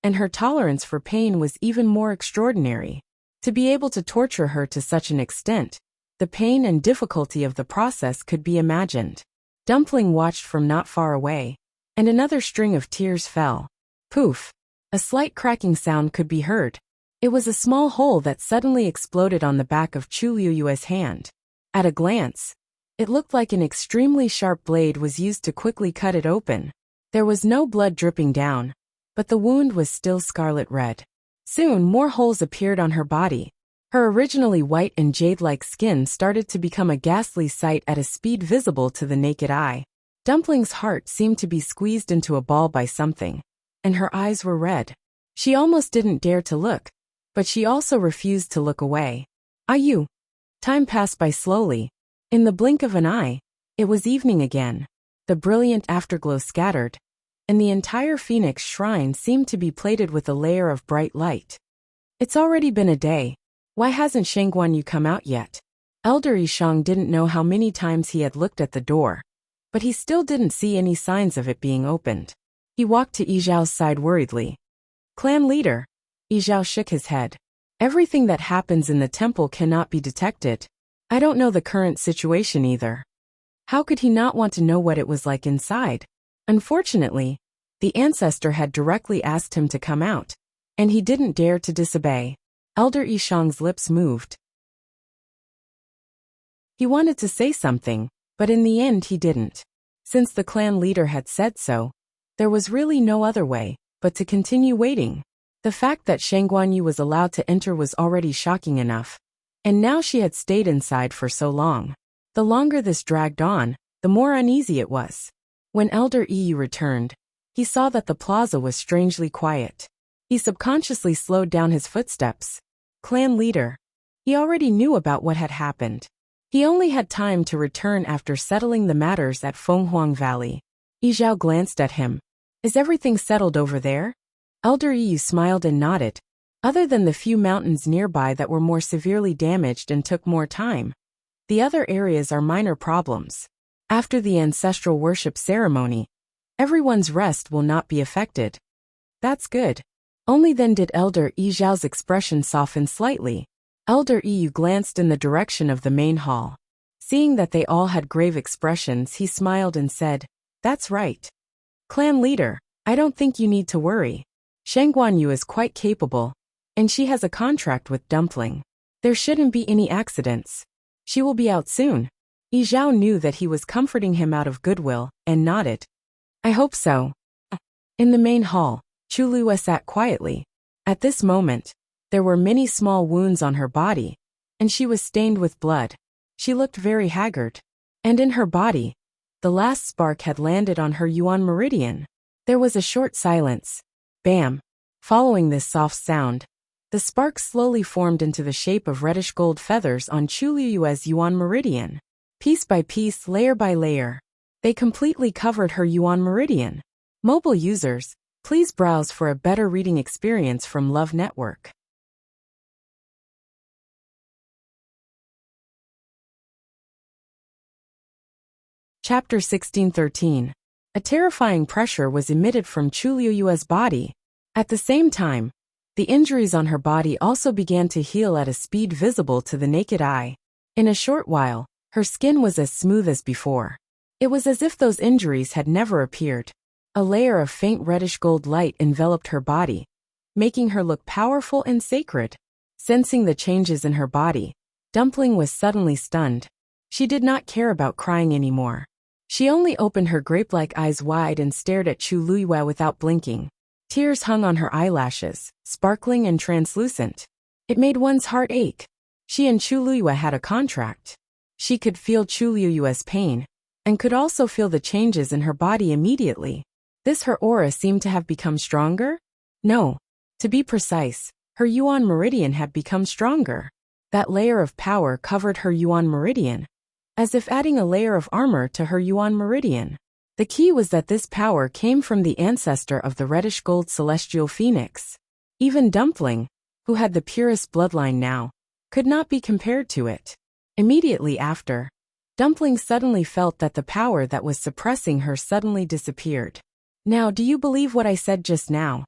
and her tolerance for pain was even more extraordinary. To be able to torture her to such an extent, the pain and difficulty of the process could be imagined. Dumpling watched from not far away, and another string of tears fell. Poof! A slight cracking sound could be heard. It was a small hole that suddenly exploded on the back of Chu Liyue's hand. At a glance, it looked like an extremely sharp blade was used to quickly cut it open. There was no blood dripping down, but the wound was still scarlet red. Soon more holes appeared on her body. Her originally white and jade-like skin started to become a ghastly sight at a speed visible to the naked eye. Dumpling's heart seemed to be squeezed into a ball by something, and her eyes were red. She almost didn't dare to look, but she also refused to look away. Ayu! Time passed by slowly. In the blink of an eye, it was evening again. The brilliant afterglow scattered, and the entire phoenix shrine seemed to be plated with a layer of bright light. It's already been a day. Why hasn't Shengguanyu come out yet? Elder Yishang didn't know how many times he had looked at the door, but he still didn't see any signs of it being opened. He walked to Yizhao's side worriedly. Clan leader. Yizhao shook his head. Everything that happens in the temple cannot be detected. I don't know the current situation either. How could he not want to know what it was like inside? Unfortunately, the ancestor had directly asked him to come out, and he didn't dare to disobey. Elder Yishang's lips moved. He wanted to say something, but in the end he didn't. Since the clan leader had said so, there was really no other way but to continue waiting. The fact that Shengguanyu was allowed to enter was already shocking enough, and now she had stayed inside for so long. The longer this dragged on, the more uneasy it was. When Elder Yu returned, he saw that the plaza was strangely quiet. He subconsciously slowed down his footsteps. Clan leader. He already knew about what had happened. He only had time to return after settling the matters at Fenghuang Valley. Yizhao glanced at him. Is everything settled over there? Elder Yu smiled and nodded. Other than the few mountains nearby that were more severely damaged and took more time, the other areas are minor problems. After the ancestral worship ceremony, everyone's rest will not be affected. That's good. Only then did Elder Yizhao's expression soften slightly. Elder Yu glanced in the direction of the main hall. Seeing that they all had grave expressions, he smiled and said, That's right. Clan leader, I don't think you need to worry. Shengguanyu is quite capable, and she has a contract with Dumpling. There shouldn't be any accidents. She will be out soon. Yizhao knew that he was comforting him out of goodwill, and nodded. I hope so. In the main hall, Chu Liyue sat quietly. At this moment, there were many small wounds on her body, and she was stained with blood. She looked very haggard. And in her body, the last spark had landed on her Yuan meridian. There was a short silence. Bam! Following this soft sound, the spark slowly formed into the shape of reddish gold feathers on Chu Liyue's Yuan meridian. Piece by piece, layer by layer, they completely covered her Yuan meridian. Mobile users, please browse for a better reading experience from Love Network. Chapter 1613. A terrifying pressure was emitted from Chu Liyue's body. At the same time, the injuries on her body also began to heal at a speed visible to the naked eye. In a short while, her skin was as smooth as before. It was as if those injuries had never appeared. A layer of faint reddish gold light enveloped her body, making her look powerful and sacred. Sensing the changes in her body, Dumpling was suddenly stunned. She did not care about crying anymore. She only opened her grape-like eyes wide and stared at Chu Liyue without blinking. Tears hung on her eyelashes, sparkling and translucent. It made one's heart ache. She and Chu Liyue had a contract. She could feel Chu Liyue's pain, and could also feel the changes in her body immediately. Her aura seemed to have become stronger? No. To be precise, her Yuan meridian had become stronger. That layer of power covered her Yuan meridian, as if adding a layer of armor to her Yuan meridian. The key was that this power came from the ancestor of the reddish gold celestial phoenix. Even Dumpling, who had the purest bloodline now, could not be compared to it. Immediately after, Dumpling suddenly felt that the power that was suppressing her suddenly disappeared. Now, do you believe what I said just now?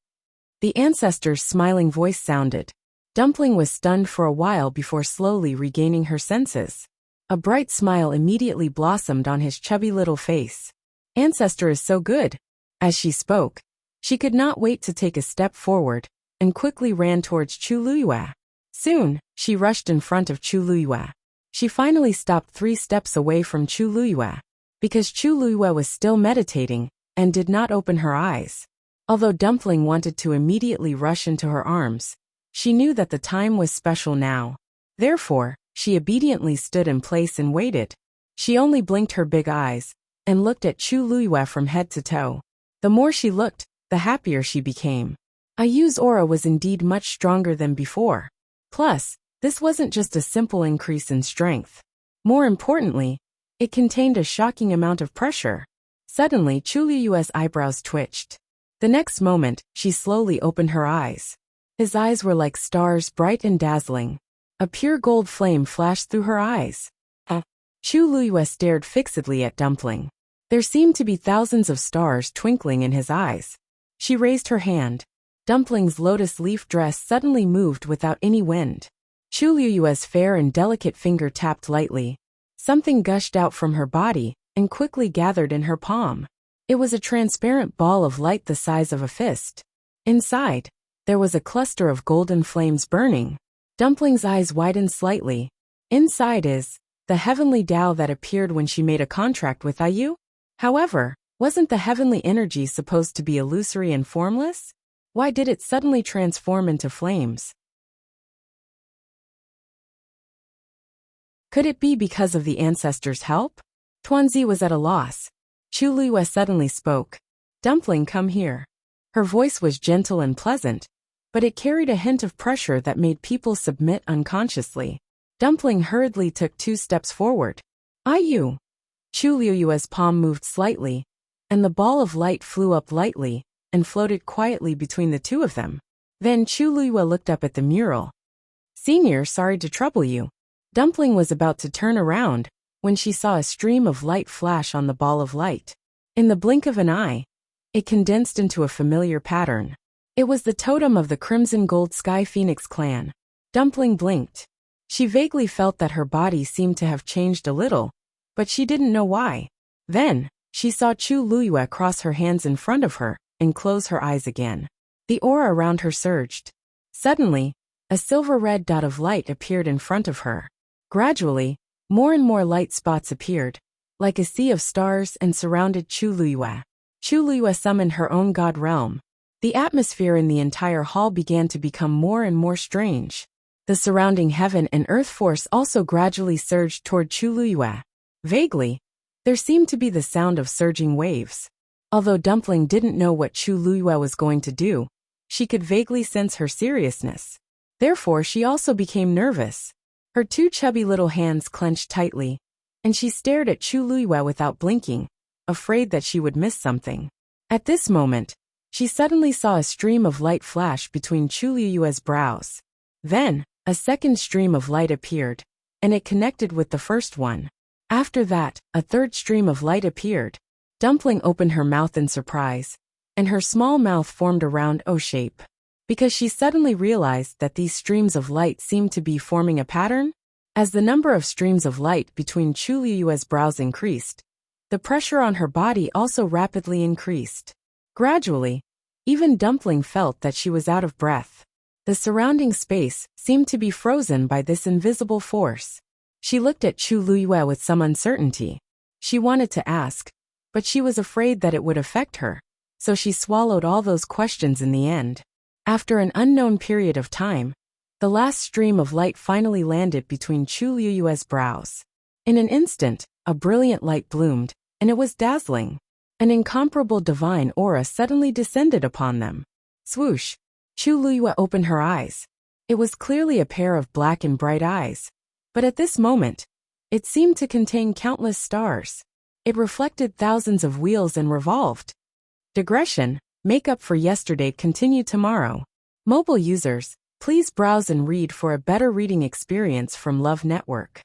The ancestor's smiling voice sounded. Dumpling was stunned for a while before slowly regaining her senses. A bright smile immediately blossomed on his chubby little face. Ancestor is so good. As she spoke, she could not wait to take a step forward, and quickly ran towards Chu Luyue. Soon, she rushed in front of Chu Luyue. She finally stopped 3 steps away from Chu Luyue, because Chu Luyue was still meditating, and did not open her eyes. Although Dumpling wanted to immediately rush into her arms, she knew that the time was special now. Therefore, she obediently stood in place and waited. She only blinked her big eyes, and looked at Chu Luyue from head to toe. The more she looked, the happier she became. Ayu's aura was indeed much stronger than before. Plus, this wasn't just a simple increase in strength. More importantly, it contained a shocking amount of pressure. Suddenly, Chu Luyue's eyebrows twitched. The next moment, she slowly opened her eyes. His eyes were like stars, bright and dazzling. A pure gold flame flashed through her eyes. Chu Luyue stared fixedly at Dumpling. There seemed to be thousands of stars twinkling in his eyes. She raised her hand. Dumpling's lotus leaf dress suddenly moved without any wind. Chu Luyue's fair and delicate finger tapped lightly. Something gushed out from her body, and quickly gathered in her palm. It was a transparent ball of light the size of a fist. Inside, there was a cluster of golden flames burning. Dumpling's eyes widened slightly. Inside is the heavenly Tao that appeared when she made a contract with Ayu? However, wasn't the heavenly energy supposed to be illusory and formless? Why did it suddenly transform into flames? Could it be because of the ancestors' help? Tuanzi was at a loss. Chu Luyue suddenly spoke. Dumpling, come here. Her voice was gentle and pleasant, but it carried a hint of pressure that made people submit unconsciously. Dumpling hurriedly took 2 steps forward. Ayu! Chu Luyue's palm moved slightly, and the ball of light flew up lightly, and floated quietly between the 2 of them. Then Chu Luyue looked up at the mural. Senior, sorry to trouble you. Dumpling was about to turn around, when she saw a stream of light flash on the ball of light. In the blink of an eye, it condensed into a familiar pattern. It was the totem of the Crimson Gold Sky Phoenix clan. Dumpling blinked. She vaguely felt that her body seemed to have changed a little, but she didn't know why. Then, she saw Chu Luyue cross her hands in front of her, and close her eyes again. The aura around her surged. Suddenly, a silver-red dot of light appeared in front of her. Gradually, more and more light spots appeared, like a sea of stars, and surrounded Chu Luyue. Chu Luyue summoned her own god realm. The atmosphere in the entire hall began to become more and more strange. The surrounding heaven and earth force also gradually surged toward Chu Luyue. Vaguely, there seemed to be the sound of surging waves. Although Dumpling didn't know what Chu Luyue was going to do, she could vaguely sense her seriousness. Therefore, she also became nervous. Her 2 chubby little hands clenched tightly, and she stared at Chu Luyue without blinking, afraid that she would miss something. At this moment, she suddenly saw a stream of light flash between Chu Luyue's brows. Then, a second stream of light appeared, and it connected with the first one. After that, a third stream of light appeared. Dumpling opened her mouth in surprise, and her small mouth formed a round O shape. Because she suddenly realized that these streams of light seemed to be forming a pattern. As the number of streams of light between Chu Luyue's brows increased, the pressure on her body also rapidly increased. Gradually, even Dumpling felt that she was out of breath. The surrounding space seemed to be frozen by this invisible force. She looked at Chu Luyue with some uncertainty. She wanted to ask, but she was afraid that it would affect her, so she swallowed all those questions in the end. After an unknown period of time, the last stream of light finally landed between Chu Luyue's brows. In an instant, a brilliant light bloomed, and it was dazzling. An incomparable divine aura suddenly descended upon them. Swoosh! Chu Luyue opened her eyes. It was clearly a pair of black and bright eyes. But at this moment, it seemed to contain countless stars. It reflected thousands of wheels and revolved. Digression, make up for yesterday, continue tomorrow. Mobile users, please browse and read for a better reading experience from Love Network.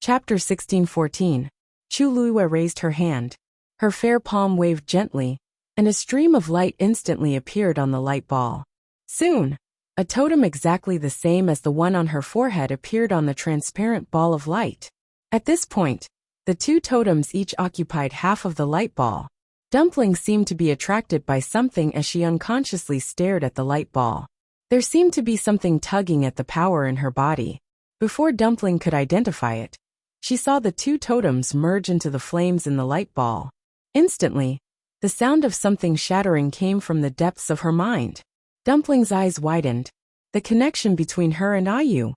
Chapter 1614. Chu Luyue raised her hand. Her fair palm waved gently, and a stream of light instantly appeared on the light ball. Soon, a totem exactly the same as the one on her forehead appeared on the transparent ball of light. At this point, the two totems each occupied half of the light ball. Dumpling seemed to be attracted by something as she unconsciously stared at the light ball. There seemed to be something tugging at the power in her body. Before Dumpling could identify it, she saw the two totems merge into the flames in the light ball. Instantly, the sound of something shattering came from the depths of her mind. Dumpling's eyes widened. The connection between her and Ayu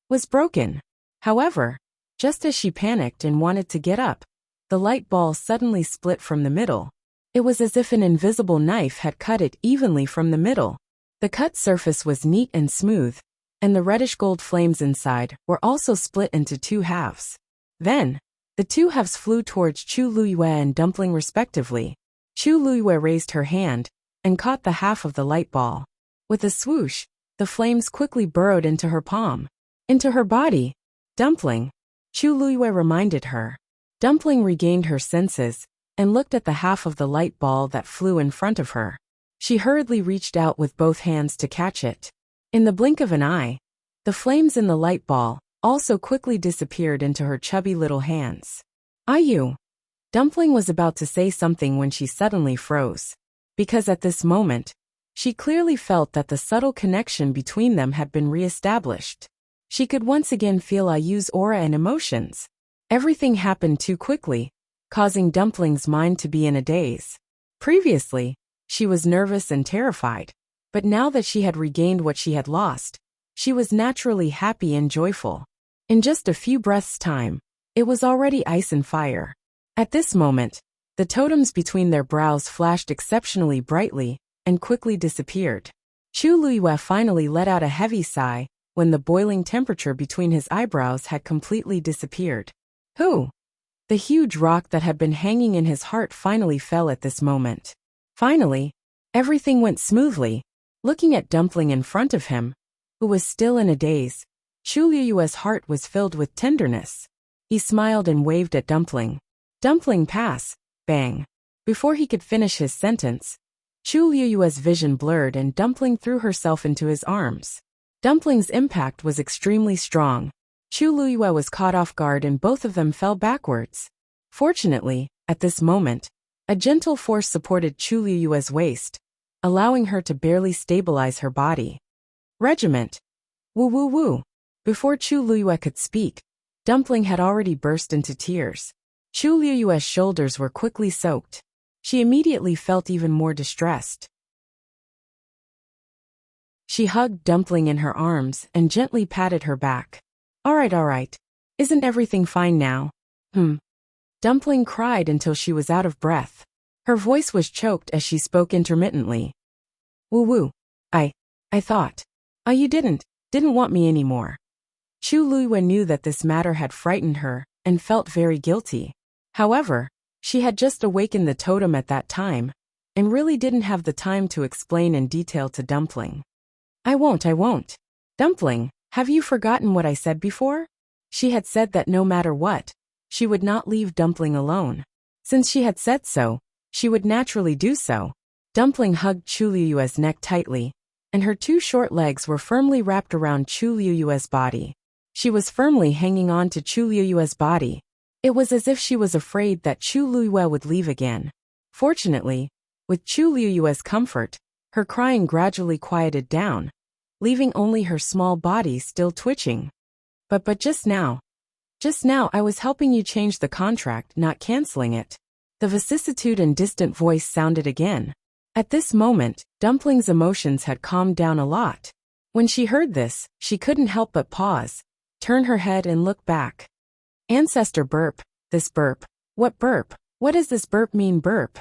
was broken. However, just as she panicked and wanted to get up, the light ball suddenly split from the middle. It was as if an invisible knife had cut it evenly from the middle. The cut surface was neat and smooth, and the reddish-gold flames inside were also split into two halves. Then, the two halves flew towards Chu Luiyue and Dumpling respectively. Chu Luiyue raised her hand and caught the half of the light ball. With a swoosh, the flames quickly burrowed into her palm. Into her body. Dumpling, Chu Luiyue reminded her. Dumpling regained her senses and looked at the half of the light ball that flew in front of her. She hurriedly reached out with both hands to catch it. In the blink of an eye, the flames in the light ball also quickly disappeared into her chubby little hands. Ayu. Dumpling was about to say something when she suddenly froze. Because at this moment, she clearly felt that the subtle connection between them had been re-established. She could once again feel Ayu's aura and emotions. Everything happened too quickly, causing Dumpling's mind to be in a daze. Previously, she was nervous and terrified, but now that she had regained what she had lost, she was naturally happy and joyful. In just a few breaths' time, it was already ice and fire. At this moment, the totems between their brows flashed exceptionally brightly and quickly disappeared. Chu Luiyue finally let out a heavy sigh when the boiling temperature between his eyebrows had completely disappeared. Who? The huge rock that had been hanging in his heart finally fell at this moment. Finally, everything went smoothly. Looking at Dumpling in front of him, who was still in a daze, Chu Luiyue's heart was filled with tenderness. He smiled and waved at Dumpling. Dumpling pass, bang. Before he could finish his sentence, Chu Luiyue's vision blurred and Dumpling threw herself into his arms. Dumpling's impact was extremely strong. Chu Luiyue was caught off guard and both of them fell backwards. Fortunately, at this moment, a gentle force supported Chu Luiyue's waist, allowing her to barely stabilize her body. Regiment. Woo woo woo. Before Chu Luiyue could speak, Dumpling had already burst into tears. Chu Luiyue's shoulders were quickly soaked. She immediately felt even more distressed. She hugged Dumpling in her arms and gently patted her back. All right. Isn't everything fine now? Dumpling cried until she was out of breath. Her voice was choked as she spoke intermittently. Woo woo. I thought. You didn't want me anymore. Chu Luiyue knew that this matter had frightened her and felt very guilty. However, she had just awakened the totem at that time and really didn't have the time to explain in detail to Dumpling. I won't. Dumpling, have you forgotten what I said before? She had said that no matter what, she would not leave Dumpling alone. Since she had said so, she would naturally do so. Dumpling hugged Chu Luiyue's neck tightly, and her two short legs were firmly wrapped around Chu Luiyue's body. She was firmly hanging on to Chu Luiyue's body. It was as if she was afraid that Chu Luiyue would leave again. Fortunately, with Chu Luiyue's comfort, her crying gradually quieted down, leaving only her small body still twitching. But just now I was helping you change the contract, not canceling it. The vicissitude and distant voice sounded again. At this moment, Dumpling's emotions had calmed down a lot. When she heard this, she couldn't help but pause, turn her head and look back. Ancestor burp, this burp. What burp? What does this burp mean burp?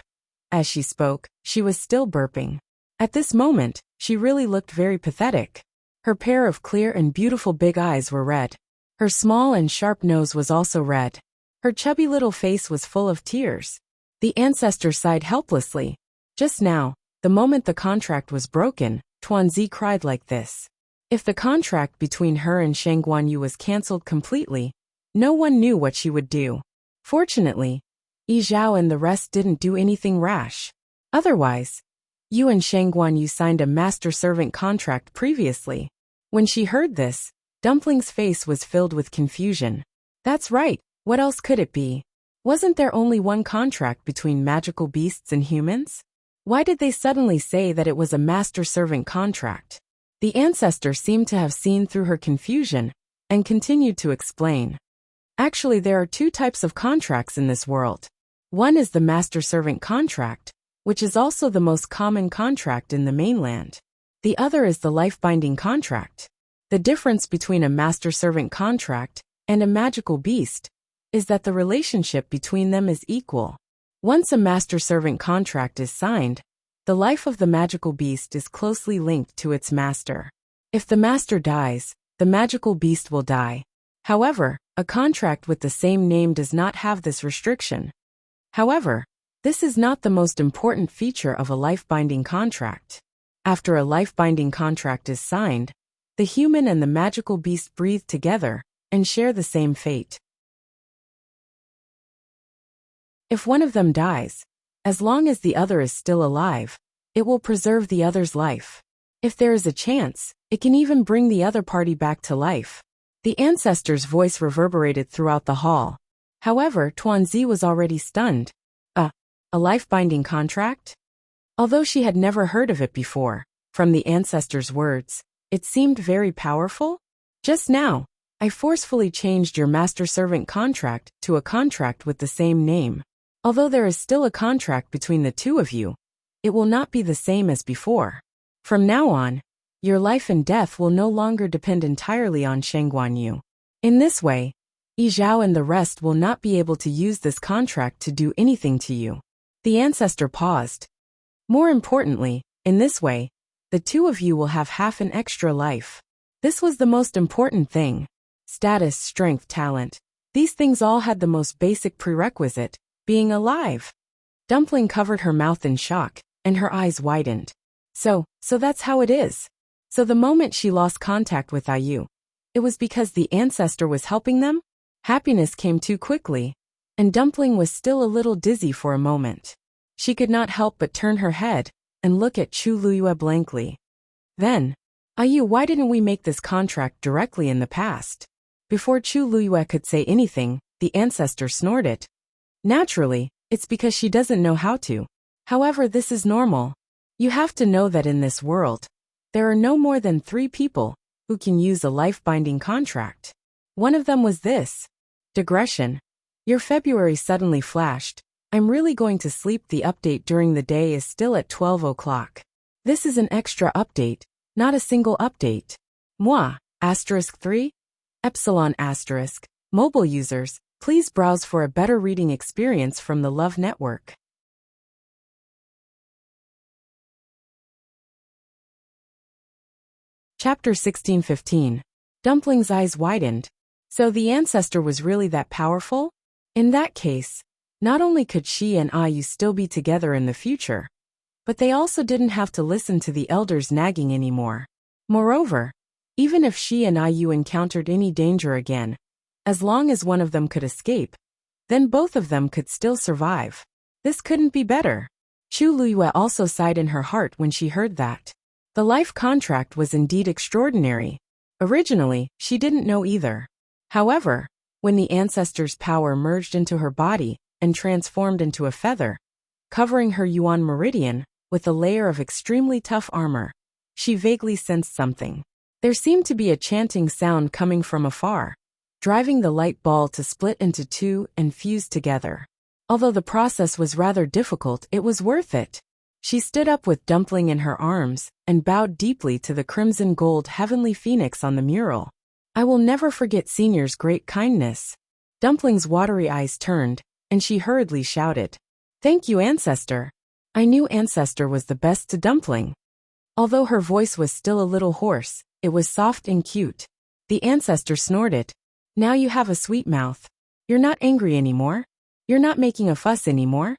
As she spoke, she was still burping. At this moment, she really looked very pathetic. Her pair of clear and beautiful big eyes were red. Her small and sharp nose was also red. Her chubby little face was full of tears. The ancestor sighed helplessly. Just now, the moment the contract was broken, Tuanzi cried like this. If the contract between her and Shang Guanyu was cancelled completely, no one knew what she would do. Fortunately, Yi Zhao and the rest didn't do anything rash. Otherwise, you and Shangguan Yu signed a master-servant contract previously. When she heard this, Dumpling's face was filled with confusion. That's right, what else could it be? Wasn't there only one contract between magical beasts and humans? Why did they suddenly say that it was a master-servant contract? The ancestor seemed to have seen through her confusion and continued to explain. Actually, there are two types of contracts in this world. One is the master-servant contract, which is also the most common contract in the mainland. The other is the life-binding contract. The difference between a master-servant contract and a magical beast is that the relationship between them is equal. Once a master-servant contract is signed, the life of the magical beast is closely linked to its master. If the master dies, the magical beast will die. However, a contract with the same name does not have this restriction. However, this is not the most important feature of a life-binding contract. After a life-binding contract is signed, the human and the magical beast breathe together and share the same fate. If one of them dies, as long as the other is still alive, it will preserve the other's life. If there is a chance, it can even bring the other party back to life. The ancestor's voice reverberated throughout the hall. However, Tuanzi was already stunned. A life-binding contract? Although she had never heard of it before, from the ancestor's words, it seemed very powerful. Just now, I forcefully changed your master-servant contract to a contract with the same name. Although there is still a contract between the two of you, it will not be the same as before. From now on, your life and death will no longer depend entirely on Shangguan Yu. In this way, Yi Zhao and the rest will not be able to use this contract to do anything to you. The ancestor paused. More importantly, in this way, the two of you will have half an extra life. This was the most important thing. Status, strength, talent. These things all had the most basic prerequisite, being alive. Dumpling covered her mouth in shock, and her eyes widened. So that's how it is. So the moment she lost contact with Ayu, it was because the ancestor was helping them? Happiness came too quickly, and Dumpling was still a little dizzy for a moment. She could not help but turn her head and look at Chu Luyue blankly. Then, Ayu, why didn't we make this contract directly in the past? Before Chu Luyue could say anything, the ancestor snorted. Naturally, it's because she doesn't know how to. However, this is normal. You have to know that in this world, there are no more than 3 people who can use a life-binding contract. One of them was this. Digression. Your February suddenly flashed. I'm really going to sleep. The update during the day is still at 12 o'clock. This is an extra update, not a single update. Moi, *3, Epsilon *. Mobile users, please browse for a better reading experience from the Love Network. Chapter 16:15. Dumpling's eyes widened. So the ancestor was really that powerful? In that case, not only could she and Ayu still be together in the future, but they also didn't have to listen to the elders nagging anymore. Moreover, even if she and Ayu encountered any danger again, as long as one of them could escape, then both of them could still survive. This couldn't be better. Chu Luyue also sighed in her heart when she heard that. The life contract was indeed extraordinary. Originally, she didn't know either. However, when the ancestor's power merged into her body and transformed into a feather, covering her Yuan meridian with a layer of extremely tough armor, she vaguely sensed something. There seemed to be a chanting sound coming from afar, driving the light ball to split into 2 and fuse together. Although the process was rather difficult, it was worth it. She stood up with Dumpling in her arms and bowed deeply to the crimson gold heavenly phoenix on the mural. I will never forget Senior's great kindness. Dumpling's watery eyes turned, and she hurriedly shouted, "Thank you, Ancestor." I knew Ancestor was the best to Dumpling. Although her voice was still a little hoarse, it was soft and cute. The Ancestor snorted. Now you have a sweet mouth. You're not angry anymore? You're not making a fuss anymore?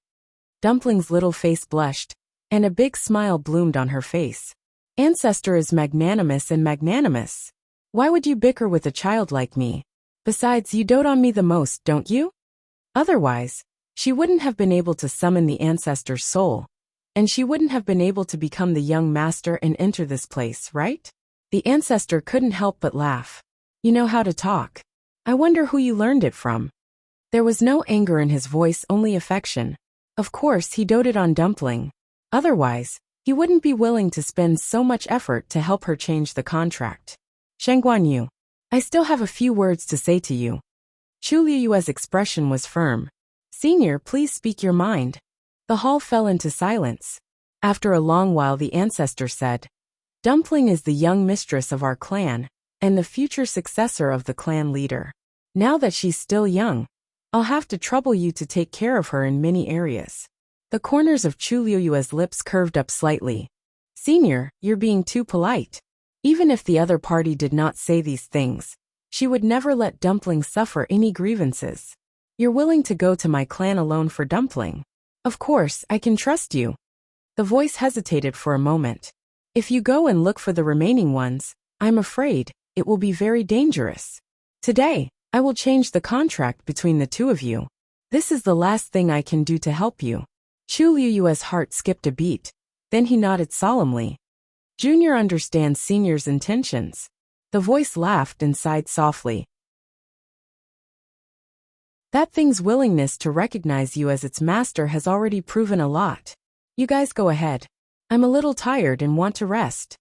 Dumpling's little face blushed, and a big smile bloomed on her face. Ancestor is magnanimous and magnanimous. Why would you bicker with a child like me? Besides, you dote on me the most, don't you? Otherwise, She wouldn't have been able to summon the ancestor's soul, and she wouldn't have been able to become the young master and enter this place, right? The ancestor couldn't help but laugh. You know how to talk. I wonder who you learned it from. There was no anger in his voice, only affection. Of course, he doted on Dumpling. Otherwise, he wouldn't be willing to spend so much effort to help her change the contract. Shengguan Yu, I still have a few words to say to you. Chu Liyue's expression was firm. Senior, please speak your mind. The hall fell into silence. After a long while, the ancestor said, Dumpling is the young mistress of our clan, and the future successor of the clan leader. Now that she's still young, I'll have to trouble you to take care of her in many areas. The corners of Chu Liyue's lips curved up slightly. Senior, you're being too polite. Even if the other party did not say these things, she would never let Dumpling suffer any grievances. You're willing to go to my clan alone for Dumpling. Of course, I can trust you. The voice hesitated for a moment. If you go and look for the remaining ones, I'm afraid it will be very dangerous. Today, I will change the contract between the two of you. This is the last thing I can do to help you. Chu Liyue's heart skipped a beat. Then he nodded solemnly. Junior understands Senior's intentions. The voice laughed and sighed softly. That thing's willingness to recognize you as its master has already proven a lot. You guys go ahead. I'm a little tired and want to rest.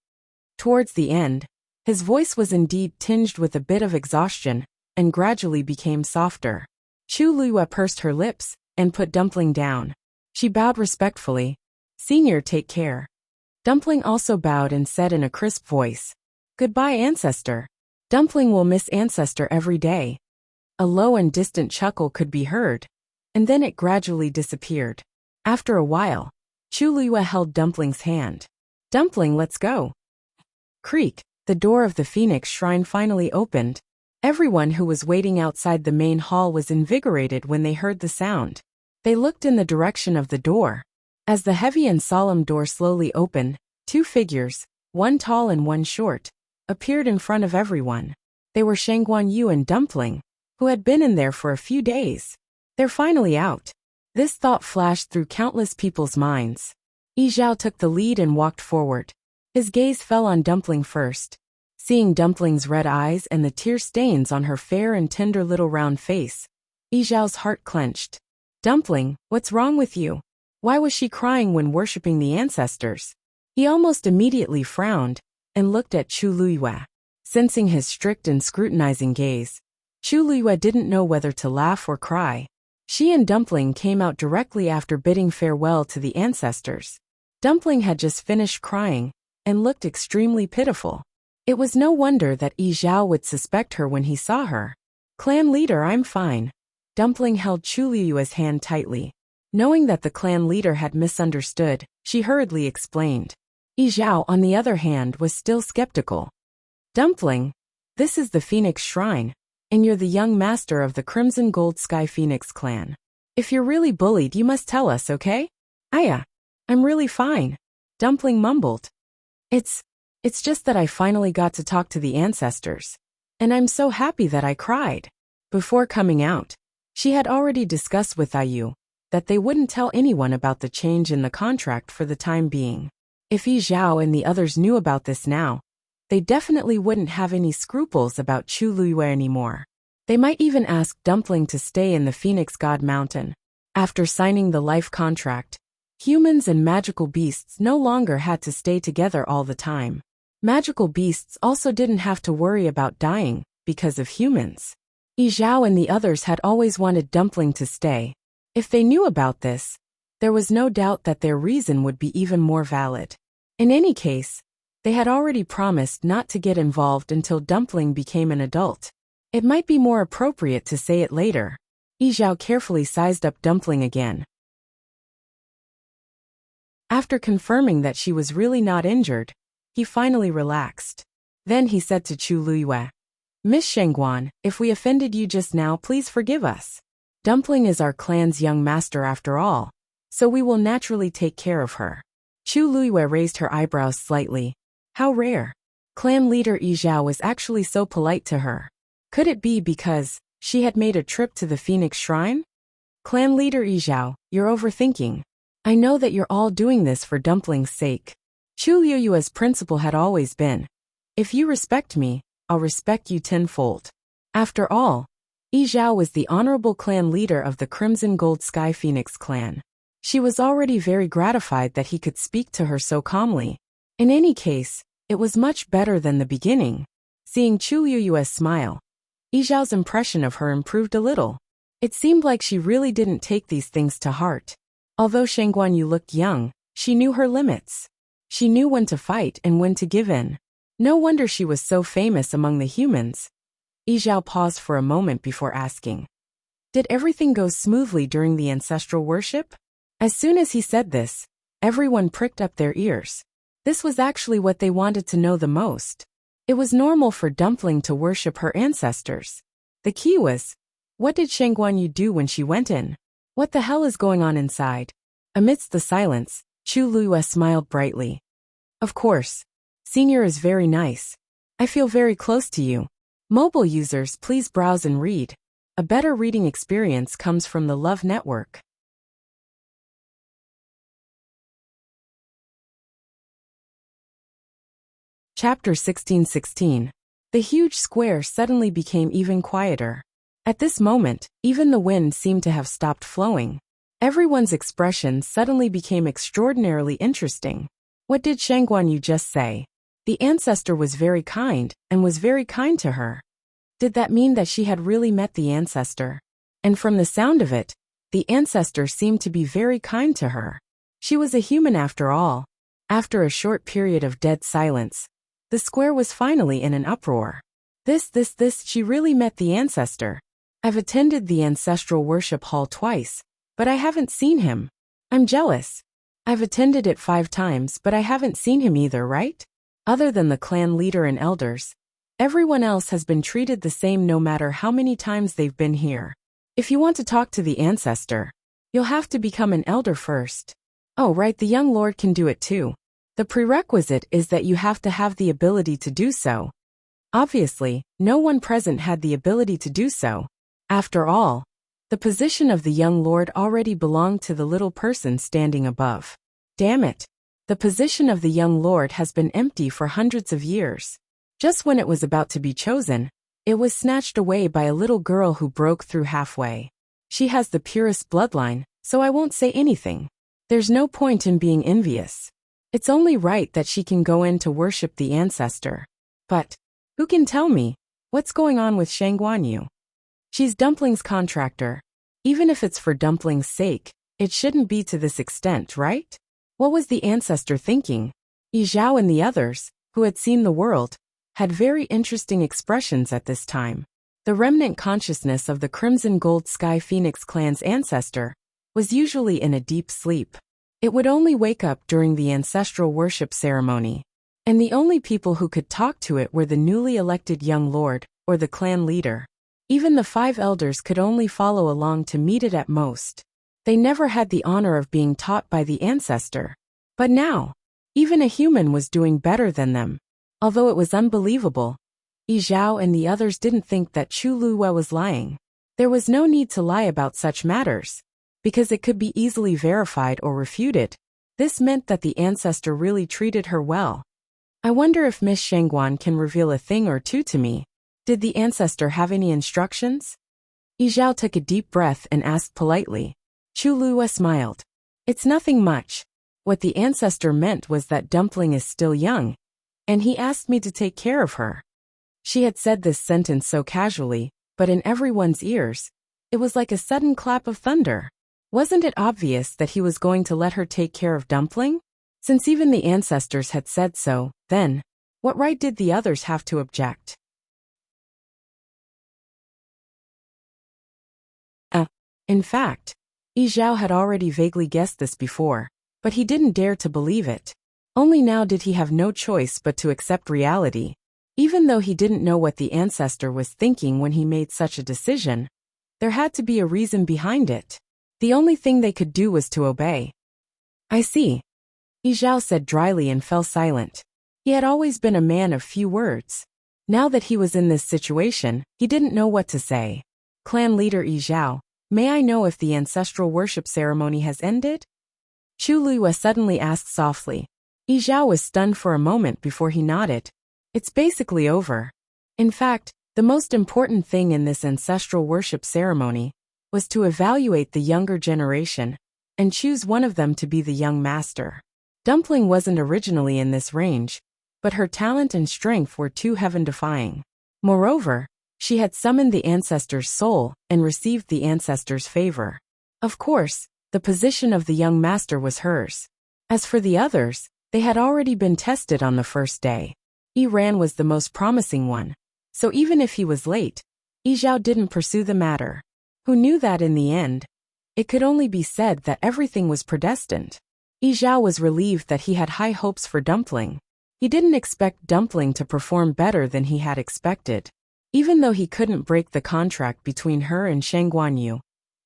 Towards the end, his voice was indeed tinged with a bit of exhaustion, and gradually became softer. Chu Liyue pursed her lips and put Dumpling down. She bowed respectfully. Senior, take care. Dumpling also bowed and said in a crisp voice, Goodbye, Ancestor. Dumpling will miss Ancestor every day. A low and distant chuckle could be heard, and then it gradually disappeared. After a while, Chu Liyue held Dumpling's hand. Dumpling, let's go. Creak, the door of the Phoenix Shrine finally opened. Everyone who was waiting outside the main hall was invigorated when they heard the sound. They looked in the direction of the door. As the heavy and solemn door slowly opened, two figures, one tall and one short, appeared in front of everyone. They were Shengguan Yu and Dumpling, who had been in there for a few days. They're finally out. This thought flashed through countless people's minds. Yi Zhao took the lead and walked forward. His gaze fell on Dumpling first. Seeing Dumpling's red eyes and the tear stains on her fair and tender little round face, Yi Zhao's heart clenched. Dumpling, what's wrong with you? Why was she crying when worshipping the ancestors? He almost immediately frowned and looked at Chu Liyue. Sensing his strict and scrutinizing gaze, Chu Liyue didn't know whether to laugh or cry. She and Dumpling came out directly after bidding farewell to the ancestors. Dumpling had just finished crying and looked extremely pitiful. It was no wonder that Yi Zhao would suspect her when he saw her. Clan leader, I'm fine. Dumpling held Chu Liyue's hand tightly. Knowing that the clan leader had misunderstood, she hurriedly explained. Yi Zhao, on the other hand, was still skeptical. Dumpling, this is the Phoenix Shrine, and you're the young master of the Crimson Gold Sky Phoenix clan. If you're really bullied, you must tell us, okay? I'm really fine. Dumpling mumbled. It's just that I finally got to talk to the ancestors. And I'm so happy that I cried. Before coming out, she had already discussed with Ayu that they wouldn't tell anyone about the change in the contract for the time being. If Yi Zhao and the others knew about this now, they definitely wouldn't have any scruples about Chu Liyue anymore. They might even ask Dumpling to stay in the Phoenix God Mountain. After signing the life contract, humans and magical beasts no longer had to stay together all the time. Magical beasts also didn't have to worry about dying because of humans. Yi Zhao and the others had always wanted Dumpling to stay. If they knew about this, there was no doubt that their reason would be even more valid. In any case, they had already promised not to get involved until Dumpling became an adult. It might be more appropriate to say it later. Yi Zhao carefully sized up Dumpling again. After confirming that she was really not injured, he finally relaxed. Then he said to Chu Liyue, Miss Shengguan, if we offended you just now, please forgive us. Dumpling is our clan's young master after all, so we will naturally take care of her. Chu Liyue raised her eyebrows slightly. How rare. Clan leader Yi Zhao was actually so polite to her. Could it be because she had made a trip to the Phoenix Shrine? Clan leader Yi Zhao, you're overthinking. I know that you're all doing this for Dumpling's sake. Chu Liyue's principle had always been, if you respect me, I'll respect you tenfold. After all, Yi Zhao was the honorable clan leader of the Crimson Gold Sky Phoenix clan. She was already very gratified that he could speak to her so calmly. In any case, it was much better than the beginning. Seeing Chu Liyue's smile, Yi Zhao's impression of her improved a little. It seemed like she really didn't take these things to heart. Although Shang Guanyu looked young, she knew her limits. She knew when to fight and when to give in. No wonder she was so famous among the humans. Yi Zhao paused for a moment before asking, did everything go smoothly during the ancestral worship? As soon as he said this, everyone pricked up their ears. This was actually what they wanted to know the most. It was normal for Dumpling to worship her ancestors. The key was, what did Shang Guanyu do when she went in? What the hell is going on inside? Amidst the silence, Chu Liyue smiled brightly. Of course. Senior is very nice. I feel very close to you. Mobile users, please browse and read. A better reading experience comes from the Love Network. Chapter 16:16. The huge square suddenly became even quieter. At this moment, even the wind seemed to have stopped flowing. Everyone's expression suddenly became extraordinarily interesting. What did Shang Guanyu just say? The ancestor was very kind, and was very kind to her. Did that mean that she had really met the ancestor? And from the sound of it, the ancestor seemed to be very kind to her. She was a human after all. After a short period of dead silence, the square was finally in an uproar. She really met the ancestor. I've attended the ancestral worship hall twice, but I haven't seen him. I'm jealous. I've attended it 5 times, but I haven't seen him either, right? Other than the clan leader and elders, everyone else has been treated the same no matter how many times they've been here. If you want to talk to the ancestor, you'll have to become an elder first. Oh right, the young lord can do it too. The prerequisite is that you have to have the ability to do so. Obviously, no one present had the ability to do so. After all, the position of the young lord already belonged to the little person standing above. Damn it. The position of the young lord has been empty for hundreds of years. Just when it was about to be chosen, it was snatched away by a little girl who broke through halfway. She has the purest bloodline, so I won't say anything. There's no point in being envious. It's only right that she can go in to worship the ancestor. But who can tell me what's going on with Shang Guanyu? She's Dumpling's contractor. Even if it's for Dumpling's sake, it shouldn't be to this extent, right? What was the ancestor thinking? Yi Zhao and the others, who had seen the world, had very interesting expressions at this time. The remnant consciousness of the Crimson Gold Sky Phoenix clan's ancestor was usually in a deep sleep. It would only wake up during the ancestral worship ceremony, and the only people who could talk to it were the newly elected young lord, or the clan leader. Even the 5 elders could only follow along to meet it at most. They never had the honor of being taught by the ancestor. But now, even a human was doing better than them. Although it was unbelievable, Yi Zhao and the others didn't think that Chu Liyue was lying. There was no need to lie about such matters, because it could be easily verified or refuted. This meant that the ancestor really treated her well. I wonder if Miss Shangguan can reveal a thing or two to me. Did the ancestor have any instructions? Yi Zhao took a deep breath and asked politely. Chu Liyue smiled. It's nothing much. What the ancestor meant was that Dumpling is still young, and he asked me to take care of her. She had said this sentence so casually, but in everyone's ears, it was like a sudden clap of thunder. Wasn't it obvious that he was going to let her take care of Dumpling? Since even the ancestors had said so, then, what right did the others have to object? In fact, Yi Zhao had already vaguely guessed this before, but he didn't dare to believe it. Only now did he have no choice but to accept reality. Even though he didn't know what the ancestor was thinking when he made such a decision, there had to be a reason behind it. The only thing they could do was to obey. I see. Yi Zhao said dryly and fell silent. He had always been a man of few words. Now that he was in this situation, he didn't know what to say. Clan leader Yi Zhao, May I know if the ancestral worship ceremony has ended? Chu Luiyue suddenly asked softly. Yi Zhao was stunned for a moment before he nodded. It's basically over. In fact, the most important thing in this ancestral worship ceremony was to evaluate the younger generation and choose one of them to be the young master. Dumpling wasn't originally in this range, but her talent and strength were too heaven-defying. Moreover, she had summoned the ancestor's soul and received the ancestor's favor. Of course, the position of the young master was hers. As for the others, they had already been tested on the first day. Yi Ran was the most promising one, so even if he was late, Yi Zhao didn't pursue the matter. Who knew that in the end, it could only be said that everything was predestined. Yi Zhao was relieved that he had high hopes for Dumpling. He didn't expect Dumpling to perform better than he had expected, even though he couldn't break the contract between her and Shang Guanyu.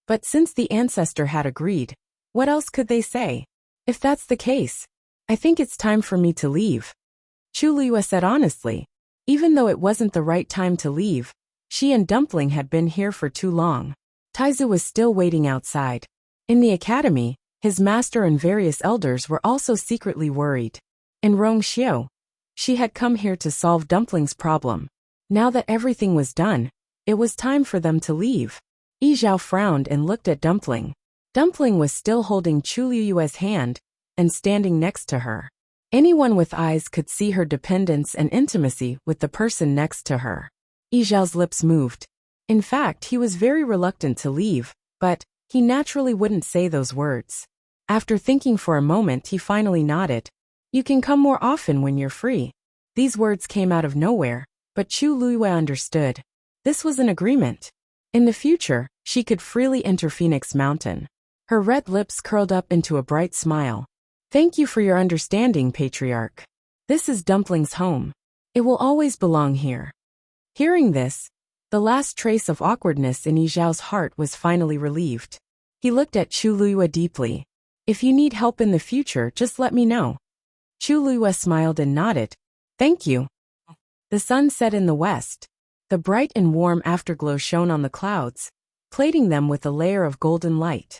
But since the ancestor had agreed, what else could they say? If that's the case, I think it's time for me to leave. Chu Luiyue said honestly. Even though it wasn't the right time to leave, she and Dumpling had been here for too long. Taizu was still waiting outside. In the academy, his master and various elders were also secretly worried. And Rong Xiu, she had come here to solve Dumpling's problem. Now that everything was done, it was time for them to leave. Yi Zhao frowned and looked at Dumpling. Dumpling was still holding Chu Luiyue's hand and standing next to her. Anyone with eyes could see her dependence and intimacy with the person next to her. Yi Zhao's lips moved. In fact, he was very reluctant to leave, but he naturally wouldn't say those words. After thinking for a moment, he finally nodded. You can come more often when you're free. These words came out of nowhere, but Chu Luiyue understood. This was an agreement. In the future, she could freely enter Phoenix Mountain. Her red lips curled up into a bright smile. Thank you for your understanding, Patriarch. This is Dumpling's home. It will always belong here. Hearing this, the last trace of awkwardness in Yi Zhao's heart was finally relieved. He looked at Chu Luiyue deeply. If you need help in the future, just let me know. Chu Luiyue smiled and nodded. Thank you. The sun set in the west. The bright and warm afterglow shone on the clouds, plating them with a layer of golden light.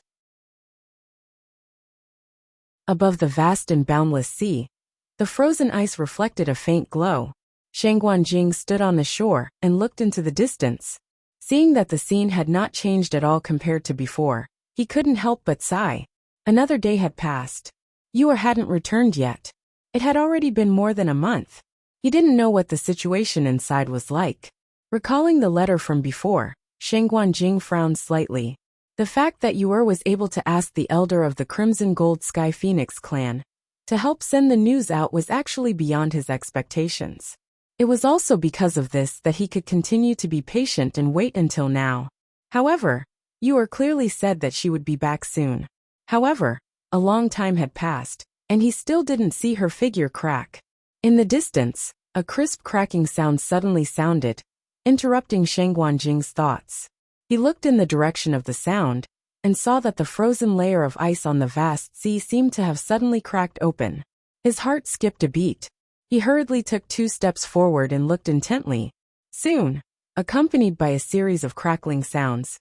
Above the vast and boundless sea, the frozen ice reflected a faint glow. Shang Guanjing stood on the shore and looked into the distance. Seeing that the scene had not changed at all compared to before, he couldn't help but sigh. Another day had passed. Yuer hadn't returned yet. It had already been more than a month. He didn't know what the situation inside was like. Recalling the letter from before, Shang Guanjing frowned slightly. The fact that Yuer was able to ask the elder of the Crimson Gold Sky Phoenix clan to help send the news out was actually beyond his expectations. It was also because of this that he could continue to be patient and wait until now. However, Yuer clearly said that she would be back soon. However, a long time had passed, and he still didn't see her figure crack. In the distance, a crisp cracking sound suddenly sounded, interrupting Shang Guanjing's thoughts. He looked in the direction of the sound and saw that the frozen layer of ice on the vast sea seemed to have suddenly cracked open. His heart skipped a beat. He hurriedly took 2 steps forward and looked intently. Soon, accompanied by a series of crackling sounds,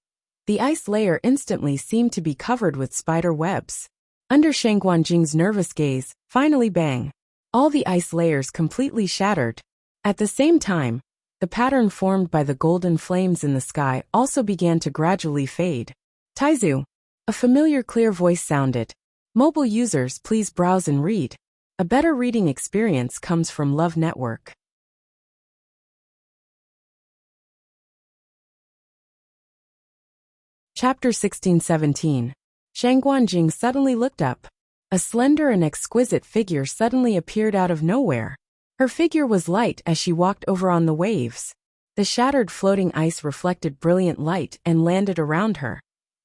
the ice layer instantly seemed to be covered with spider webs. Under Shang Guanjing's nervous gaze, finally bang! All the ice layers completely shattered. At the same time, the pattern formed by the golden flames in the sky also began to gradually fade. Taizu, a familiar clear voice sounded. Mobile users, please browse and read. A better reading experience comes from Love Network. Chapter 16-17. Shang Guanjing suddenly looked up. A slender and exquisite figure suddenly appeared out of nowhere. Her figure was light as she walked over on the waves. The shattered floating ice reflected brilliant light and landed around her,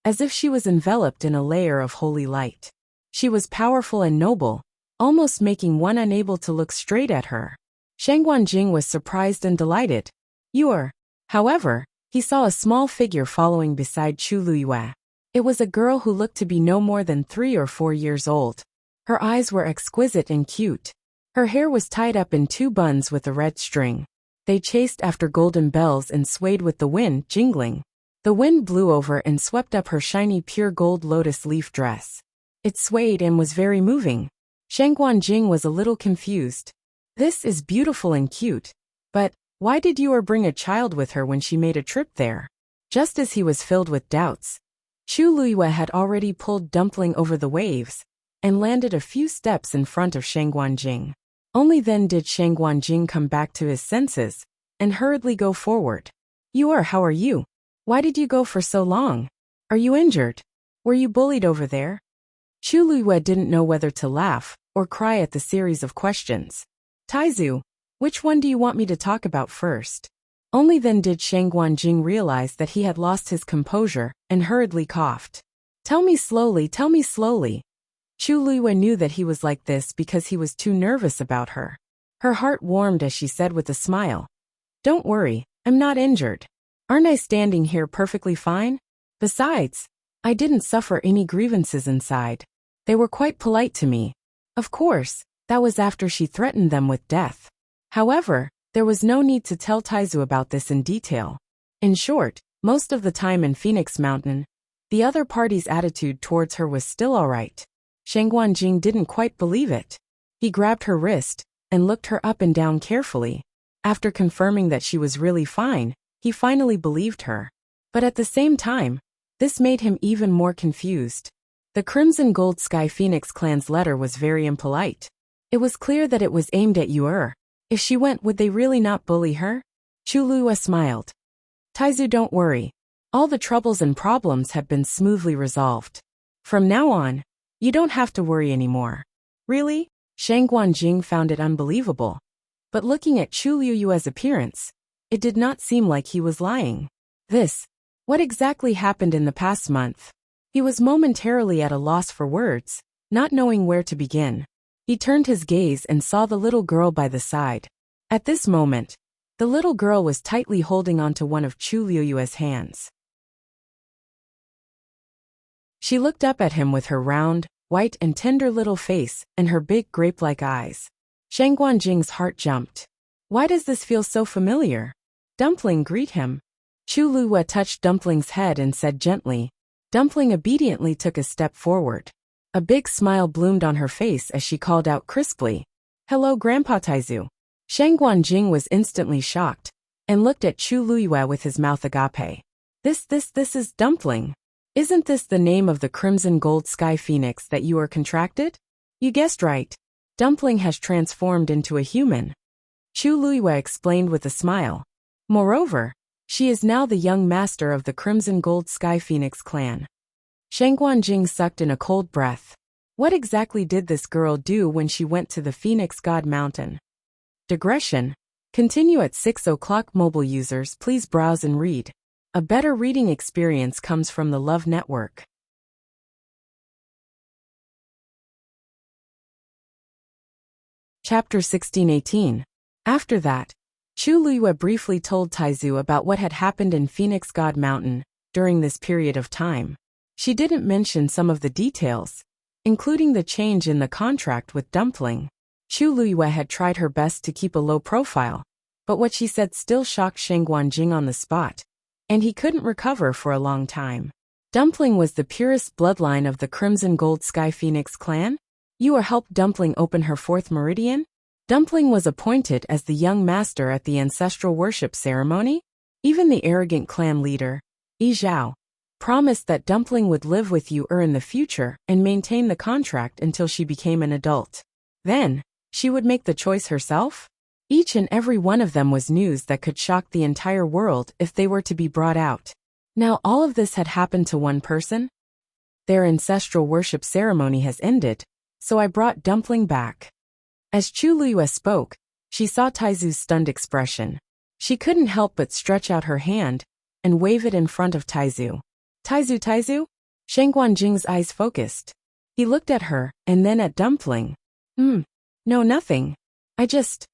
as if she was enveloped in a layer of holy light. She was powerful and noble, almost making one unable to look straight at her. Shang Guanjing was surprised and delighted. Yuer. However, he saw a small figure following beside Chu Luiyue. It was a girl who looked to be no more than 3 or 4 years old. Her eyes were exquisite and cute. Her hair was tied up in 2 buns with a red string. They chased after golden bells and swayed with the wind, jingling. The wind blew over and swept up her shiny pure gold lotus leaf dress. It swayed and was very moving. Shang Guanjing was a little confused. This is beautiful and cute. But why did you bring a child with her when she made a trip there? Just as he was filled with doubts, Chu Luiyue had already pulled Dumpling over the waves and landed a few steps in front of Shang Guanjing. Only then did Shang Guanjing come back to his senses and hurriedly go forward. How are you? Why did you go for so long? Are you injured? Were you bullied over there? Chu Luiyue didn't know whether to laugh or cry at the series of questions. Taizu, which one do you want me to talk about first? Only then did Shang Guanjing realize that he had lost his composure and hurriedly coughed. Tell me slowly, tell me slowly. Chu Luiyue knew that he was like this because he was too nervous about her. Her heart warmed as she said with a smile. Don't worry, I'm not injured. Aren't I standing here perfectly fine? Besides, I didn't suffer any grievances inside. They were quite polite to me. Of course, that was after she threatened them with death. However, there was no need to tell Taizu about this in detail. In short, most of the time in Phoenix Mountain, the other party's attitude towards her was still alright. Shang Guanjing didn't quite believe it. He grabbed her wrist and looked her up and down carefully. After confirming that she was really fine, he finally believed her. But at the same time, this made him even more confused. The Crimson Gold Sky Phoenix clan's letter was very impolite. It was clear that it was aimed at Yu. If she went, would they really not bully her? Chu Luiyue smiled. Taizu, don't worry. All the troubles and problems have been smoothly resolved. From now on, you don't have to worry anymore. Really? Shang Guanjing found it unbelievable. But looking at Chu Luiyue's appearance, it did not seem like he was lying. What exactly happened in the past month? He was momentarily at a loss for words, not knowing where to begin. He turned his gaze and saw the little girl by the side. At this moment, the little girl was tightly holding onto one of Chu Luiyue's hands. She looked up at him with her round, white and tender little face and her big grape-like eyes. Shang Guanjing's heart jumped. Why does this feel so familiar? Dumpling, greet him. Chu Luiyue touched Dumpling's head and said gently. Dumpling obediently took a step forward. A big smile bloomed on her face as she called out crisply. Hello, Grandpa Taizu. Shang Guanjing was instantly shocked and looked at Chu Luiyue with his mouth agape. This is Dumpling. Isn't this the name of the Crimson Gold Sky Phoenix that you are contracted? You guessed right. Dumpling has transformed into a human. Chu Luiyue explained with a smile. Moreover, she is now the young master of the Crimson Gold Sky Phoenix clan. Shang Guanjing sucked in a cold breath. What exactly did this girl do when she went to the Phoenix God Mountain? Digression. Continue at 6 o'clock. Mobile users, please browse and read. A better reading experience comes from the Love Network. Chapter 1618. After that, Chu Luiyue briefly told Taizu about what had happened in Phoenix God Mountain during this period of time. She didn't mention some of the details, including the change in the contract with Dumpling. Chu Luiyue had tried her best to keep a low profile, but what she said still shocked Shang Guanjing on the spot, and he couldn't recover for a long time. Dumpling was the purest bloodline of the Crimson Gold Sky Phoenix clan? You helped Dumpling open her fourth meridian? Dumpling was appointed as the young master at the ancestral worship ceremony? Even the arrogant clan leader, Yi Zhao, promised that Dumpling would live with you in the future and maintain the contract until she became an adult. Then, she would make the choice herself? Each and every one of them was news that could shock the entire world if they were to be brought out. Now all of this had happened to one person? Their ancestral worship ceremony has ended, so I brought Dumpling back. As Chu Luiyue spoke, she saw Taizu's stunned expression. She couldn't help but stretch out her hand and wave it in front of Taizu. Taizu? Shang Guanjing's eyes focused. He looked at her and then at Dumpling. No, nothing. I just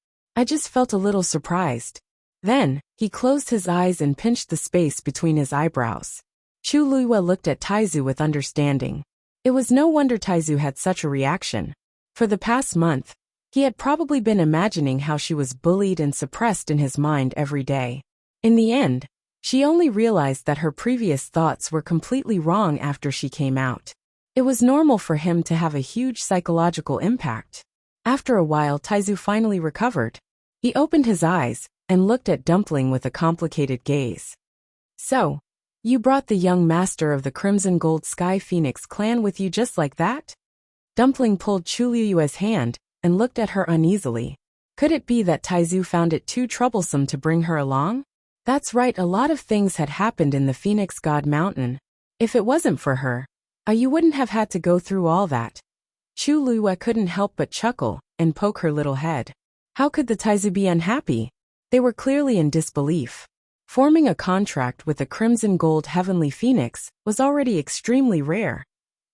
felt a little surprised. Then, he closed his eyes and pinched the space between his eyebrows. Chu Luiyue looked at Taizu with understanding. It was no wonder Taizu had such a reaction. For the past month, he had probably been imagining how she was bullied and suppressed in his mind every day. In the end, She only realized that her previous thoughts were completely wrong after she came out. It was normal for him to have a huge psychological impact. After a while, Taizu finally recovered. He opened his eyes and looked at Dumpling with a complicated gaze. So, you brought the young master of the Crimson Gold Sky Phoenix clan with you just like that? Dumpling pulled Chuluyue's hand and looked at her uneasily. Could it be that Taizu found it too troublesome to bring her along? That's right, a lot of things had happened in the Phoenix God Mountain. If it wasn't for her, you wouldn't have had to go through all that. Chuluyue couldn't help but chuckle and poke her little head. How could the Taizu be unhappy? They were clearly in disbelief. Forming a contract with the Crimson Gold Heavenly Phoenix was already extremely rare.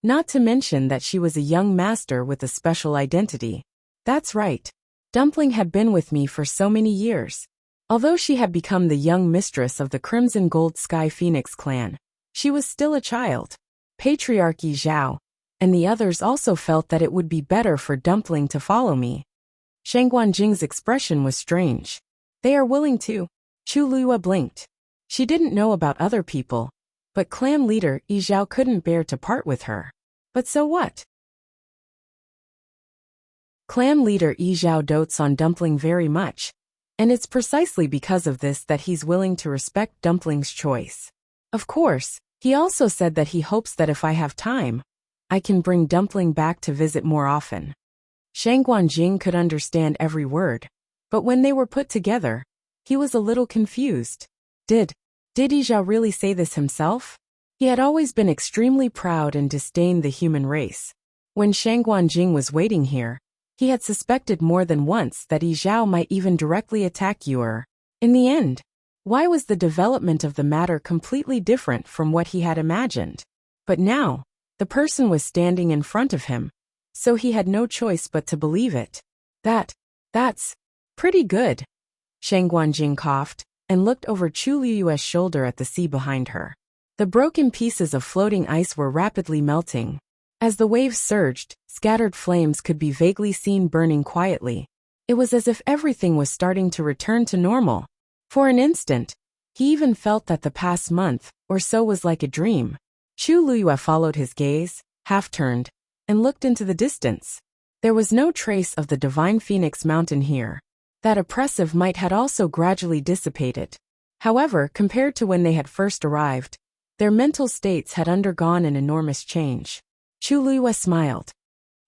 Not to mention that she was a young master with a special identity. That's right. Dumpling had been with me for so many years. Although she had become the young mistress of the Crimson Gold Sky Phoenix clan, she was still a child. Patriarchy Zhao and the others also felt that it would be better for Dumpling to follow me. Shang Guanjing's expression was strange. They are willing to. Chuluyue blinked. She didn't know about other people, but clan leader Yi Zhao couldn't bear to part with her. But so what? Clan leader Yi Zhao dotes on Dumpling very much, and it's precisely because of this that he's willing to respect Dumpling's choice. Of course, he also said that he hopes that if I have time, I can bring Dumpling back to visit more often. Shang Guanjing could understand every word, but when they were put together, he was a little confused. Did Yi Zhao really say this himself? He had always been extremely proud and disdained the human race. When Shang Guanjing was waiting here, he had suspected more than once that Yi Zhao might even directly attack Yuer. In the end, why was the development of the matter completely different from what he had imagined? But now, the person was standing in front of him, so he had no choice but to believe it. That's pretty good. Shang Guanjing coughed and looked over Chuluyue's shoulder at the sea behind her. The broken pieces of floating ice were rapidly melting. As the waves surged, scattered flames could be vaguely seen burning quietly. It was as if everything was starting to return to normal. For an instant, he even felt that the past month or so was like a dream. Chuluyue followed his gaze, half-turned, and looked into the distance. There was no trace of the divine Phoenix Mountain here. That oppressive might had also gradually dissipated. However, compared to when they had first arrived, their mental states had undergone an enormous change. Chuluyue smiled.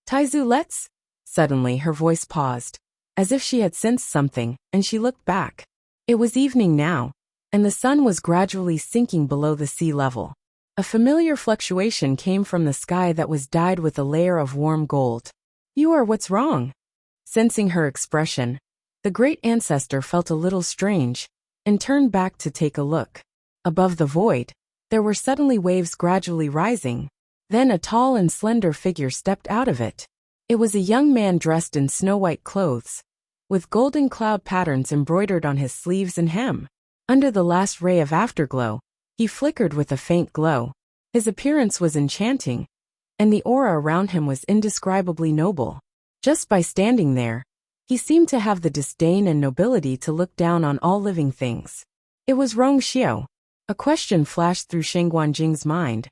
Taizu, let's... Suddenly her voice paused, as if she had sensed something, and she looked back. It was evening now, and the sun was gradually sinking below the sea level. A familiar fluctuation came from the sky that was dyed with a layer of warm gold. You are what's wrong? Sensing her expression, the great ancestor felt a little strange, and turned back to take a look. Above the void, there were suddenly waves gradually rising. Then a tall and slender figure stepped out of it. It was a young man dressed in snow-white clothes, with golden cloud patterns embroidered on his sleeves and hem. Under the last ray of afterglow, he flickered with a faint glow. His appearance was enchanting, and the aura around him was indescribably noble. Just by standing there, he seemed to have the disdain and nobility to look down on all living things. It was Rong Xiao. A question flashed through Shang Guanjing's mind.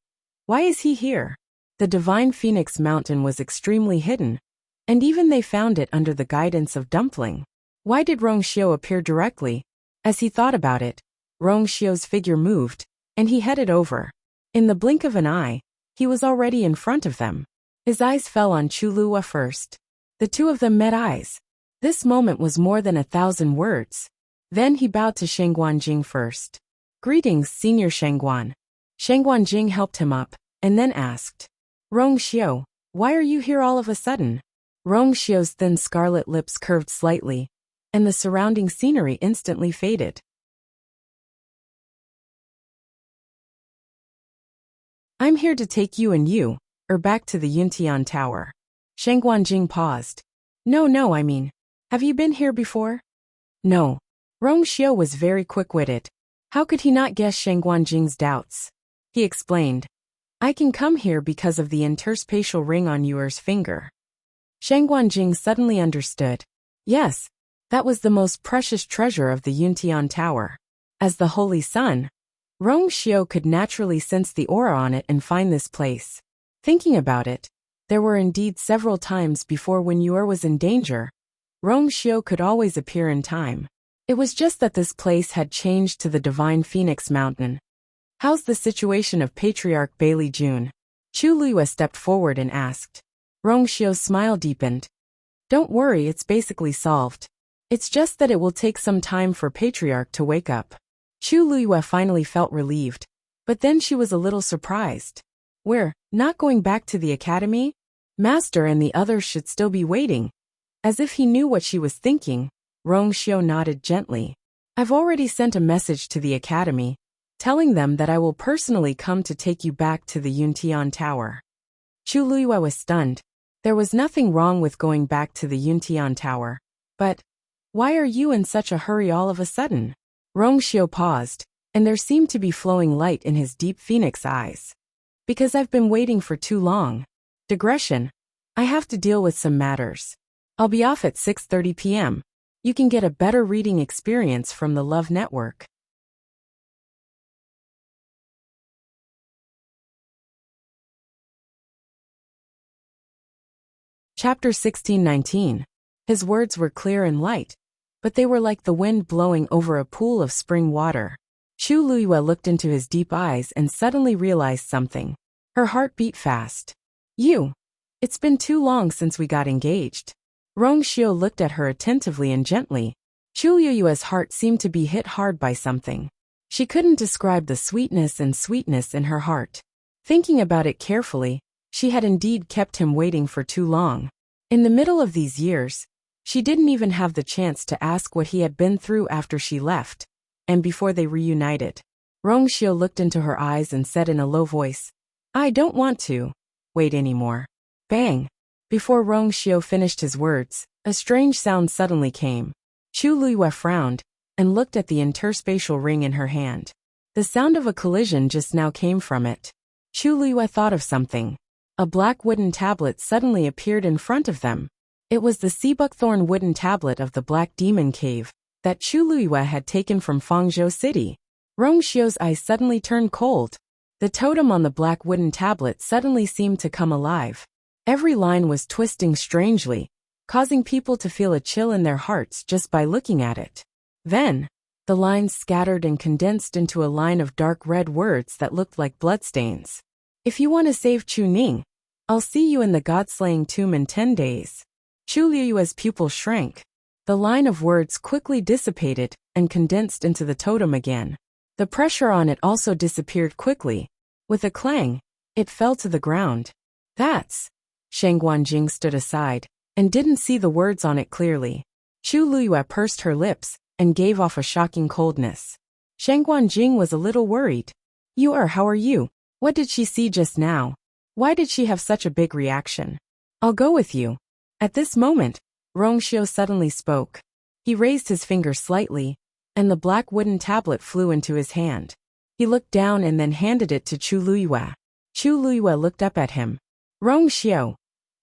Why is he here? The divine Phoenix Mountain was extremely hidden, and even they found it under the guidance of Dumpling. Why did Rong Xiao appear directly? As he thought about it, Rong Xiao's figure moved, and he headed over. In the blink of an eye, he was already in front of them. His eyes fell on Chuluyue first. The two of them met eyes. This moment was more than 1,000 words. Then he bowed to Shang Guanjing first. Greetings, Senior Shangguan. Shang Guanjing helped him up, and then asked, Rong Xiao, why are you here all of a sudden? Rong Xiao's thin scarlet lips curved slightly, and the surrounding scenery instantly faded. I'm here to take you back to the Yuntian Tower. Shang Guanjing paused. No, I mean, have you been here before? No. Rong Xiao was very quick-witted. How could he not guess Shang Guanjing's doubts? He explained, I can come here because of the interspatial ring on Yuer's finger. Shang Guanjing suddenly understood. Yes, that was the most precious treasure of the Yuntian Tower. As the Holy Sun, Rong Xiao could naturally sense the aura on it and find this place. Thinking about it, there were indeed several times before when Yuer was in danger. Rong Xiao could always appear in time. It was just that this place had changed to the Divine Phoenix Mountain. How's the situation of Patriarch Bailey Jun? Chu Luiyue stepped forward and asked. Rong Xiao's smile deepened. Don't worry, it's basically solved. It's just that it will take some time for Patriarch to wake up. Chu Luiyue finally felt relieved, but then she was a little surprised. We're not going back to the academy? Master and the others should still be waiting. As if he knew what she was thinking, Rong Xiao nodded gently. I've already sent a message to the academy, telling them that I will personally come to take you back to the Yuntian Tower. Chu Luiyue was stunned. There was nothing wrong with going back to the Yuntian Tower. But why are you in such a hurry all of a sudden? Rong Xiao paused, and there seemed to be flowing light in his deep phoenix eyes. Because I've been waiting for too long. Digression. I have to deal with some matters. I'll be off at 6:30 p.m. You can get a better reading experience from the Love Network. Chapter 16:19. His words were clear and light, but they were like the wind blowing over a pool of spring water. Chu Luiyue looked into his deep eyes and suddenly realized something. Her heart beat fast. It's been too long since we got engaged. Rong Xiao looked at her attentively and gently. Chu Luiyue's heart seemed to be hit hard by something. She couldn't describe the sweetness in her heart. Thinking about it carefully, she had indeed kept him waiting for too long. In the middle of these years, she didn't even have the chance to ask what he had been through after she left, and before they reunited. Rong Xiao looked into her eyes and said in a low voice, I don't want to wait anymore. Bang! Before Rong Xiao finished his words, a strange sound suddenly came. Chu Luiyue frowned and looked at the interspatial ring in her hand. The sound of a collision just now came from it. Chu Luiyue thought of something. A black wooden tablet suddenly appeared in front of them. It was the seabuckthorn wooden tablet of the Black Demon Cave that Chu Luiyue had taken from Fangzhou City. Rong Xiao's eyes suddenly turned cold. The totem on the black wooden tablet suddenly seemed to come alive. Every line was twisting strangely, causing people to feel a chill in their hearts just by looking at it. Then, the lines scattered and condensed into a line of dark red words that looked like bloodstains. If you want to save Chu Ning, I'll see you in the God-slaying tomb in 10 days. Chu Luiyue's pupil shrank. The line of words quickly dissipated and condensed into the totem again. The pressure on it also disappeared quickly. With a clang, it fell to the ground. That's... Shang Guanjing stood aside and didn't see the words on it clearly. Chu Luiyue pursed her lips and gave off a shocking coldness. Shang Guanjing was a little worried. How are you? What did she see just now? Why did she have such a big reaction? I'll go with you. At this moment, Rong Xiao suddenly spoke. He raised his finger slightly, and the black wooden tablet flew into his hand. He looked down and then handed it to Chu Luiyue. Chu Luiyue looked up at him. Rong Xiao.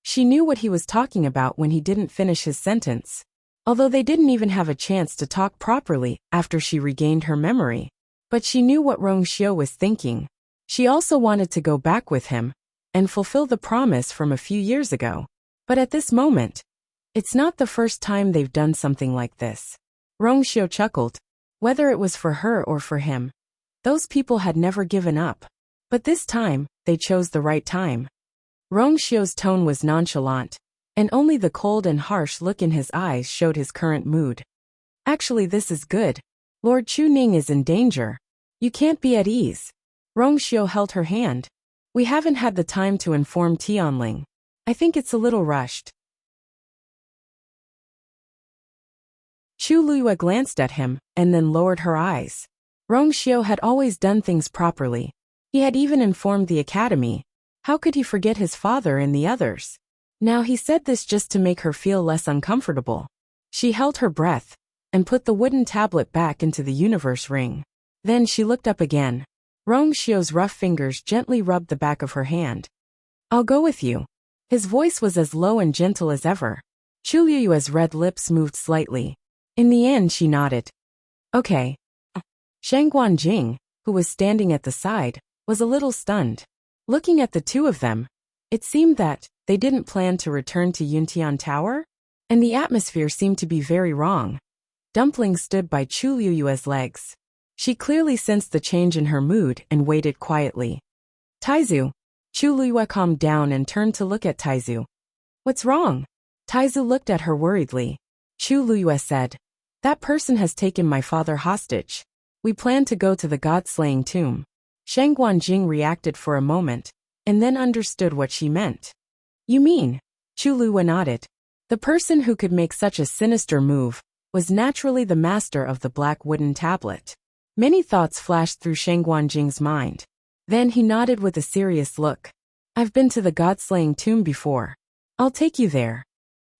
She knew what he was talking about when he didn't finish his sentence. Although they didn't even have a chance to talk properly after she regained her memory. But she knew what Rong Xiao was thinking. She also wanted to go back with him and fulfill the promise from a few years ago. But at this moment, it's not the first time they've done something like this. Rong Xiao chuckled. Whether it was for her or for him, those people had never given up. But this time, they chose the right time. Rong Xiao's tone was nonchalant, and only the cold and harsh look in his eyes showed his current mood. Actually, this is good. Lord Chu Ning is in danger. You can't be at ease. Rong Xiao held her hand. We haven't had the time to inform Tianling. I think it's a little rushed. Chu Luiyue glanced at him and then lowered her eyes. Rong Xiao had always done things properly. He had even informed the academy. How could he forget his father and the others? Now he said this just to make her feel less uncomfortable. She held her breath and put the wooden tablet back into the universe ring. Then she looked up again. Rong Xiao's rough fingers gently rubbed the back of her hand. I'll go with you. His voice was as low and gentle as ever. Chu Luiyue's red lips moved slightly. In the end she nodded. Okay. Shang Guanjing, who was standing at the side, was a little stunned. Looking at the two of them, it seemed that they didn't plan to return to Yuntian Tower, and the atmosphere seemed to be very wrong. Dumpling stood by Chu Luyue's legs. She clearly sensed the change in her mood and waited quietly. Taizu. Chu Luyue calmed down and turned to look at Taizu. What's wrong? Taizu looked at her worriedly. Chu Luyue said, that person has taken my father hostage. We plan to go to the god-slaying tomb. Shang Guanjing reacted for a moment, and then understood what she meant. You mean? Chu Luyue nodded. The person who could make such a sinister move was naturally the master of the black wooden tablet. Many thoughts flashed through Shang Guanjing's mind. Then he nodded with a serious look. I've been to the god-slaying tomb before. I'll take you there.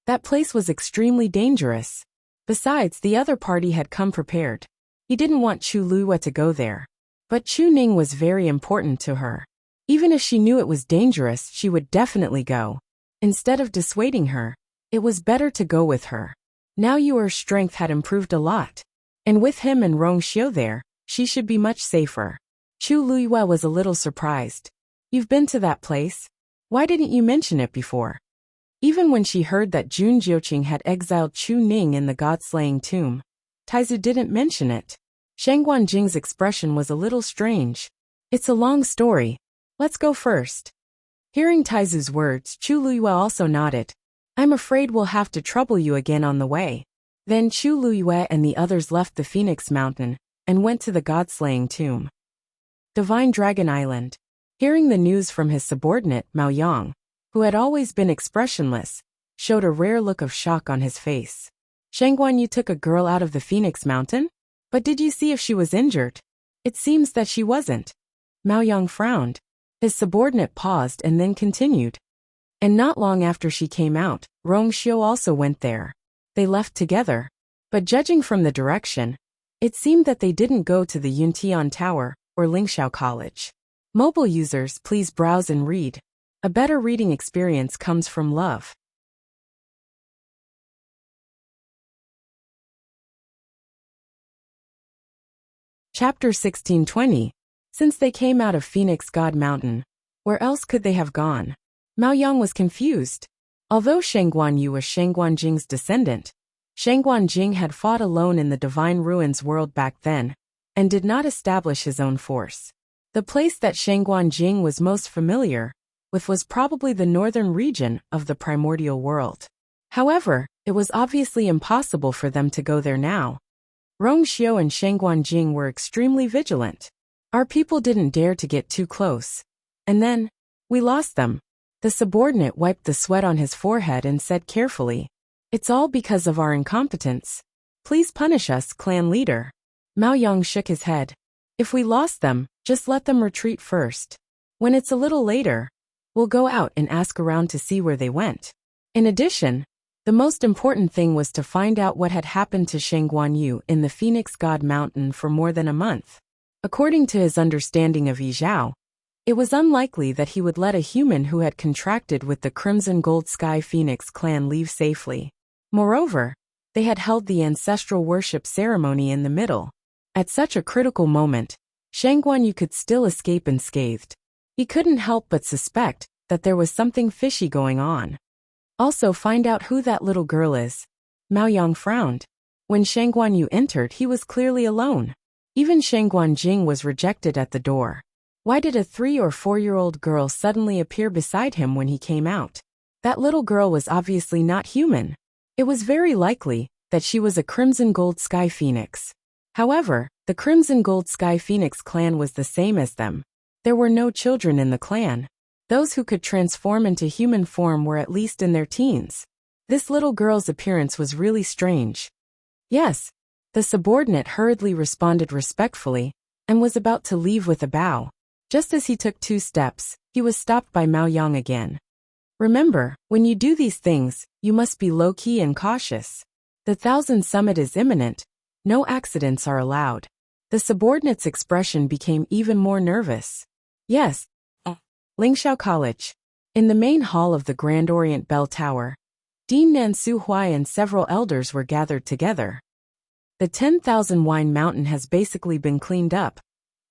That place was extremely dangerous. Besides, the other party had come prepared. He didn't want Chu Luyue to go there. But Chu Ning was very important to her. Even if she knew it was dangerous, she would definitely go. Instead of dissuading her, it was better to go with her. Now Yuer's strength had improved a lot. And with him and Rong Xiu there, she should be much safer. Chu Luyue was a little surprised. You've been to that place? Why didn't you mention it before? Even when she heard that Jun Jiuqing had exiled Chu Ning in the god-slaying tomb, Taizu didn't mention it. Shang Guanjing's expression was a little strange. It's a long story. Let's go first. Hearing Taizu's words, Chu Luyue also nodded. I'm afraid we'll have to trouble you again on the way. Then Chu Luyue and the others left the Phoenix Mountain and went to the god-slaying tomb. Divine Dragon Island. Hearing the news from his subordinate, Mao Yang, who had always been expressionless, showed a rare look of shock on his face. Shang Guanyu took a girl out of the Phoenix Mountain? But did you see if she was injured? It seems that she wasn't. Mao Yang frowned. His subordinate paused and then continued. And not long after she came out, Rong Xiu also went there. They left together. But judging from the direction, it seemed that they didn't go to the Yuntian Tower or Lingxiao College. Mobile users, please browse and read. A better reading experience comes from love. Chapter 1620. Since they came out of Phoenix God Mountain, where else could they have gone? Mao Yang was confused. Although Shang Guanyu was Shang Guanjing's descendant, Shang Guanjing had fought alone in the Divine Ruins world back then, and did not establish his own force. The place that Shang Guanjing was most familiar with was probably the northern region of the primordial world. However, it was obviously impossible for them to go there now. Rong Xiu and Shang Guanjing were extremely vigilant. Our people didn't dare to get too close. And then, we lost them. The subordinate wiped the sweat on his forehead and said carefully, It's all because of our incompetence. Please punish us, clan leader. Mao Yang shook his head. If we lost them, just let them retreat first. When it's a little later, we'll go out and ask around to see where they went. In addition, the most important thing was to find out what had happened to Shang Guanyu in the Phoenix God Mountain for more than a month. According to his understanding of Yi Zhao, it was unlikely that he would let a human who had contracted with the Crimson Gold Sky Phoenix clan leave safely. Moreover, they had held the ancestral worship ceremony in the middle. At such a critical moment, Shang Guanyu could still escape unscathed. He couldn't help but suspect that there was something fishy going on. Also find out who that little girl is. Mao Yang frowned. When Shang Guanyu entered, he was clearly alone. Even Shang Guanjing was rejected at the door. Why did a 3- or 4-year-old girl suddenly appear beside him when he came out? That little girl was obviously not human. It was very likely that she was a Crimson Gold Sky Phoenix. However, the Crimson Gold Sky Phoenix clan was the same as them. There were no children in the clan. Those who could transform into human form were at least in their teens. This little girl's appearance was really strange. Yes, the subordinate hurriedly responded respectfully, and was about to leave with a bow. Just as he took 2 steps, he was stopped by Mao Yang again. Remember, when you do these things, you must be low-key and cautious. The 1000 Summit is imminent. No accidents are allowed. The subordinate's expression became even more nervous. Yes. Lingxiao College. In the main hall of the Grand Orient Bell Tower, Dean Nansu Huai and several elders were gathered together. The 10,000 Wine Mountain has basically been cleaned up.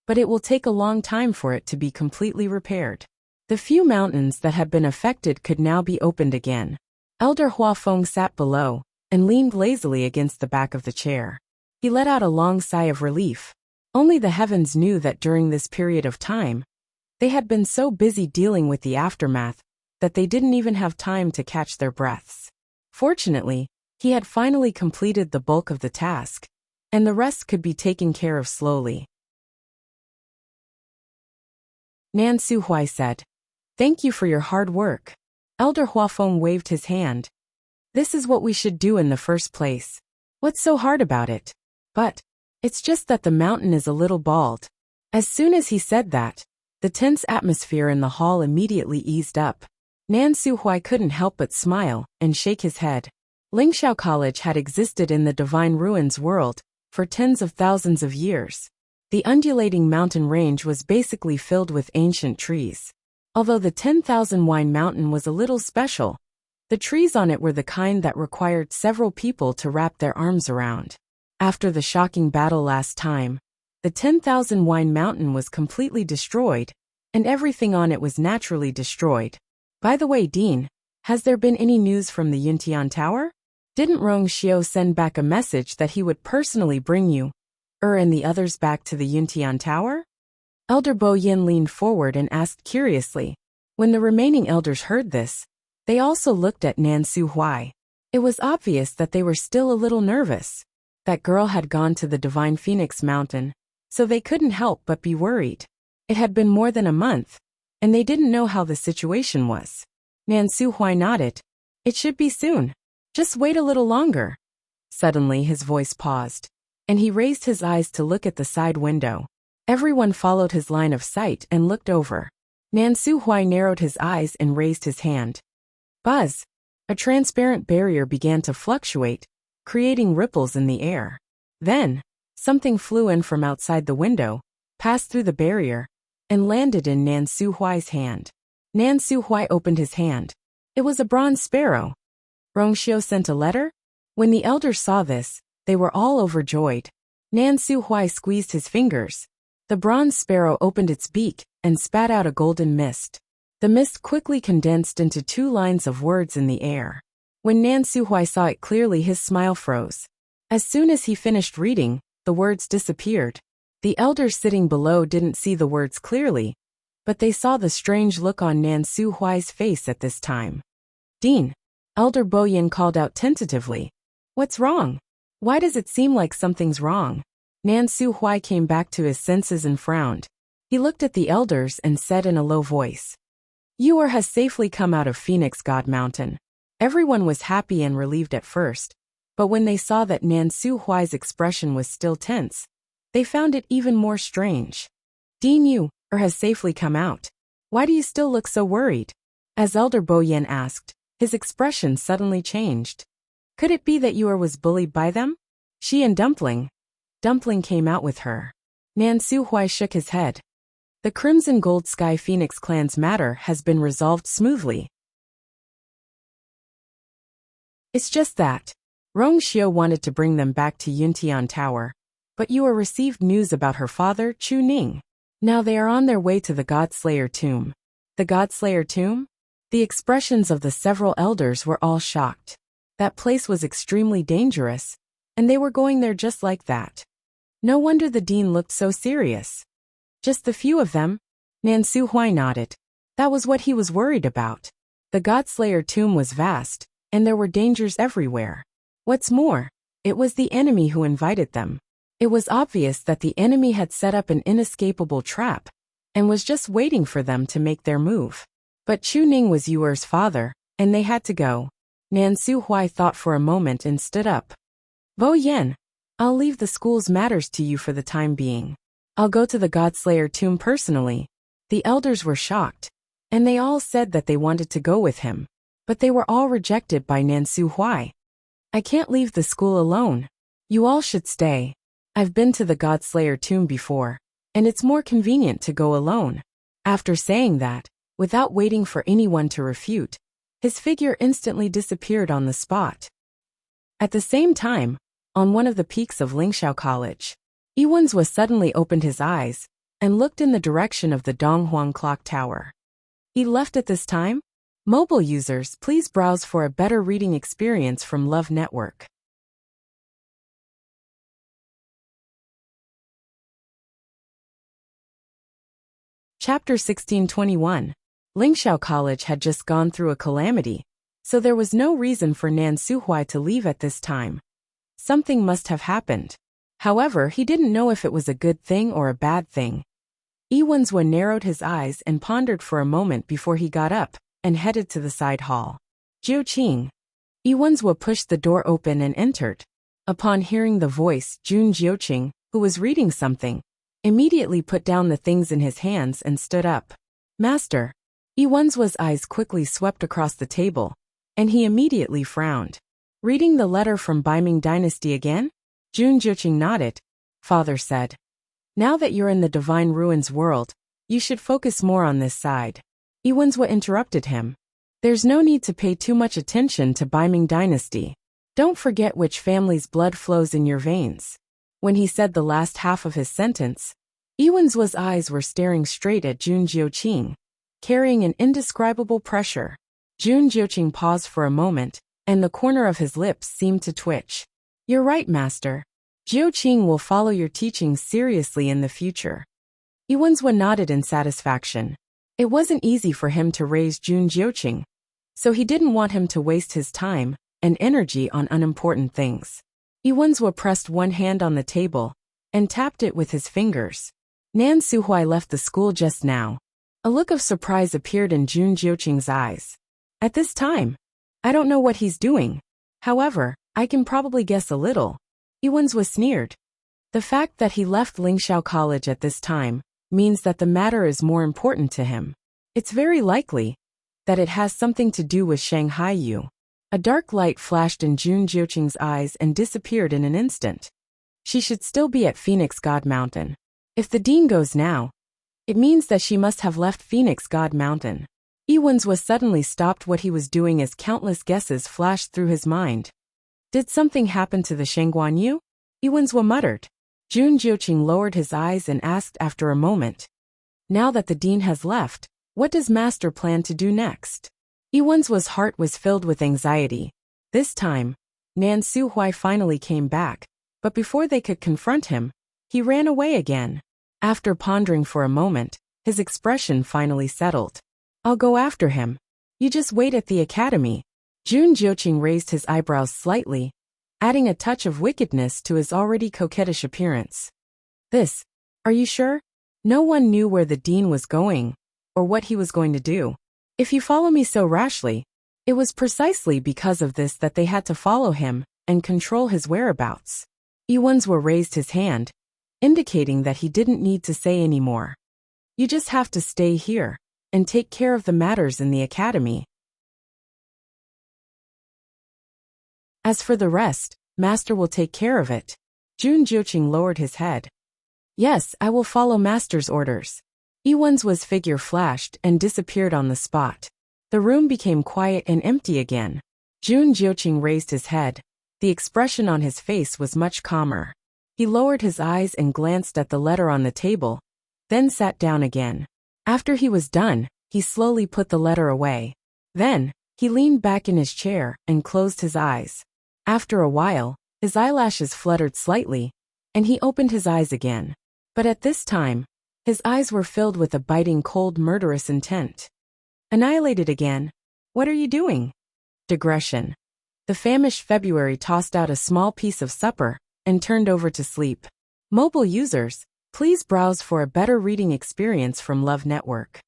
but it will take a long time for it to be completely repaired. The few mountains that had been affected could now be opened again. Elder Huafeng sat below and leaned lazily against the back of the chair. He let out a long sigh of relief. Only the heavens knew that during this period of time, they had been so busy dealing with the aftermath that they didn't even have time to catch their breaths. Fortunately, he had finally completed the bulk of the task, and the rest could be taken care of slowly. Nan Suhui said, "Thank you for your hard work." Elder Huafeng waved his hand. "This is what we should do in the first place. What's so hard about it? But it's just that the mountain is a little bald." As soon as he said that, the tense atmosphere in the hall immediately eased up. Nan Suhui couldn't help but smile and shake his head. Lingxiao College had existed in the Divine Ruins world for tens of thousands of years. The undulating mountain range was basically filled with ancient trees. Although the 10,000 Wine Mountain was a little special, the trees on it were the kind that required several people to wrap their arms around. After the shocking battle last time, the 10,000 Wine Mountain was completely destroyed, and everything on it was naturally destroyed. By the way, Dean, has there been any news from the Yuntian Tower? Didn't Rong Xiao send back a message that he would personally bring you, and the others back to the Yuntian Tower? Elder Bo Yin leaned forward and asked curiously. When the remaining elders heard this, they also looked at Nan Suhui. It was obvious that they were still a little nervous. That girl had gone to the Divine Phoenix Mountain, so they couldn't help but be worried. It had been more than a month, and they didn't know how the situation was. Nan Suhui nodded. "It should be soon. Just wait a little longer." Suddenly his voice paused, and he raised his eyes to look at the side window. Everyone followed his line of sight and looked over. Nan Suhui narrowed his eyes and raised his hand. Buzz! A transparent barrier began to fluctuate, creating ripples in the air. Then, something flew in from outside the window, passed through the barrier, and landed in Nan Suhui's hand. Nan Suhui opened his hand. It was a bronze sparrow. Rong Xiao sent a letter? When the elders saw this, they were all overjoyed. Nan Suhui squeezed his fingers. The bronze sparrow opened its beak and spat out a golden mist. The mist quickly condensed into 2 lines of words in the air. When Nan Suhui saw it clearly, his smile froze. As soon as he finished reading, the words disappeared. The elders sitting below didn't see the words clearly, but they saw the strange look on Nan Suhui's face at this time. "Dean," Elder Bo Yin called out tentatively. "What's wrong? Why does it seem like something's wrong?" Nan Suhui came back to his senses and frowned. He looked at the elders and said in a low voice, "You has safely come out of Phoenix God Mountain." Everyone was happy and relieved at first, but when they saw that Nan Suhui's expression was still tense, they found it even more strange. "Dean, you has safely come out. Why do you still look so worried?" As Elder Bo Yin asked, his expression suddenly changed. "Could it be that you was bullied by them?" She and Dumpling came out with her. Nan Suhui shook his head. "The Crimson Gold Sky Phoenix clan's matter has been resolved smoothly. It's just that Rong Xiao wanted to bring them back to Yuntian Tower, but you received news about her father, Chu Ning. Now they are on their way to the Godslayer tomb." The Godslayer tomb? The expressions of the several elders were all shocked. That place was extremely dangerous, and they were going there just like that. No wonder the dean looked so serious. "Just the few of them?" Nan Suhui nodded. That was what he was worried about. The Godslayer tomb was vast, and there were dangers everywhere. What's more, it was the enemy who invited them. It was obvious that the enemy had set up an inescapable trap, and was just waiting for them to make their move. But Chu Ning was Yuer's father, and they had to go. Nan Suhui thought for a moment and stood up. "Bo Yin, I'll leave the school's matters to you for the time being. I'll go to the Godslayer tomb personally." The elders were shocked, and they all said that they wanted to go with him, but they were all rejected by Nan Suhui. "I can't leave the school alone. You all should stay. I've been to the Godslayer tomb before, and it's more convenient to go alone." After saying that, without waiting for anyone to refute, his figure instantly disappeared on the spot. At the same time, on one of the peaks of Lingxiao College, Iwan's was suddenly opened his eyes, and looked in the direction of the Donghuang clock tower. He left at this time? Mobile users, please browse for a better reading experience from Love Network. Chapter 1621. Lingxiao College had just gone through a calamity, so there was no reason for Nan Suhui to leave at this time. Something must have happened. However, he didn't know if it was a good thing or a bad thing. Iwanzwa narrowed his eyes and pondered for a moment before he got up and headed to the side hall. Jiuqing. Iwanzwa pushed the door open and entered. Upon hearing the voice, Jun Jiuqing, who was reading something, immediately put down the things in his hands and stood up. Master. Iwanzwa's eyes quickly swept across the table, and he immediately frowned. Reading the letter from Baiming Dynasty again? Jun Jiuqing nodded. Father said, now that you're in the Divine Ruins world, you should focus more on this side. Iwanzwa interrupted him. There's no need to pay too much attention to Baiming Dynasty. Don't forget which family's blood flows in your veins. When he said the last half of his sentence, Iwanzwa's eyes were staring straight at Jun Jiuqing, carrying an indescribable pressure. Jun Jiuqing paused for a moment, and the corner of his lips seemed to twitch. You're right, Master. Jiuqing will follow your teachings seriously in the future. Iwanzwa nodded in satisfaction. It wasn't easy for him to raise Jun Jiuqing, so he didn't want him to waste his time and energy on unimportant things. Iwanzwa pressed one hand on the table and tapped it with his fingers. Nan Suhui left the school just now. A look of surprise appeared in Jun Jiuqing's eyes. At this time, I don't know what he's doing. However, I can probably guess a little. Iwanzwa sneered. The fact that he left Lingxiao College at this time means that the matter is more important to him. It's very likely that it has something to do with Shanghai Yu. A dark light flashed in Jun Jiuqing's eyes and disappeared in an instant. She should still be at Phoenix God Mountain. If the dean goes now, it means that she must have left Phoenix God Mountain. Iwanzwa suddenly stopped what he was doing as countless guesses flashed through his mind. Did something happen to the Shengguan Yu? Iwanzwa muttered. Jun Jiuqing lowered his eyes and asked after a moment. Now that the dean has left, what does Master plan to do next? Iwanzwa's heart was filled with anxiety. This time, Nan Suhui finally came back, but before they could confront him, he ran away again. After pondering for a moment, his expression finally settled. I'll go after him. You just wait at the academy. Jun Jiuqing raised his eyebrows slightly, adding a touch of wickedness to his already coquettish appearance. Are you sure? No one knew where the dean was going, or what he was going to do. If you follow me so rashly, it was precisely because of this that they had to follow him and control his whereabouts. Iwanzwa raised his hand, indicating that he didn't need to say any more. You just have to stay here and take care of the matters in the academy. As for the rest, Master will take care of it. Jun Jiuqing lowered his head. Yes, I will follow Master's orders. Iwanzwa's figure flashed and disappeared on the spot. The room became quiet and empty again. Jun Jiuqing raised his head. The expression on his face was much calmer. He lowered his eyes and glanced at the letter on the table, then sat down again. After he was done, he slowly put the letter away. Then, he leaned back in his chair and closed his eyes. After a while, his eyelashes fluttered slightly, and he opened his eyes again. But at this time, his eyes were filled with a biting cold murderous intent. Annihilated again? What are you doing? Digression. The famished February tossed out a small piece of supper and turned over to sleep. Mobile users, please browse for a better reading experience from Love Network.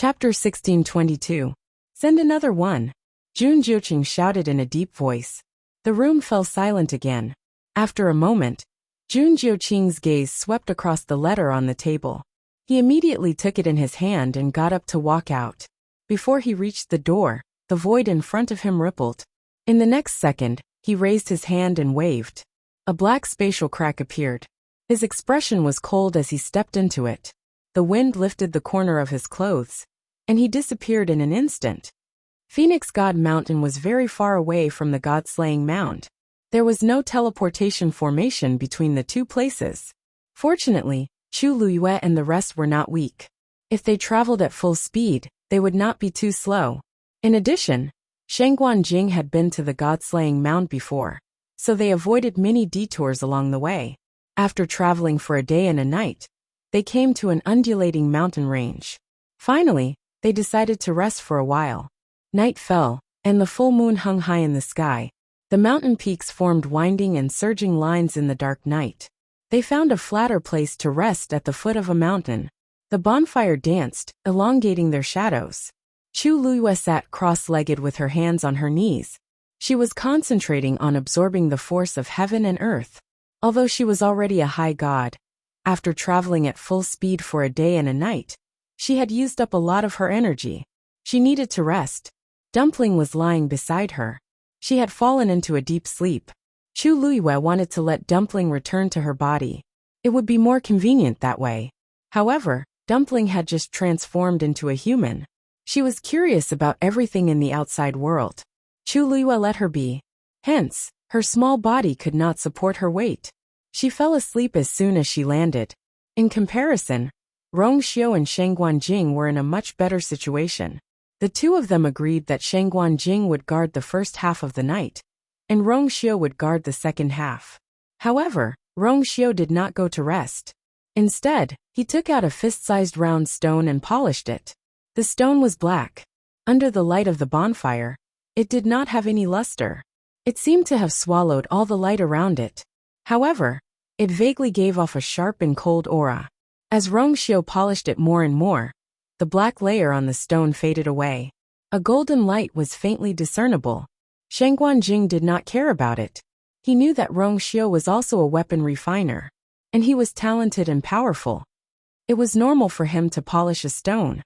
Chapter 1622. Send another one. Jun Jiuqing shouted in a deep voice. The room fell silent again. After a moment, Jun Jiuqing's gaze swept across the letter on the table. He immediately took it in his hand and got up to walk out. Before he reached the door, the void in front of him rippled. In the next second, he raised his hand and waved. A black spatial crack appeared. His expression was cold as he stepped into it. The wind lifted the corner of his clothes, and he disappeared in an instant. Phoenix God Mountain was very far away from the God-slaying mound. There was no teleportation formation between the two places. Fortunately, Chu Luyue and the rest were not weak. If they traveled at full speed, they would not be too slow. In addition, Shangguan Jing had been to the God-slaying mound before, so they avoided many detours along the way. After traveling for a day and a night, they came to an undulating mountain range. Finally, they decided to rest for a while. Night fell, and the full moon hung high in the sky. The mountain peaks formed winding and surging lines in the dark night. They found a flatter place to rest at the foot of a mountain. The bonfire danced, elongating their shadows. Chu Luyue sat cross-legged with her hands on her knees. She was concentrating on absorbing the force of heaven and earth. Although she was already a high god, after traveling at full speed for a day and a night, she had used up a lot of her energy. She needed to rest. Dumpling was lying beside her. She had fallen into a deep sleep. Chu Luyue wanted to let Dumpling return to her body. It would be more convenient that way. However, Dumpling had just transformed into a human. She was curious about everything in the outside world. Chu Luyue let her be. Hence, her small body could not support her weight. She fell asleep as soon as she landed. In comparison, Rong Xiu and Shangguan Jing were in a much better situation. The two of them agreed that Shangguan Jing would guard the first half of the night, and Rong Xiu would guard the second half. However, Rong Xiu did not go to rest. Instead, he took out a fist-sized round stone and polished it. The stone was black. Under the light of the bonfire, it did not have any luster. It seemed to have swallowed all the light around it. However, it vaguely gave off a sharp and cold aura. As Rong Xiu polished it more and more, the black layer on the stone faded away. A golden light was faintly discernible. Shangguan Jing did not care about it. He knew that Rong Xiu was also a weapon refiner, and he was talented and powerful. It was normal for him to polish a stone.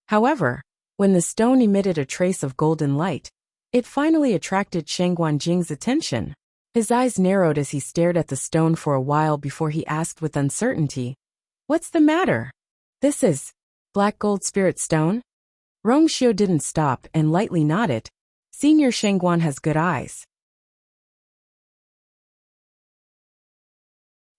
However, when the stone emitted a trace of golden light, it finally attracted Shangguan Jing's attention. His eyes narrowed as he stared at the stone for a while before he asked with uncertainty, "What's the matter?" "This is black gold spirit stone?" Rong Xiu didn't stop and lightly nodded. Senior Shangguan has good eyes.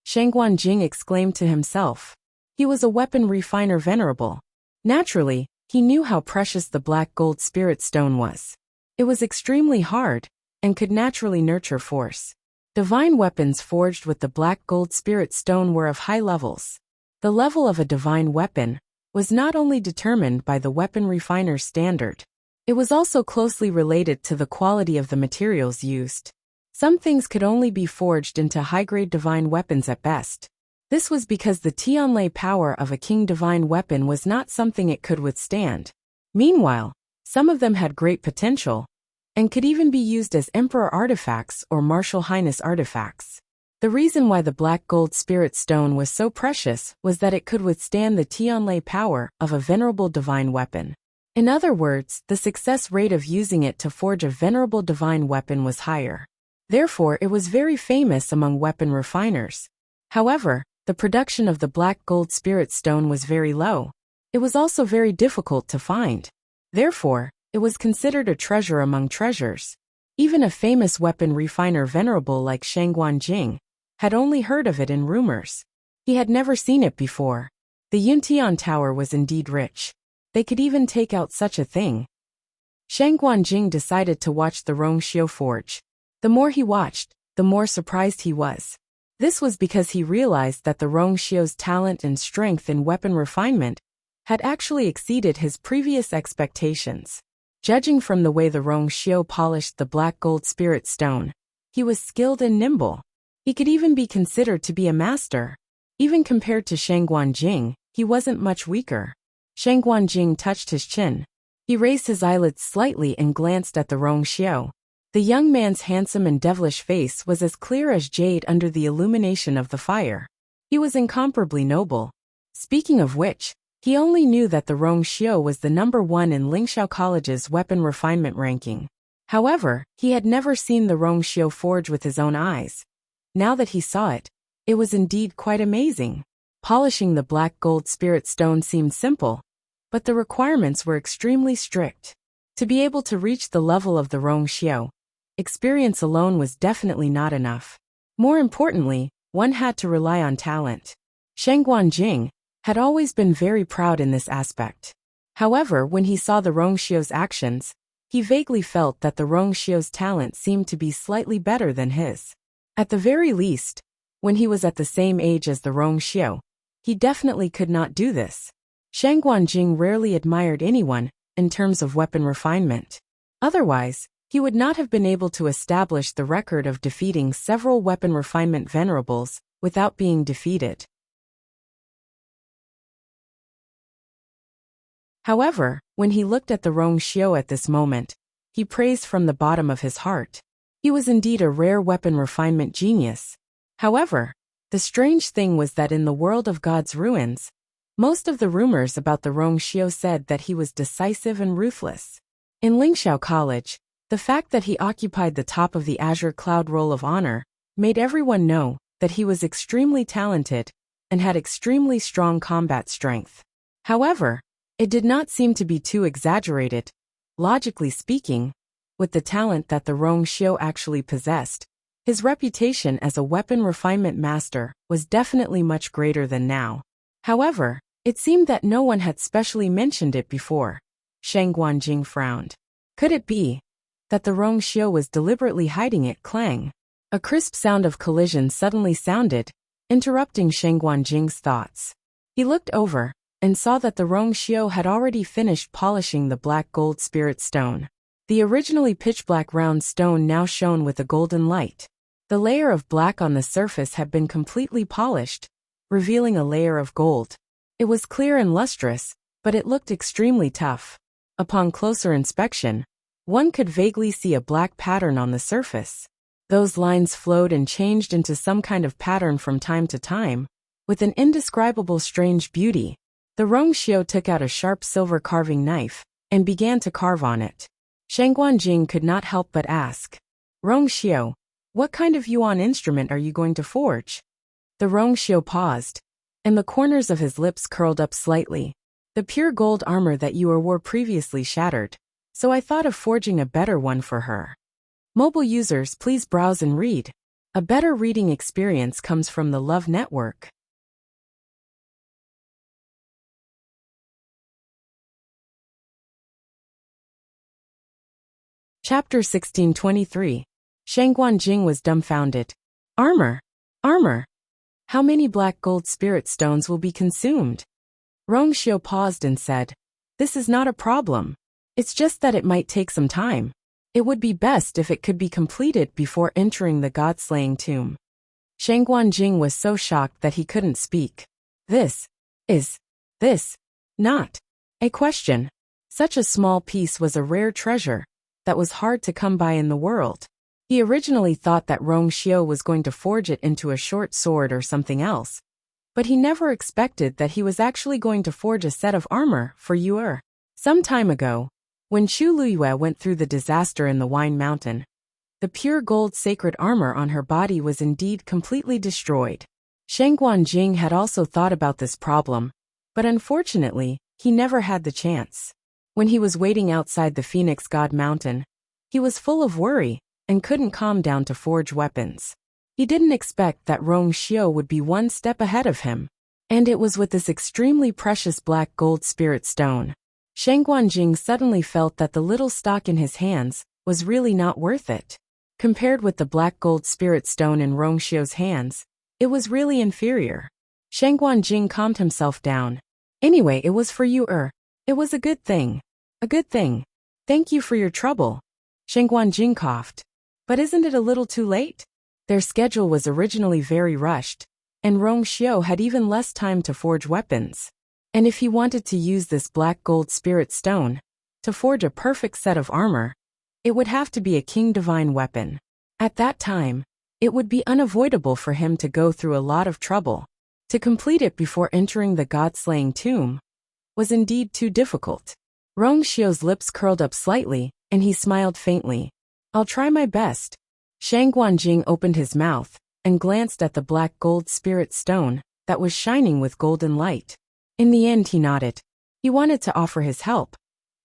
Shangguan Jing exclaimed to himself. He was a weapon refiner venerable. Naturally, he knew how precious the black gold spirit stone was. It was extremely hard, and could naturally nurture force. Divine weapons forged with the black gold spirit stone were of high levels. The level of a divine weapon was not only determined by the weapon refiner's standard, it was also closely related to the quality of the materials used. Some things could only be forged into high-grade divine weapons at best. This was because the Tianlei power of a king divine weapon was not something it could withstand. Meanwhile, some of them had great potential, and could even be used as emperor artifacts or martial highness artifacts. The reason why the black gold spirit stone was so precious was that it could withstand the Tianlei power of a venerable divine weapon. In other words, the success rate of using it to forge a venerable divine weapon was higher. Therefore, it was very famous among weapon refiners. However, the production of the black gold spirit stone was very low. It was also very difficult to find. Therefore, it was considered a treasure among treasures. Even a famous weapon refiner venerable like Shangguan Jing had only heard of it in rumors. He had never seen it before. The Yuntian Tower was indeed rich. They could even take out such a thing. Shangguan Jing decided to watch the Rong Xiu forge. The more he watched, the more surprised he was. This was because he realized that the Rong Xiu's talent and strength in weapon refinement had actually exceeded his previous expectations. Judging from the way the Rong Xiu polished the black gold spirit stone, he was skilled and nimble. He could even be considered to be a master. Even compared to Shangguan Jing, he wasn't much weaker. Shangguan Jing touched his chin. He raised his eyelids slightly and glanced at the Rong Xiu. The young man's handsome and devilish face was as clear as jade under the illumination of the fire. He was incomparably noble. Speaking of which, he only knew that the Rong Xiu was the #1 in Lingxiao College's weapon refinement ranking. However, he had never seen the Rong Xiu forge with his own eyes. Now that he saw it, it was indeed quite amazing. Polishing the black gold spirit stone seemed simple, but the requirements were extremely strict. To be able to reach the level of the Rongxiao, experience alone was definitely not enough. More importantly, one had to rely on talent. Sheng Guanjing had always been very proud in this aspect. However, when he saw the Rongxiao's actions, he vaguely felt that the Rongxiao's talent seemed to be slightly better than his. At the very least, when he was at the same age as the Rongxiao, he definitely could not do this. Sheng Guanjing rarely admired anyone in terms of weapon refinement. Otherwise, he would not have been able to establish the record of defeating several weapon refinement venerables without being defeated. However, when he looked at the Rongxiao at this moment, he praised from the bottom of his heart. He was indeed a rare weapon refinement genius. However, the strange thing was that in the world of God's ruins, most of the rumors about the Rongxiao said that he was decisive and ruthless. In Lingxiao College, the fact that he occupied the top of the Azure Cloud Roll of Honor made everyone know that he was extremely talented and had extremely strong combat strength. However, it did not seem to be too exaggerated. Logically speaking, with the talent that the Rongxiao actually possessed, his reputation as a weapon refinement master was definitely much greater than now. However, it seemed that no one had specially mentioned it before. Sheng Guanjing frowned. Could it be that the Rongxiao was deliberately hiding it? Clang. A crisp sound of collision suddenly sounded, interrupting Sheng Guanjing's thoughts. He looked over and saw that the Rongxiao had already finished polishing the black gold spirit stone. The originally pitch-black round stone now shone with a golden light. The layer of black on the surface had been completely polished, revealing a layer of gold. It was clear and lustrous, but it looked extremely tough. Upon closer inspection, one could vaguely see a black pattern on the surface. Those lines flowed and changed into some kind of pattern from time to time, with an indescribable strange beauty. The Rongxiao took out a sharp silver carving knife and began to carve on it. Sheng Guanjing could not help but ask, Rongxiao, what kind of yuan instrument are you going to forge? The Rongxiao paused, and the corners of his lips curled up slightly. The pure gold armor that you wore previously shattered, so I thought of forging a better one for her. Mobile users, please browse and read. A better reading experience comes from the Love Network. Chapter 1623. Sheng Guanjing was dumbfounded. Armor? Armor? How many black gold spirit stones will be consumed? Rongxiao paused and said, This is not a problem. It's just that it might take some time. It would be best if it could be completed before entering the god-slaying tomb. Sheng Guanjing was so shocked that he couldn't speak. Is this not a question? Such a small piece was a rare treasure that was hard to come by in the world. He originally thought that Rongxiao was going to forge it into a short sword or something else, but he never expected that he was actually going to forge a set of armor for Yue. Some time ago, when Chu Luyue went through the disaster in the Wine Mountain, the pure gold sacred armor on her body was indeed completely destroyed. Sheng Guanjing had also thought about this problem, but unfortunately, he never had the chance. When he was waiting outside the Phoenix God Mountain, he was full of worry and couldn't calm down to forge weapons. He didn't expect that Rongxiao would be one step ahead of him, and it was with this extremely precious black gold spirit stone. Sheng Guanjing suddenly felt that the little stock in his hands was really not worth it. Compared with the black gold spirit stone in Rongxiao's hands, it was really inferior. Sheng Guanjing calmed himself down. Anyway, it was for you. It was a good thing. A good thing. Thank you for your trouble. Sheng Guanjing coughed. But isn't it a little too late? Their schedule was originally very rushed, and Rongxiao had even less time to forge weapons. And if he wanted to use this black gold spirit stone to forge a perfect set of armor, it would have to be a king divine weapon. At that time, it would be unavoidable for him to go through a lot of trouble. To complete it before entering the god-slaying tomb was indeed too difficult. Rongxiao's lips curled up slightly, and he smiled faintly. I'll try my best. Sheng Guanjing opened his mouth and glanced at the black gold spirit stone that was shining with golden light. In the end, he nodded. He wanted to offer his help,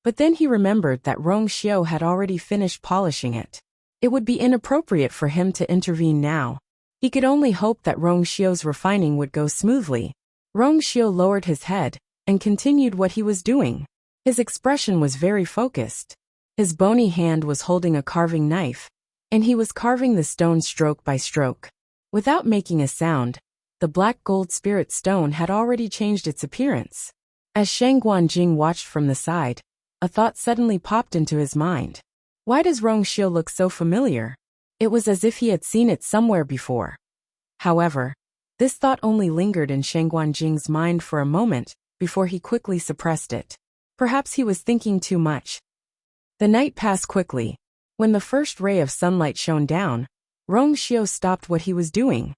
But then he remembered that Rong Xiu had already finished polishing it. It would be inappropriate for him to intervene now. He could only hope that Rong Xiu's refining would go smoothly. Rong Xiu lowered his head and continued what he was doing. His expression was very focused. His bony hand was holding a carving knife, and he was carving the stone stroke by stroke. Without making a sound, the black gold spirit stone had already changed its appearance. As Shang Guanjing watched from the side, a thought suddenly popped into his mind. Why does Rong Xiu look so familiar? It was as if he had seen it somewhere before. However, this thought only lingered in Shang Guanjing's mind for a moment before he quickly suppressed it. Perhaps he was thinking too much. The night passed quickly. When the first ray of sunlight shone down, Rong Xiu stopped what he was doing.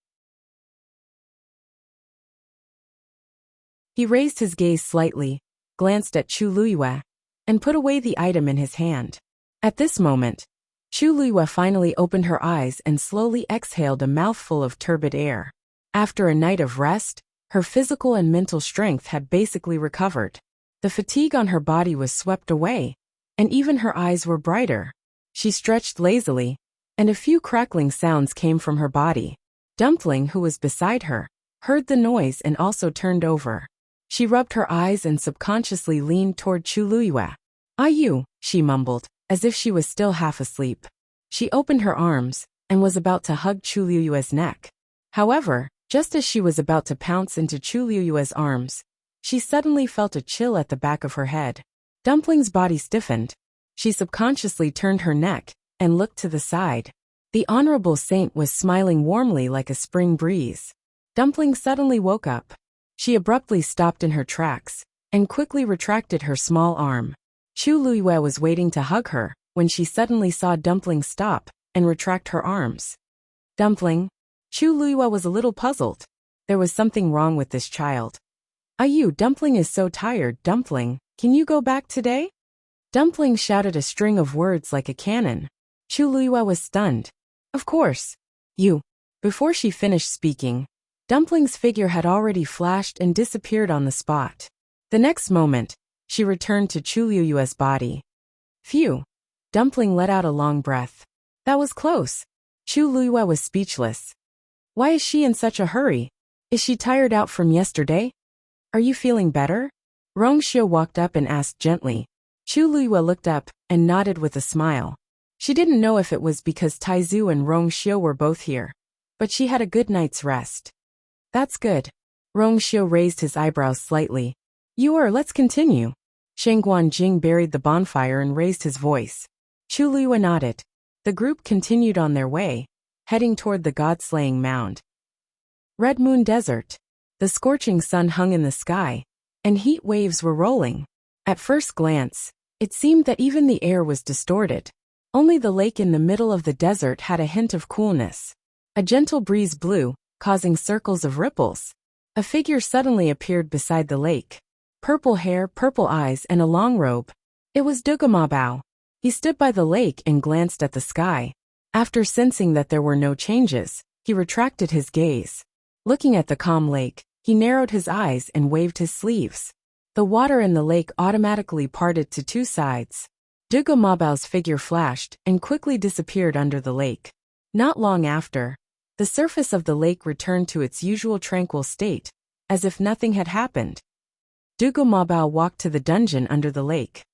He raised his gaze slightly, glanced at Chu Luiyue, and put away the item in his hand. At this moment, Chu Luiyue finally opened her eyes and slowly exhaled a mouthful of turbid air. After a night of rest, her physical and mental strength had basically recovered. The fatigue on her body was swept away, and even her eyes were brighter. She stretched lazily, and a few crackling sounds came from her body. Dumpling, who was beside her, heard the noise and also turned over. She rubbed her eyes and subconsciously leaned toward Chu Luiyue. "Ah, you," she mumbled, as if she was still half asleep. She opened her arms and was about to hug Chu Luiyue's neck. However, just as she was about to pounce into Chu Luiyue's arms, she suddenly felt a chill at the back of her head. Dumpling's body stiffened. She subconsciously turned her neck and looked to the side. The Honorable Saint was smiling warmly like a spring breeze. Dumpling suddenly woke up. She abruptly stopped in her tracks and quickly retracted her small arm. Chu Luiyue was waiting to hug her when she suddenly saw Dumpling stop and retract her arms. Dumpling? Chu Luiyue was a little puzzled. There was something wrong with this child. "Ayu, Dumpling is so tired. Dumpling, can you go back today?" Dumpling shouted a string of words like a cannon. Chu Luiyue was stunned. "Of course. You." Before she finished speaking, Dumpling's figure had already flashed and disappeared on the spot. The next moment, she returned to Chu Luiyue's body. Phew! Dumpling let out a long breath. That was close. Chu Luiyue was speechless. Why is she in such a hurry? Is she tired out from yesterday? Are you feeling better? Rong Xiu walked up and asked gently. Chu Luiyue looked up and nodded with a smile. She didn't know if it was because Taizu and Rong Xiu were both here, but she had a good night's rest. That's good. Rong Xiu raised his eyebrows slightly. Let's continue. Shang Guanjing buried the bonfire and raised his voice. Chu Luiyue nodded. The group continued on their way, heading toward the god-slaying mound. Red Moon Desert. The scorching sun hung in the sky, and heat waves were rolling. At first glance, it seemed that even the air was distorted. Only the lake in the middle of the desert had a hint of coolness. A gentle breeze blew, causing circles of ripples. A figure suddenly appeared beside the lake. Purple hair, purple eyes, and a long robe. It was Dugamabao. He stood by the lake and glanced at the sky. After sensing that there were no changes, he retracted his gaze. Looking at the calm lake, he narrowed his eyes and waved his sleeves. The water in the lake automatically parted to two sides. Dugumabao's figure flashed and quickly disappeared under the lake. Not long after, the surface of the lake returned to its usual tranquil state, as if nothing had happened. Dugumabao walked to the dungeon under the lake.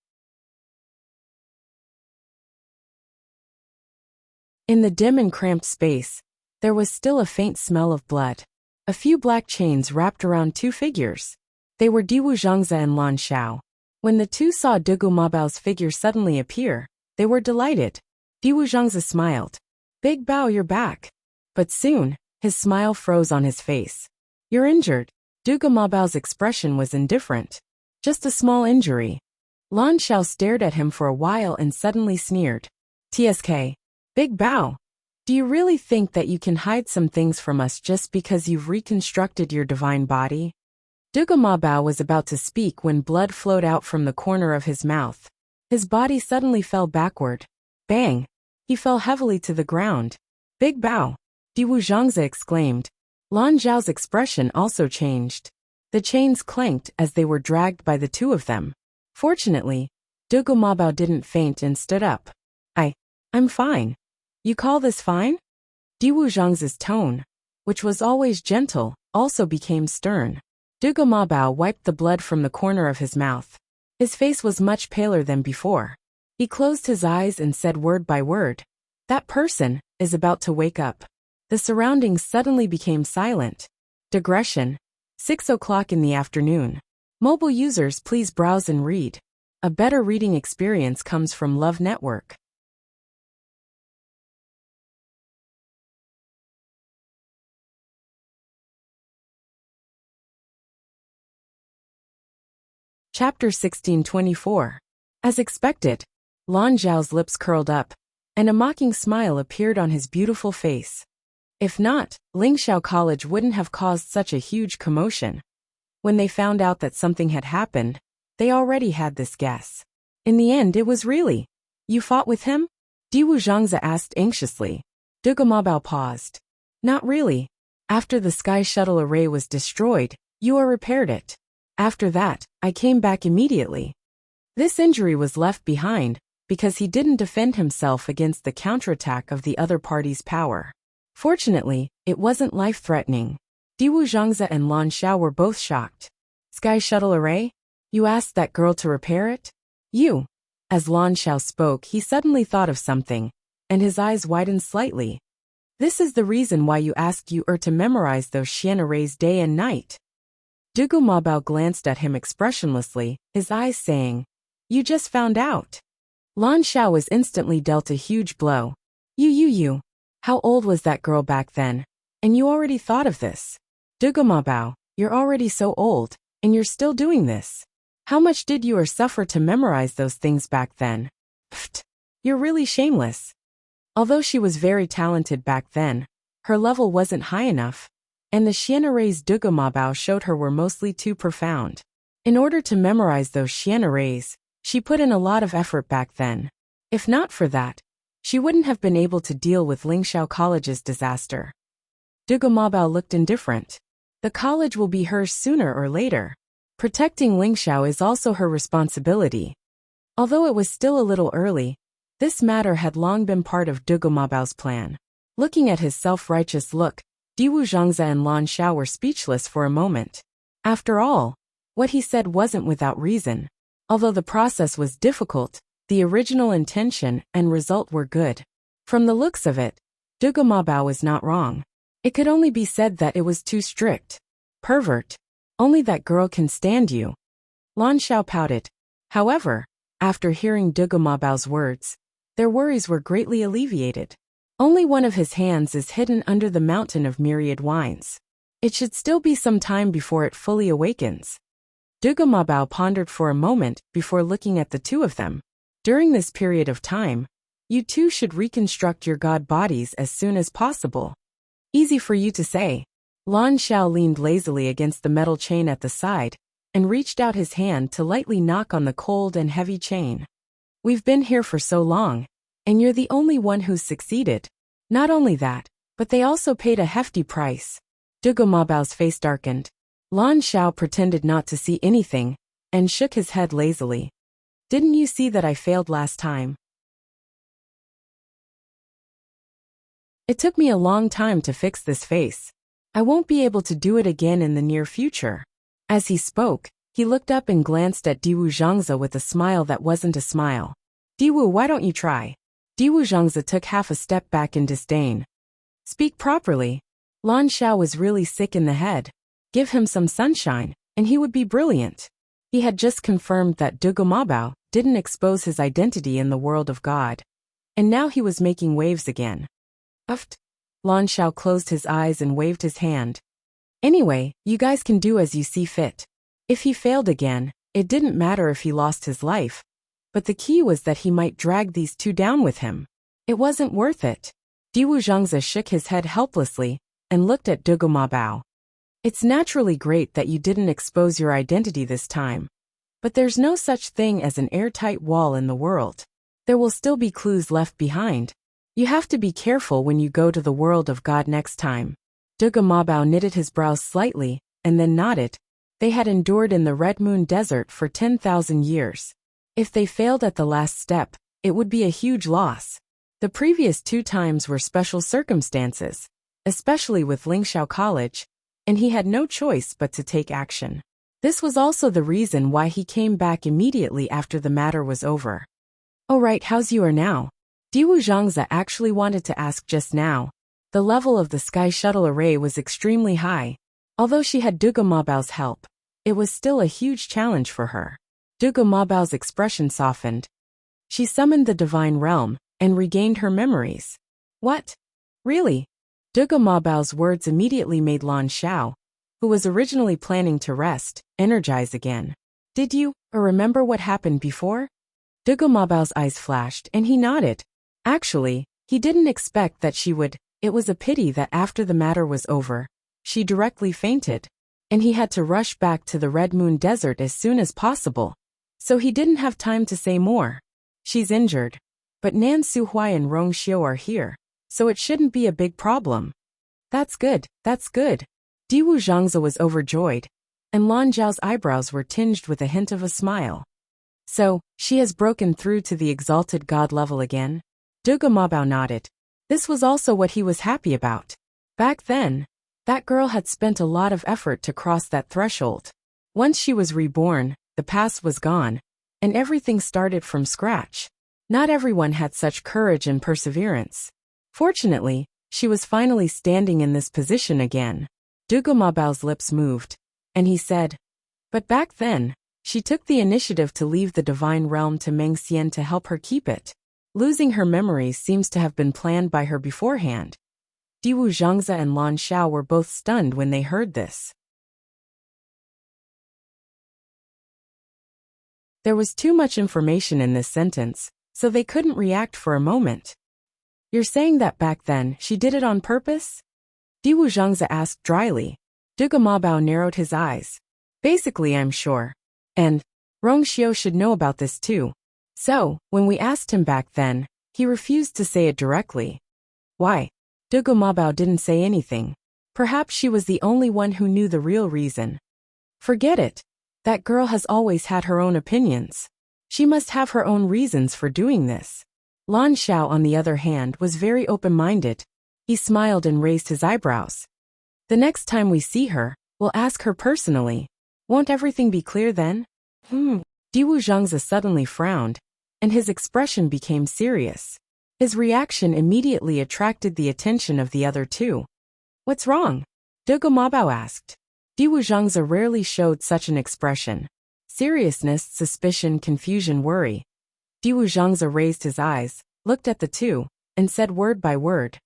In the dim and cramped space, there was still a faint smell of blood. A few black chains wrapped around two figures. They were Diwu Zhangze and Lan Xiao. When the two saw Dugumabao's figure suddenly appear, they were delighted. Diwu Zhangze smiled. Big Bao, you're back. But soon, his smile froze on his face. You're injured. Dugumabao's expression was indifferent. Just a small injury. Lan Xiao stared at him for a while and suddenly sneered. TSK. Big Bao. Do you really think that you can hide some things from us just because you've reconstructed your divine body? Dugumabao was about to speak when blood flowed out from the corner of his mouth. His body suddenly fell backward. Bang! He fell heavily to the ground. Big Bao! Diwu Zhangze exclaimed. Lan Zhao's expression also changed. The chains clanked as they were dragged by the two of them. Fortunately, Dugu Mabao didn't faint and stood up. I'm fine. You call this fine? Diwu Zhang's tone, which was always gentle, also became stern. Dugu Mabao wiped the blood from the corner of his mouth. His face was much paler than before. He closed his eyes and said word by word, "That person is about to wake up." The surroundings suddenly became silent. Digression. 6 o'clock in the afternoon. Mobile users, please browse and read. A better reading experience comes from Love Network. Chapter 1624. As expected, Lan Zhao's lips curled up, and a mocking smile appeared on his beautiful face. If not, Lingxiao College wouldn't have caused such a huge commotion. When they found out that something had happened, they already had this guess. In the end, it was really. You fought with him? Diwu Zhangza asked anxiously. Dugu Mabao paused. Not really. After the sky shuttle array was destroyed, you repaired it. After that, I came back immediately. This injury was left behind because he didn't defend himself against the counterattack of the other party's power. Fortunately, it wasn't life-threatening. Diwu Zhangza and Lan Xiao were both shocked. Sky shuttle array? You asked that girl to repair it? You. As Lan Xiao spoke, he suddenly thought of something, and his eyes widened slightly. This is the reason why you asked you to memorize those Xian arrays day and night. Dugu Mabao glanced at him expressionlessly, his eyes saying, You just found out. Lan Xiao was instantly dealt a huge blow. You. How old was that girl back then? And you already thought of this? Dugu Mabao, you're already so old, and you're still doing this. How much did you suffer to memorize those things back then? Pfft, you're really shameless. Although she was very talented back then, her level wasn't high enough, and the Xian arrays Dugu Mabao showed her were mostly too profound. In order to memorize those Xian arrays, she put in a lot of effort back then. If not for that, she wouldn't have been able to deal with Lingxiao College's disaster. Dugu Mabao looked indifferent. The college will be hers sooner or later. Protecting Lingxiao is also her responsibility. Although it was still a little early, this matter had long been part of Dugu Mabao's plan. Looking at his self-righteous look, Diwu Zhangza and Lan Xiao were speechless for a moment. After all, what he said wasn't without reason. Although the process was difficult, the original intention and result were good. From the looks of it, Dugu Mabao was not wrong. It could only be said that it was too strict. Pervert. Only that girl can stand you. Lan Xiao pouted. However, after hearing Dugu Mabao's words, their worries were greatly alleviated. Only one of his hands is hidden under the mountain of myriad wines. It should still be some time before it fully awakens. Dugu Mabao pondered for a moment before looking at the two of them. During this period of time, you two should reconstruct your god bodies as soon as possible. Easy for you to say. Lan Xiao leaned lazily against the metal chain at the side and reached out his hand to lightly knock on the cold and heavy chain. We've been here for so long, and you're the only one who's succeeded. Not only that, but they also paid a hefty price. Dugu Mabao's face darkened. Lan Xiao pretended not to see anything and shook his head lazily. Didn't you see that I failed last time? It took me a long time to fix this face. I won't be able to do it again in the near future. As he spoke, he looked up and glanced at Diwu Zhangza with a smile that wasn't a smile. Diwu, why don't you try? Diwu Zhangza took half a step back in disdain. Speak properly. Lan Xiao was really sick in the head. Give him some sunshine, and he would be brilliant. He had just confirmed that Dugu Mabao didn't expose his identity in the world of God. And now he was making waves again. Uft. Lan Xiao closed his eyes and waved his hand. Anyway, you guys can do as you see fit. If he failed again, it didn't matter if he lost his life. But the key was that he might drag these two down with him. It wasn't worth it. Diwu Zhangza shook his head helplessly and looked at Dugu Mabao. It's naturally great that you didn't expose your identity this time. But there's no such thing as an airtight wall in the world. There will still be clues left behind. You have to be careful when you go to the world of God next time. Dugu Mabao knitted his brows slightly, and then nodded. They had endured in the Red Moon Desert for 10,000 years. If they failed at the last step, it would be a huge loss. The previous 2 times were special circumstances, especially with Lingxiao College, and he had no choice but to take action. This was also the reason why he came back immediately after the matter was over. "Oh right, how's you are now?" Diwu Zhangze actually wanted to ask just now. The level of the sky shuttle array was extremely high. Although she had Dugu Mabao's help, it was still a huge challenge for her. Dugu Mabao's expression softened. She summoned the divine realm and regained her memories. "What? Really?" Dugu Mabao's words immediately made Lan Xiao, who was originally planning to rest, energize again. "Did you remember what happened before?" Dugu Mabao's eyes flashed and he nodded. Actually, he didn't expect that she would. It was a pity that after the matter was over, she directly fainted, and he had to rush back to the Red Moon Desert as soon as possible. So he didn't have time to say more. "She's injured. But Nan Suhuai and Rong Xiu are here, so it shouldn't be a big problem." That's good, that's good." Diwu Zhangze was overjoyed, and Lan Zhao's eyebrows were tinged with a hint of a smile. "So, she has broken through to the exalted god level again?" Dugu Mabao nodded. This was also what he was happy about. Back then, that girl had spent a lot of effort to cross that threshold. Once she was reborn, the past was gone, and everything started from scratch. Not everyone had such courage and perseverance. Fortunately, she was finally standing in this position again. Dugu Mabao's lips moved, and he said, "But back then, she took the initiative to leave the divine realm to Meng Xian to help her keep it. Losing her memories seems to have been planned by her beforehand." Diwu Zhangze and Lan Xiao were both stunned when they heard this. There was too much information in this sentence, so they couldn't react for a moment. "You're saying that back then she did it on purpose?" Diwu Zhangze asked dryly. Dugu Mabao narrowed his eyes. "Basically, I'm sure. And Rong Xiu should know about this too. So, when we asked him back then, he refused to say it directly." "Why?" Dugu Mabao didn't say anything. Perhaps she was the only one who knew the real reason. "Forget it. That girl has always had her own opinions. She must have her own reasons for doing this." Lan Xiao, on the other hand, was very open-minded. He smiled and raised his eyebrows. "The next time we see her, we'll ask her personally. Won't everything be clear then?" Diwu Zhangze suddenly frowned, and his expression became serious. His reaction immediately attracted the attention of the other two. "What's wrong?" Dugu Mabao asked. Diwu Zhangze rarely showed such an expression. Seriousness, suspicion, confusion, worry. Diwu Zhangze raised his eyes, looked at the two, and said word by word.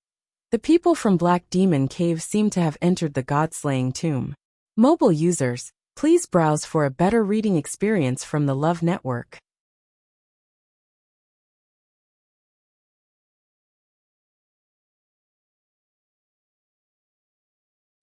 "The people from Black Demon Cave seem to have entered the god-slaying tomb." Mobile users, please browse for a better reading experience from the Love Network.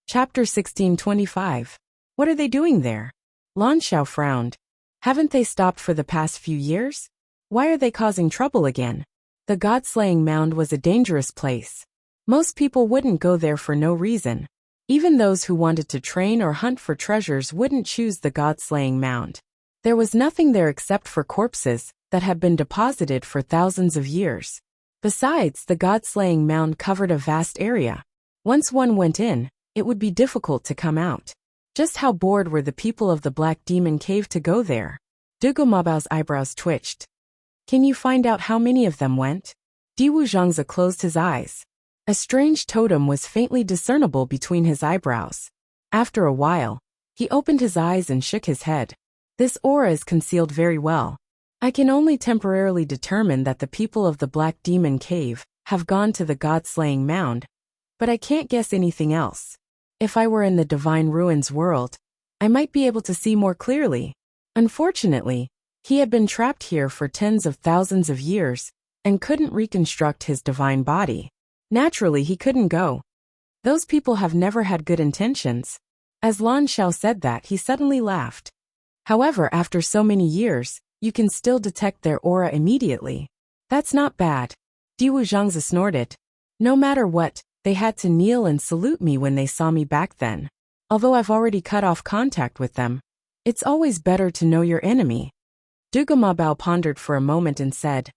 Chapter 1625. What are they doing there? Lan Xiao frowned. Haven't they stopped for the past few years? Why are they causing trouble again? The god-slaying mound was a dangerous place. Most people wouldn't go there for no reason. Even those who wanted to train or hunt for treasures wouldn't choose the god-slaying mound. There was nothing there except for corpses that had been deposited for thousands of years. Besides, the god-slaying mound covered a vast area. Once one went in, it would be difficult to come out. Just how bored were the people of the Black Demon Cave to go there? Dugu Mabao's eyebrows twitched. "Can you find out how many of them went?" Diwu Zhangze closed his eyes. A strange totem was faintly discernible between his eyebrows. After a while, he opened his eyes and shook his head. "This aura is concealed very well. I can only temporarily determine that the people of the Black Demon Cave have gone to the god-slaying mound, but I can't guess anything else. If I were in the Divine Ruins world, I might be able to see more clearly." Unfortunately, he had been trapped here for tens of thousands of years and couldn't reconstruct his divine body. Naturally, he couldn't go. Those people have never had good intentions. As Lan Xiao said that, he suddenly laughed. However, after so many years, you can still detect their aura immediately. That's not bad. Diwu Zhangze snorted. No matter what, they had to kneel and salute me when they saw me back then. Although I've already cut off contact with them, it's always better to know your enemy. Dugamabao pondered for a moment and said,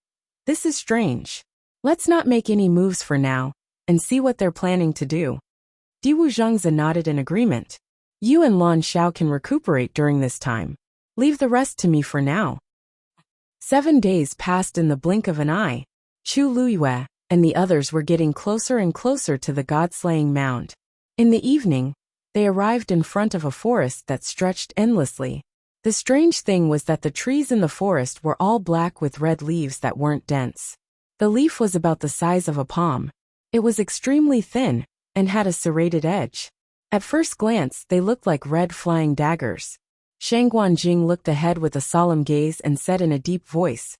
"This is strange. Let's not make any moves for now, and see what they're planning to do." Diwu Zhengzi nodded in agreement. "You and Lan Xiao can recuperate during this time. Leave the rest to me for now." 7 days passed in the blink of an eye. Chu Luyue and the others were getting closer and closer to the god-slaying mound. In the evening, they arrived in front of a forest that stretched endlessly. The strange thing was that the trees in the forest were all black with red leaves that weren't dense. The leaf was about the size of a palm. It was extremely thin and had a serrated edge. At first glance, they looked like red flying daggers. Shang Guanjing looked ahead with a solemn gaze and said in a deep voice,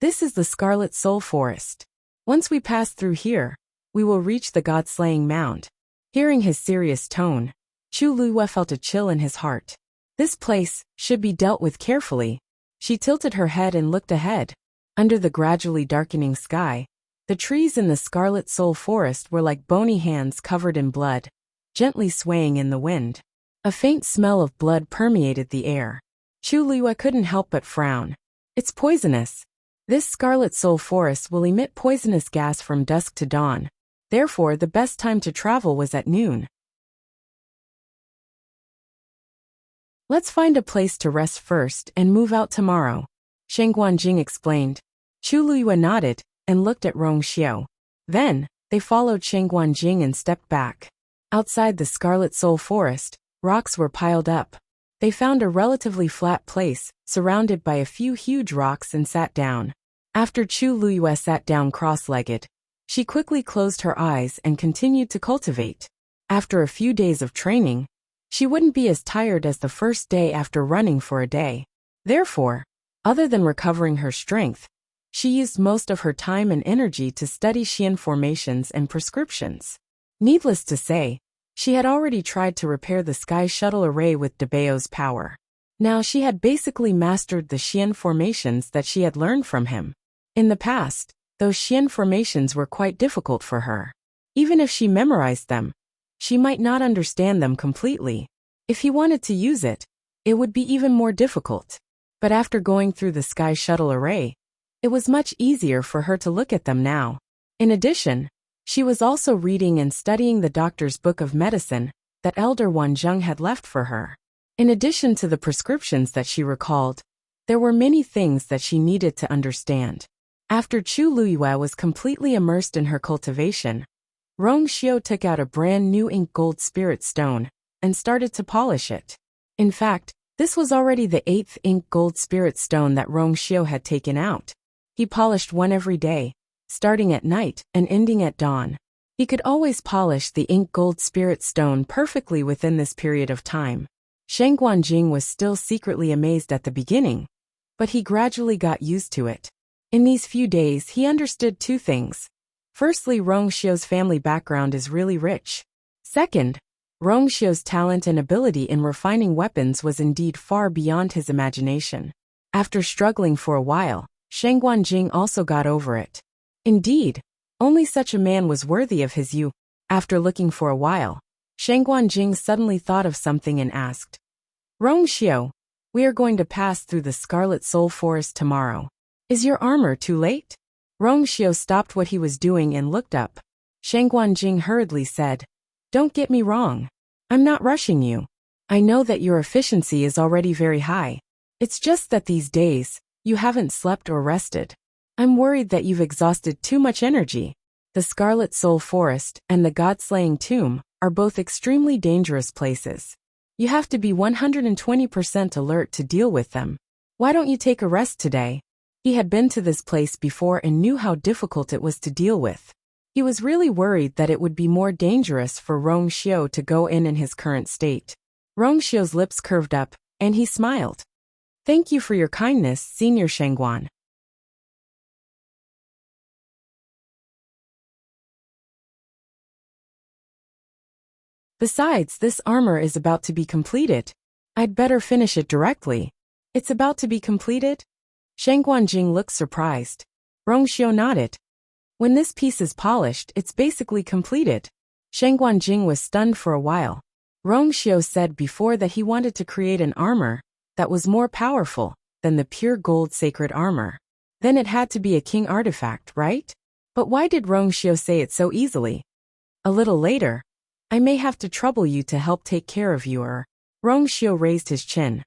"This is the Scarlet Soul Forest. Once we pass through here, we will reach the god-slaying mound." Hearing his serious tone, Chu Luyue felt a chill in his heart. This place should be dealt with carefully. She tilted her head and looked ahead. Under the gradually darkening sky, the trees in the Scarlet Soul Forest were like bony hands covered in blood, gently swaying in the wind. A faint smell of blood permeated the air. Chu Luyue couldn't help but frown. "It's poisonous. This Scarlet Soul Forest will emit poisonous gas from dusk to dawn. Therefore, the best time to travel was at noon. Let's find a place to rest first and move out tomorrow," Shang Guanjing explained. Chu Luyue nodded and looked at Rong Xiao. Then, they followed Shang Guanjing and stepped back. Outside the Scarlet Soul Forest, rocks were piled up. They found a relatively flat place, surrounded by a few huge rocks, and sat down. After Chu Luyue sat down cross-legged, she quickly closed her eyes and continued to cultivate. After a few days of training, she wouldn't be as tired as the first day after running for a day. Therefore, other than recovering her strength, she used most of her time and energy to study Xian formations and prescriptions. Needless to say, she had already tried to repair the Sky Shuttle array with Debao's power. Now she had basically mastered the Xian formations that she had learned from him. In the past, those Xian formations were quite difficult for her. Even if she memorized them, she might not understand them completely. If he wanted to use it, it would be even more difficult. But after going through the Sky Shuttle array, it was much easier for her to look at them now. In addition, she was also reading and studying the doctor's book of medicine that Elder Wanzheng had left for her. In addition to the prescriptions that she recalled, there were many things that she needed to understand. After Chu Luyue was completely immersed in her cultivation, Rong Xiao took out a brand new ink gold spirit stone and started to polish it. In fact, this was already the 8th ink gold spirit stone that Rong Xiao had taken out. He polished one every day, starting at night and ending at dawn. He could always polish the ink gold spirit stone perfectly within this period of time. Shang Guanjing was still secretly amazed at the beginning, but he gradually got used to it. In these few days, he understood 2 things. Firstly, Rong Xiao's family background is really rich. Second, Rong Xiao's talent and ability in refining weapons was indeed far beyond his imagination. After struggling for a while, Shang Guanjing also got over it. Indeed, only such a man was worthy of his youth. After looking for a while, Shang Guanjing suddenly thought of something and asked, "Rong Xiao, we are going to pass through the Scarlet Soul Forest tomorrow. Is your armor too late?" Rong Xiao stopped what he was doing and looked up. Shang Guanjing hurriedly said, "Don't get me wrong. I'm not rushing you. I know that your efficiency is already very high. It's just that these days, you haven't slept or rested. I'm worried that you've exhausted too much energy. The Scarlet Soul Forest and the God-Slaying Tomb are both extremely dangerous places. You have to be 120% alert to deal with them. Why don't you take a rest today?" He had been to this place before and knew how difficult it was to deal with. He was really worried that it would be more dangerous for Rong Xiao to go in his current state. Rong Xiao's lips curved up, and he smiled. "Thank you for your kindness, Senior Shangguan." Besides, this armor is about to be completed. I'd better finish it directly. It's about to be completed? Shang Guanjing looked surprised. Rong Xiao nodded. When this piece is polished, it's basically completed. Shang Guanjing was stunned for a while. Rong Xiao said before that he wanted to create an armor that was more powerful than the pure gold sacred armor. Then it had to be a king artifact, right? But why did Rongxiu say it so easily? A little later, I may have to trouble you to help take care of you. Rongxiu raised his chin.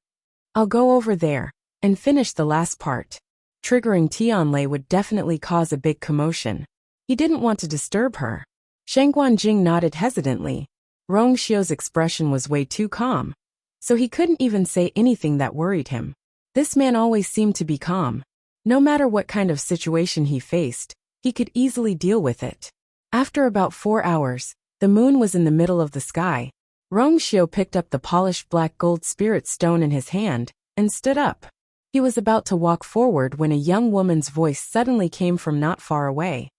I'll go over there and finish the last part. Triggering Tianlei would definitely cause a big commotion. He didn't want to disturb her. Shang Guanjing nodded hesitantly. Rongxiu's expression was way too calm, so he couldn't even say anything that worried him. This man always seemed to be calm. No matter what kind of situation he faced, he could easily deal with it. After about 4 hours, the moon was in the middle of the sky. Rongxiu picked up the polished black gold spirit stone in his hand and stood up. He was about to walk forward when a young woman's voice suddenly came from not far away.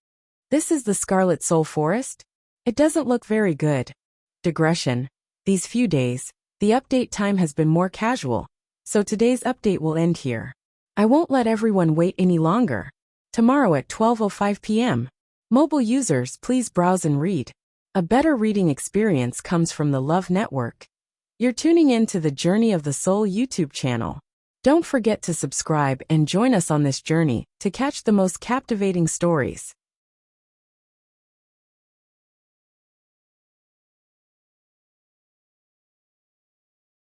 This is the Scarlet Soul Forest? It doesn't look very good. Digression. These few days, the update time has been more casual, so today's update will end here. I won't let everyone wait any longer. Tomorrow at 12:05 p.m. Mobile users, please browse and read. A better reading experience comes from the Love Network. You're tuning in to the Journey of the Soul YouTube channel. Don't forget to subscribe and join us on this journey to catch the most captivating stories.